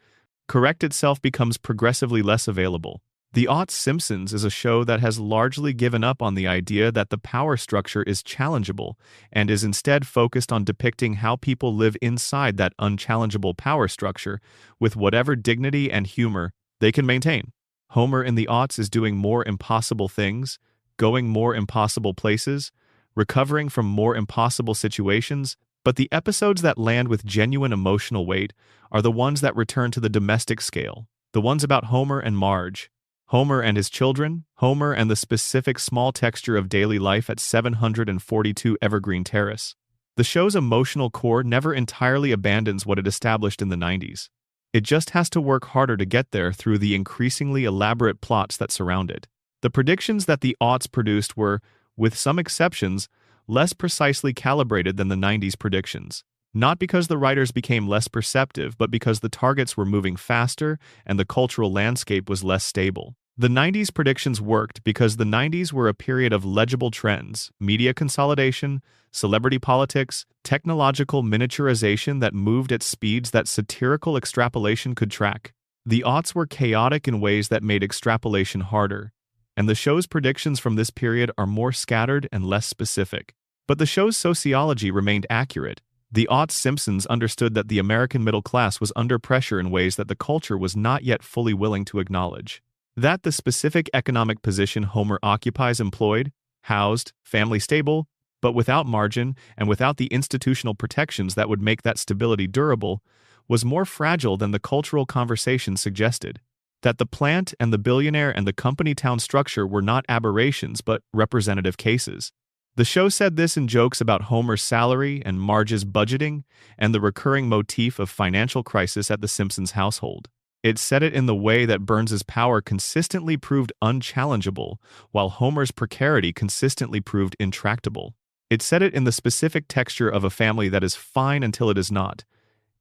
correct itself becomes progressively less available. The aughts Simpsons is a show that has largely given up on the idea that the power structure is challengeable and is instead focused on depicting how people live inside that unchallengeable power structure with whatever dignity and humor they can maintain. Homer in the aughts is doing more impossible things, going more impossible places, recovering from more impossible situations, but the episodes that land with genuine emotional weight are the ones that return to the domestic scale, the ones about Homer and Marge, Homer and his children, Homer and the specific small texture of daily life at 742 Evergreen Terrace. The show's emotional core never entirely abandons what it established in the 90s. It just has to work harder to get there through the increasingly elaborate plots that surround it. The predictions that the aughts produced were, with some exceptions, less precisely calibrated than the 90s predictions. Not because the writers became less perceptive, but because the targets were moving faster and the cultural landscape was less stable. The 90s predictions worked because the 90s were a period of legible trends, media consolidation, celebrity politics, technological miniaturization that moved at speeds that satirical extrapolation could track. The aughts were chaotic in ways that made extrapolation harder, and the show's predictions from this period are more scattered and less specific. But the show's sociology remained accurate. The aughts Simpsons understood that the American middle class was under pressure in ways that the culture was not yet fully willing to acknowledge. That the specific economic position Homer occupies employed, housed, family stable, but without margin and without the institutional protections that would make that stability durable, was more fragile than the cultural conversation suggested. That the plant and the billionaire and the company town structure were not aberrations but representative cases. The show said this in jokes about Homer's salary and Marge's budgeting and the recurring motif of financial crisis at the Simpsons household. It said it in the way that Burns's power consistently proved unchallengeable, while Homer's precarity consistently proved intractable. It said it in the specific texture of a family that is fine until it is not,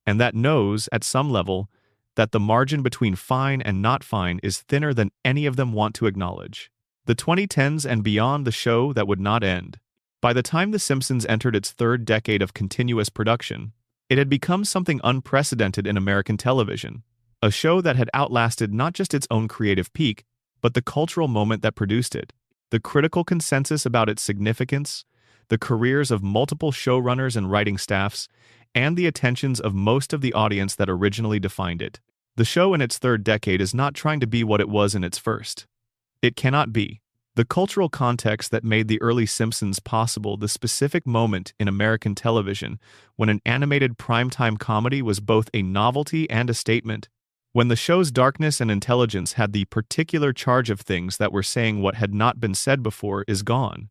and that knows, at some level, that the margin between fine and not fine is thinner than any of them want to acknowledge. The 2010s and beyond, the show that would not end. By the time The Simpsons entered its third decade of continuous production, it had become something unprecedented in American television, a show that had outlasted not just its own creative peak, but the cultural moment that produced it, the critical consensus about its significance, the careers of multiple showrunners and writing staffs, and the attentions of most of the audience that originally defined it. The show in its third decade is not trying to be what it was in its first. It cannot be. The cultural context that made the early Simpsons possible, the specific moment in American television when an animated primetime comedy was both a novelty and a statement, when the show's darkness and intelligence had the particular charge of things that were saying what had not been said before, is gone.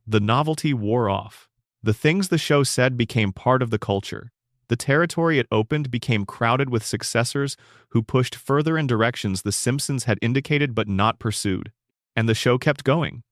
The novelty wore off. The things the show said became part of the culture. The territory it opened became crowded with successors who pushed further in directions the Simpsons had indicated but not pursued. And the show kept going.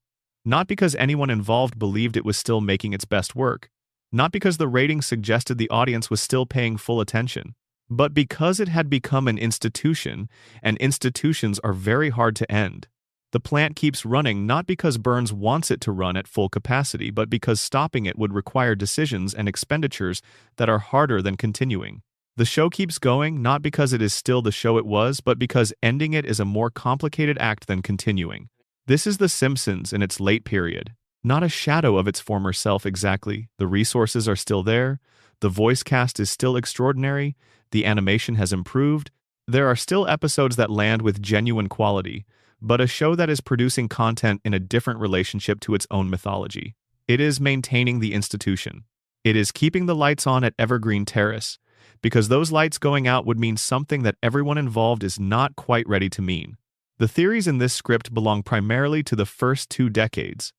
Not because anyone involved believed it was still making its best work. Not because the ratings suggested the audience was still paying full attention. But because it had become an institution, and institutions are very hard to end, the plant keeps running not because Burns wants it to run at full capacity, but because stopping it would require decisions and expenditures that are harder than continuing. The show keeps going not because it is still the show it was, but because ending it is a more complicated act than continuing. This is The Simpsons in its late period. Not a shadow of its former self exactly. The resources are still there. The voice cast is still extraordinary. The animation has improved. There are still episodes that land with genuine quality, but a show that is producing content in a different relationship to its own mythology. It is maintaining the institution. It is keeping the lights on at Evergreen Terrace, because those lights going out would mean something that everyone involved is not quite ready to mean. The theories in this script belong primarily to the first 2 decades.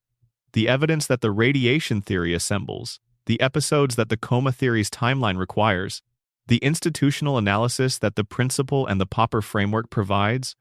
The evidence that the radiation theory assembles, the episodes that the coma theory's timeline requires, the institutional analysis that the principle and the Popper framework provides,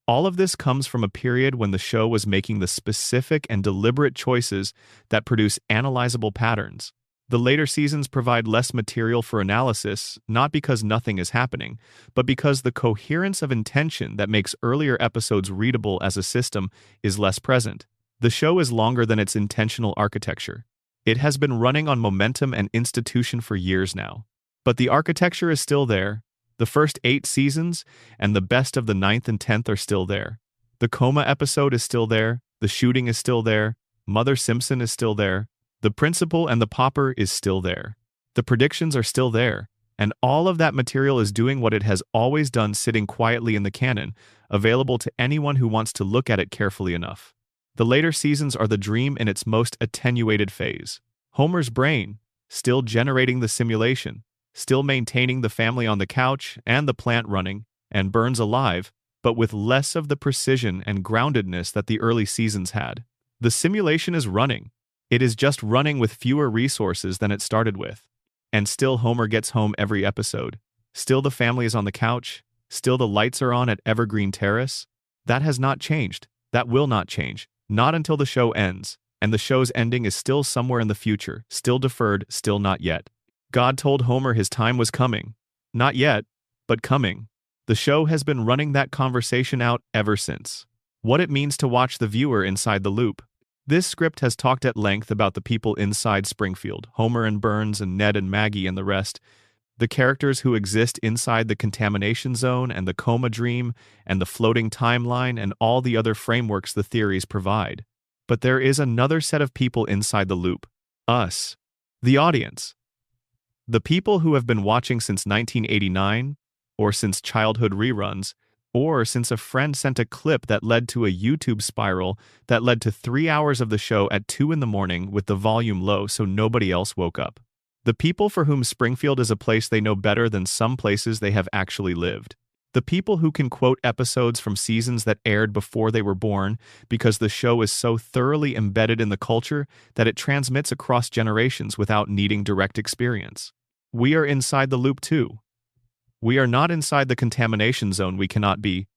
all of this comes from a period when the show was making the specific and deliberate choices that produce analyzable patterns. The later seasons provide less material for analysis, not because nothing is happening, but because the coherence of intention that makes earlier episodes readable as a system is less present. The show is longer than its intentional architecture. It has been running on momentum and institution for years now. But the architecture is still there. The first 8 seasons and the best of the 9th and 10th are still there. The coma episode is still there. The shooting is still there. Mother Simpson is still there. The principle and the Popper is still there. The predictions are still there. And all of that material is doing what it has always done, sitting quietly in the canon, available to anyone who wants to look at it carefully enough. The later seasons are the dream in its most attenuated phase. Homer's brain, still generating the simulation, still maintaining the family on the couch and the plant running, and Burns alive, but with less of the precision and groundedness that the early seasons had. The simulation is running. It is just running with fewer resources than it started with. And still Homer gets home every episode. Still the family is on the couch. Still the lights are on at Evergreen Terrace. That has not changed. That will not change. Not until the show ends. And the show's ending is still somewhere in the future, still deferred, still not yet. God told Homer his time was coming. Not yet, but coming. The show has been running that conversation out ever since. What it means to watch the viewer inside the loop. This script has talked at length about the people inside Springfield, Homer and Burns and Ned and Maggie and the rest, the characters who exist inside the contamination zone and the coma dream and the floating timeline and all the other frameworks the theories provide. But there is another set of people inside the loop. Us. The audience. The people who have been watching since 1989, or since childhood reruns, or since a friend sent a clip that led to a YouTube spiral that led to 3 hours of the show at 2 in the morning with the volume low so nobody else woke up. The people for whom Springfield is a place they know better than some places they have actually lived. The people who can quote episodes from seasons that aired before they were born because the show is so thoroughly embedded in the culture that it transmits across generations without needing direct experience. We are inside the loop too. We are not inside the contamination zone. We cannot be.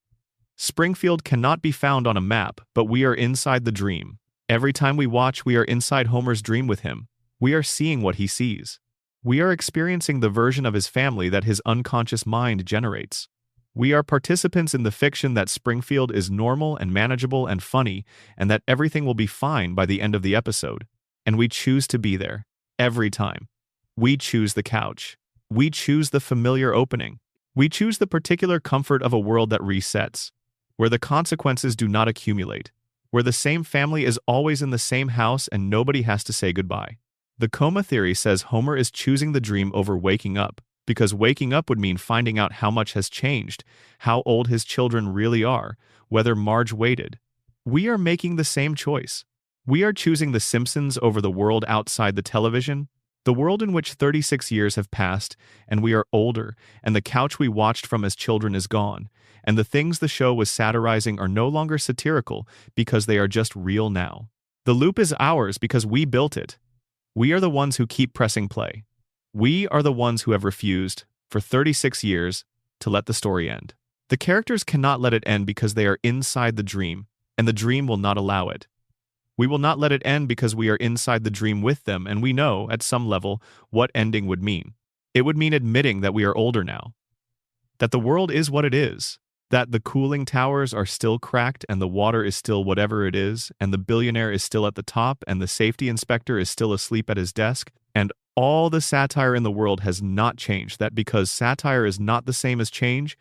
Springfield cannot be found on a map, but we are inside the dream. Every time we watch, we are inside Homer's dream with him. We are seeing what he sees. We are experiencing the version of his family that his unconscious mind generates. We are participants in the fiction that Springfield is normal and manageable and funny, and that everything will be fine by the end of the episode. And we choose to be there. Every time. We choose the couch. We choose the familiar opening. We choose the particular comfort of a world that resets, where the consequences do not accumulate, where the same family is always in the same house and nobody has to say goodbye. The coma theory says Homer is choosing the dream over waking up, because waking up would mean finding out how much has changed, how old his children really are, whether Marge waited. We are making the same choice. We are choosing The Simpsons over the world outside the television, the world in which 36 years have passed, and we are older, and the couch we watched from as children is gone, and the things the show was satirizing are no longer satirical because they are just real now. The loop is ours because we built it. We are the ones who keep pressing play. We are the ones who have refused, for 36 years, to let the story end. The characters cannot let it end because they are inside the dream, and the dream will not allow it. We will not let it end because we are inside the dream with them, and we know, at some level, what ending would mean. It would mean admitting that we are older now. that the world is what it is, that the cooling towers are still cracked and the water is still whatever it is, and the billionaire is still at the top and the safety inspector is still asleep at his desk, and all the satire in the world has not changed, that because satire is not the same as change,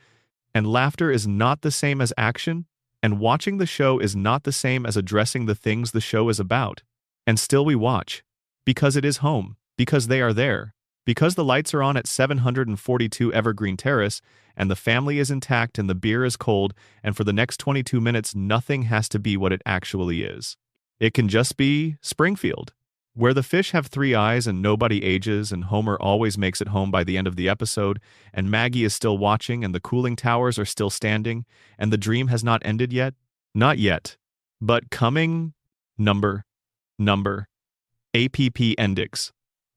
and laughter is not the same as action, and watching the show is not the same as addressing the things the show is about. And still we watch. Because it is home. Because they are there. Because the lights are on at 742 Evergreen Terrace, and the family is intact and the beer is cold, and for the next 22 minutes nothing has to be what it actually is. It can just be Springfield, where the fish have 3 eyes and nobody ages, and Homer always makes it home by the end of the episode, and Maggie is still watching, and the cooling towers are still standing, and the dream has not ended yet. Not yet. But coming. Number. Appendix.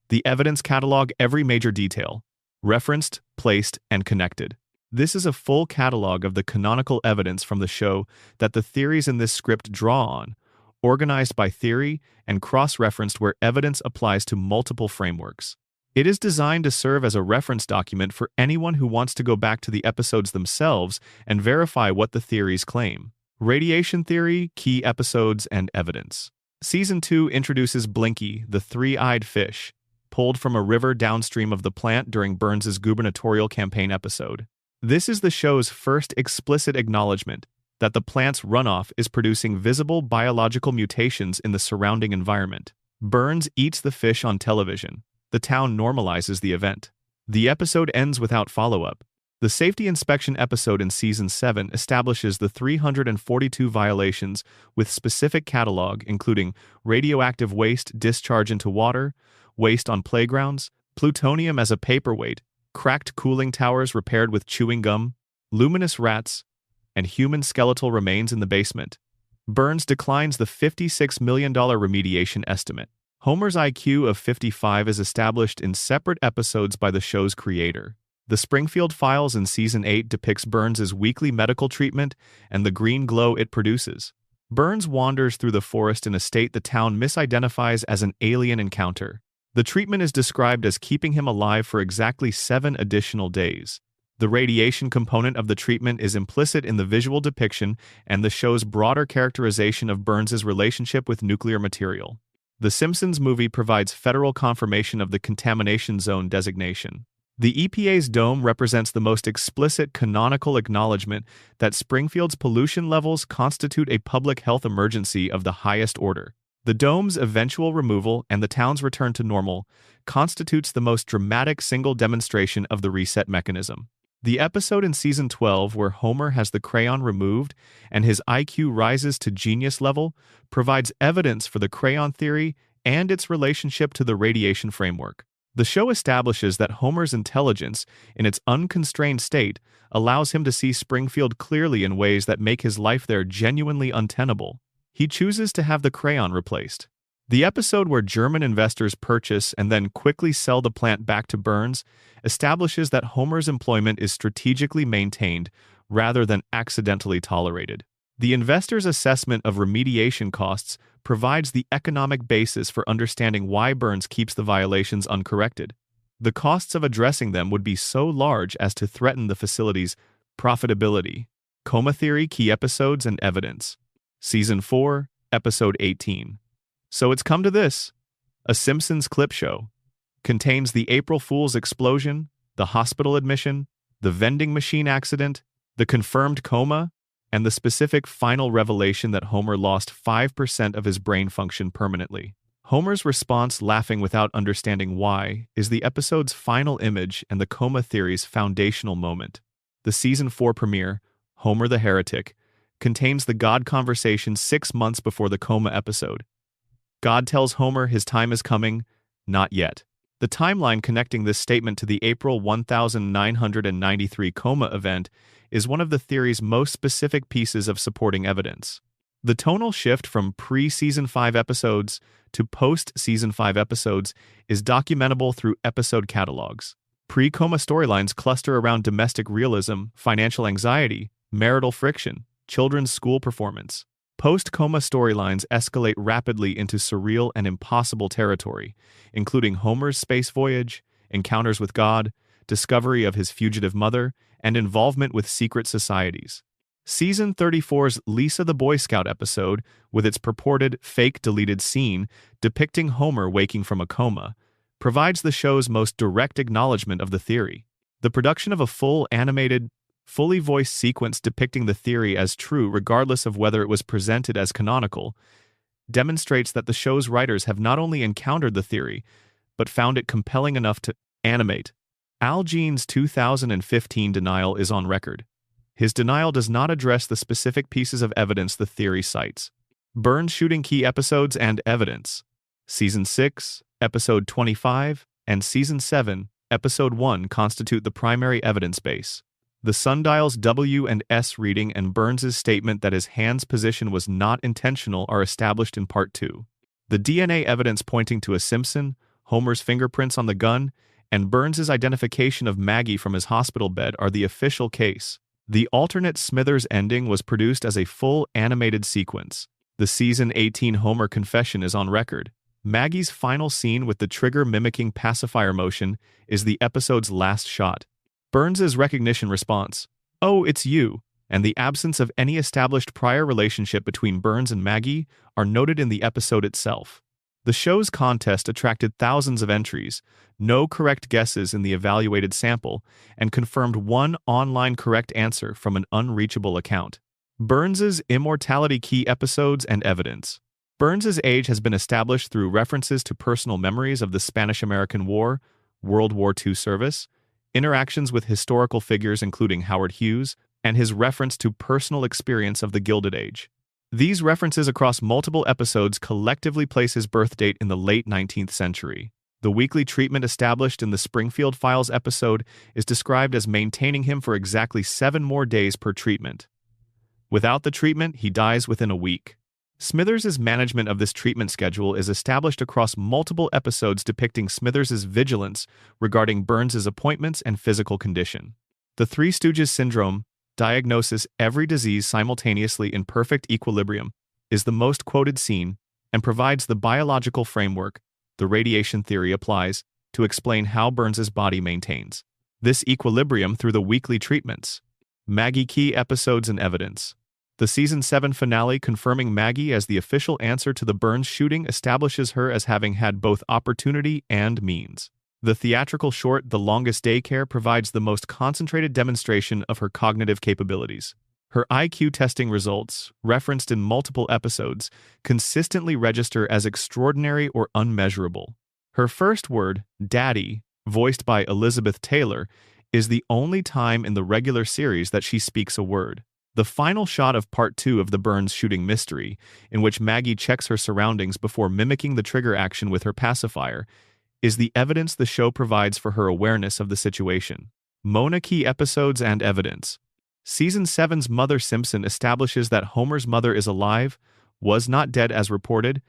The evidence catalog, every major detail. Referenced, placed, and connected. This is a full catalog of the canonical evidence from the show that the theories in this script draw on, organized by theory and cross-referenced where evidence applies to multiple frameworks. It is designed to serve as a reference document for anyone who wants to go back to the episodes themselves and verify what the theories claim. Radiation theory, key episodes, and evidence. Season 2 introduces Blinky, the 3-eyed fish, pulled from a river downstream of the plant during Burns's gubernatorial campaign episode. This is the show's first explicit acknowledgement that the plant's runoff is producing visible biological mutations in the surrounding environment. Burns eats the fish on television. The town normalizes the event. The episode ends without follow-up. The safety inspection episode in Season 7 establishes the 342 violations with specific catalog including radioactive waste discharge into water, waste on playgrounds, plutonium as a paperweight, cracked cooling towers repaired with chewing gum, luminous rats, and human skeletal remains in the basement. Burns declines the $56 million remediation estimate. Homer's IQ of 55 is established in separate episodes by the show's creator. The Springfield Files in Season 8 depicts Burns's weekly medical treatment and the green glow it produces. Burns wanders through the forest in a state the town misidentifies as an alien encounter. The treatment is described as keeping him alive for exactly 7 additional days. The radiation component of the treatment is implicit in the visual depiction and the show's broader characterization of Burns's relationship with nuclear material. The Simpsons movie provides federal confirmation of the contamination zone designation. The EPA's dome represents the most explicit canonical acknowledgement that Springfield's pollution levels constitute a public health emergency of the highest order. The dome's eventual removal and the town's return to normal constitutes the most dramatic single demonstration of the reset mechanism. The episode in Season 12 where Homer has the crayon removed and his IQ rises to genius level provides evidence for the crayon theory and its relationship to the radiation framework. The show establishes that Homer's intelligence, in its unconstrained state, allows him to see Springfield clearly in ways that make his life there genuinely untenable. He chooses to have the crayon replaced. The episode where German investors purchase and then quickly sell the plant back to Burns establishes that Homer's employment is strategically maintained rather than accidentally tolerated. The investors' assessment of remediation costs provides the economic basis for understanding why Burns keeps the violations uncorrected. The costs of addressing them would be so large as to threaten the facility's profitability. Coma theory, key episodes, and evidence. Season 4, Episode 18. So it's come to this. A Simpsons clip show. Contains the April Fool's explosion, the hospital admission, the vending machine accident, the confirmed coma, and the specific final revelation that Homer lost 5% of his brain function permanently. Homer's response, laughing without understanding why, is the episode's final image and the coma theory's foundational moment. The Season 4 premiere, Homer the Heretic, contains the God conversation 6 months before the coma episode. God tells Homer his time is coming, not yet. The timeline connecting this statement to the April 1993 coma event is one of the theory's most specific pieces of supporting evidence. The tonal shift from pre-Season 5 episodes to post-Season 5 episodes is documentable through episode catalogs. Pre-coma storylines cluster around domestic realism, financial anxiety, marital friction, children's school performance. Post-coma storylines escalate rapidly into surreal and impossible territory, including Homer's space voyage, encounters with God, discovery of his fugitive mother, and involvement with secret societies. Season 34's Lisa the Boy Scout episode, with its purported fake deleted scene depicting Homer waking from a coma, provides the show's most direct acknowledgement of the theory. The production of a full animated, fully voiced sequence depicting the theory as true regardless of whether it was presented as canonical demonstrates that the show's writers have not only encountered the theory, but found it compelling enough to animate. Al Jean's 2015 denial is on record. His denial does not address the specific pieces of evidence the theory cites. Burns shooting key episodes and evidence. Season 6, Episode 25, and Season 7, Episode 1 constitute the primary evidence base. The sundial's W and S reading and Burns's statement that his hand's position was not intentional are established in Part 2. The DNA evidence pointing to a Simpson, Homer's fingerprints on the gun, and Burns's identification of Maggie from his hospital bed are the official case. The alternate Smithers ending was produced as a full animated sequence. The Season 18 Homer confession is on record. Maggie's final scene with the trigger mimicking pacifier motion is the episode's last shot. Burns's recognition response, "Oh, it's you," and the absence of any established prior relationship between Burns and Maggie are noted in the episode itself. The show's contest attracted thousands of entries, no correct guesses in the evaluated sample, and confirmed one online correct answer from an unreachable account. Burns's immortality key episodes and evidence. Burns's age has been established through references to personal memories of the Spanish-American War, World War II service, interactions with historical figures including Howard Hughes, and his reference to personal experience of the Gilded Age. These references across multiple episodes collectively place his birth date in the late 19th century. The weekly treatment established in the Springfield Files episode is described as maintaining him for exactly 7 more days per treatment. Without the treatment, he dies within a week. Smithers' management of this treatment schedule is established across multiple episodes depicting Smithers' vigilance regarding Burns' appointments and physical condition. The Three Stooges syndrome, diagnosis every disease simultaneously in perfect equilibrium, is the most quoted scene and provides the biological framework the radiation theory applies to explain how Burns' body maintains this equilibrium through the weekly treatments. Maggie key episodes and evidence. The Season 7 finale confirming Maggie as the official answer to the Burns shooting establishes her as having had both opportunity and means. The theatrical short The Longest Daycare provides the most concentrated demonstration of her cognitive capabilities. Her IQ testing results, referenced in multiple episodes, consistently register as extraordinary or unmeasurable. Her first word, Daddy, voiced by Elizabeth Taylor, is the only time in the regular series that she speaks a word. The final shot of Part 2 of the Burns shooting mystery, in which Maggie checks her surroundings before mimicking the trigger action with her pacifier, is the evidence the show provides for her awareness of the situation. Mona key episodes and evidence. Season 7's Mother Simpson establishes that Homer's mother is alive, was not dead as reported,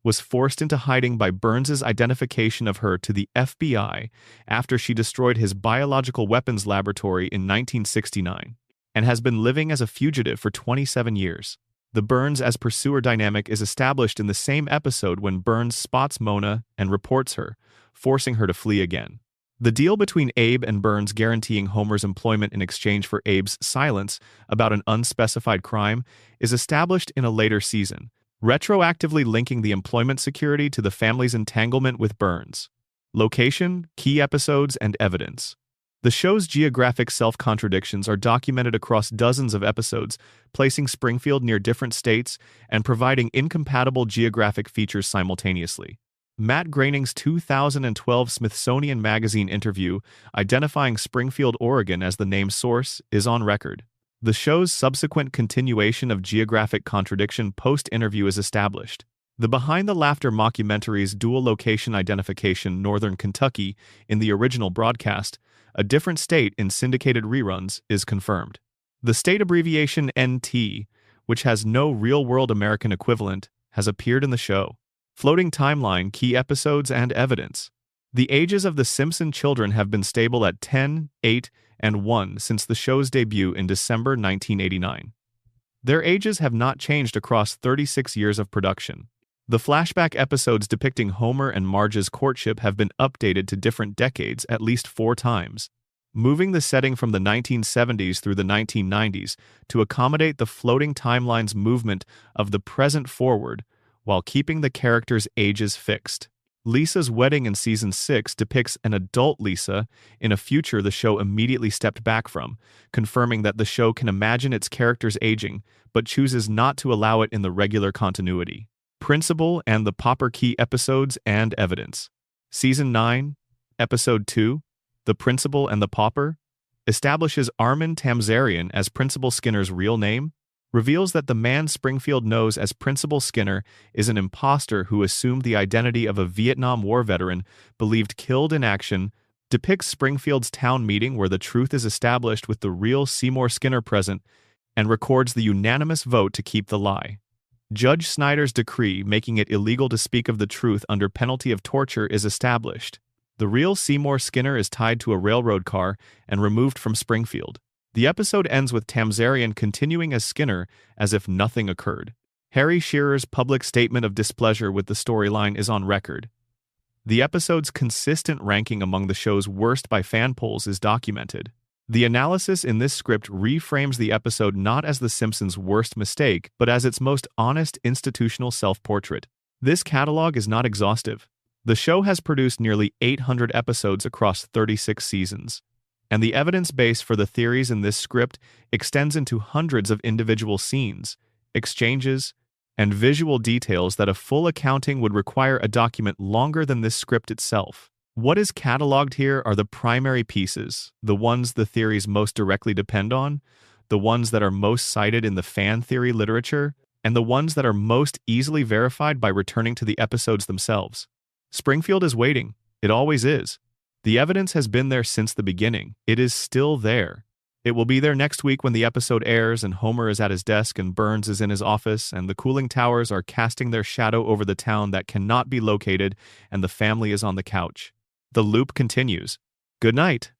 was forced into hiding by Burns' identification of her to the FBI after she destroyed his biological weapons laboratory in 1969. And has been living as a fugitive for 27 years. The Burns as pursuer dynamic is established in the same episode when Burns spots Mona and reports her, forcing her to flee again. The deal between Abe and Burns guaranteeing Homer's employment in exchange for Abe's silence about an unspecified crime is established in a later season, retroactively linking the employment security to the family's entanglement with Burns. Location, key episodes, and evidence. The show's geographic self-contradictions are documented across dozens of episodes, placing Springfield near different states and providing incompatible geographic features simultaneously. Matt Groening's 2012 Smithsonian Magazine interview identifying Springfield, Oregon as the name source is on record. The show's subsequent continuation of geographic contradiction post-interview is established. The Behind the Laughter mockumentary's dual location identification Northern Kentucky in the original broadcast, a different state in syndicated reruns, is confirmed. The state abbreviation NT, which has no real-world American equivalent, has appeared in the show. Floating timeline, key episodes, and evidence. The ages of the Simpson children have been stable at 10, 8, and 1 since the show's debut in December 1989. Their ages have not changed across 36 years of production. The flashback episodes depicting Homer and Marge's courtship have been updated to different decades at least 4 times. moving the setting from the 1970s through the 1990s to accommodate the floating timeline's movement of the present forward while keeping the characters' ages fixed. Lisa's wedding in Season 6 depicts an adult Lisa in a future the show immediately stepped back from, confirming that the show can imagine its characters aging, but chooses not to allow it in the regular continuity. Principal and the Pauper Key episodes and evidence. Season 9, Episode 2, The Principal and the Pauper, establishes Armin Tamzarian as Principal Skinner's real name, reveals that the man Springfield knows as Principal Skinner is an imposter who assumed the identity of a Vietnam War veteran believed killed in action, depicts Springfield's town meeting where the truth is established with the real Seymour Skinner present, and records the unanimous vote to keep the lie. Judge Snyder's decree making it illegal to speak of the truth under penalty of torture is established. The real Seymour Skinner is tied to a railroad car and removed from Springfield. The episode ends with Tamzarian continuing as Skinner as if nothing occurred. Harry Shearer's public statement of displeasure with the storyline is on record. The episode's consistent ranking among the show's worst by fan polls is documented. The analysis in this script reframes the episode not as The Simpsons' worst mistake, but as its most honest institutional self-portrait. This catalog is not exhaustive. The show has produced nearly 800 episodes across 36 seasons. And the evidence base for the theories in this script extends into hundreds of individual scenes, exchanges, and visual details that a full accounting would require a document longer than this script itself. What is cataloged here are the primary pieces, the ones the theories most directly depend on, the ones that are most cited in the fan theory literature, and the ones that are most easily verified by returning to the episodes themselves. Springfield is waiting. It always is. The evidence has been there since the beginning. It is still there. It will be there next week when the episode airs and Homer is at his desk and Burns is in his office and the cooling towers are casting their shadow over the town that cannot be located and the family is on the couch. The loop continues. Good night.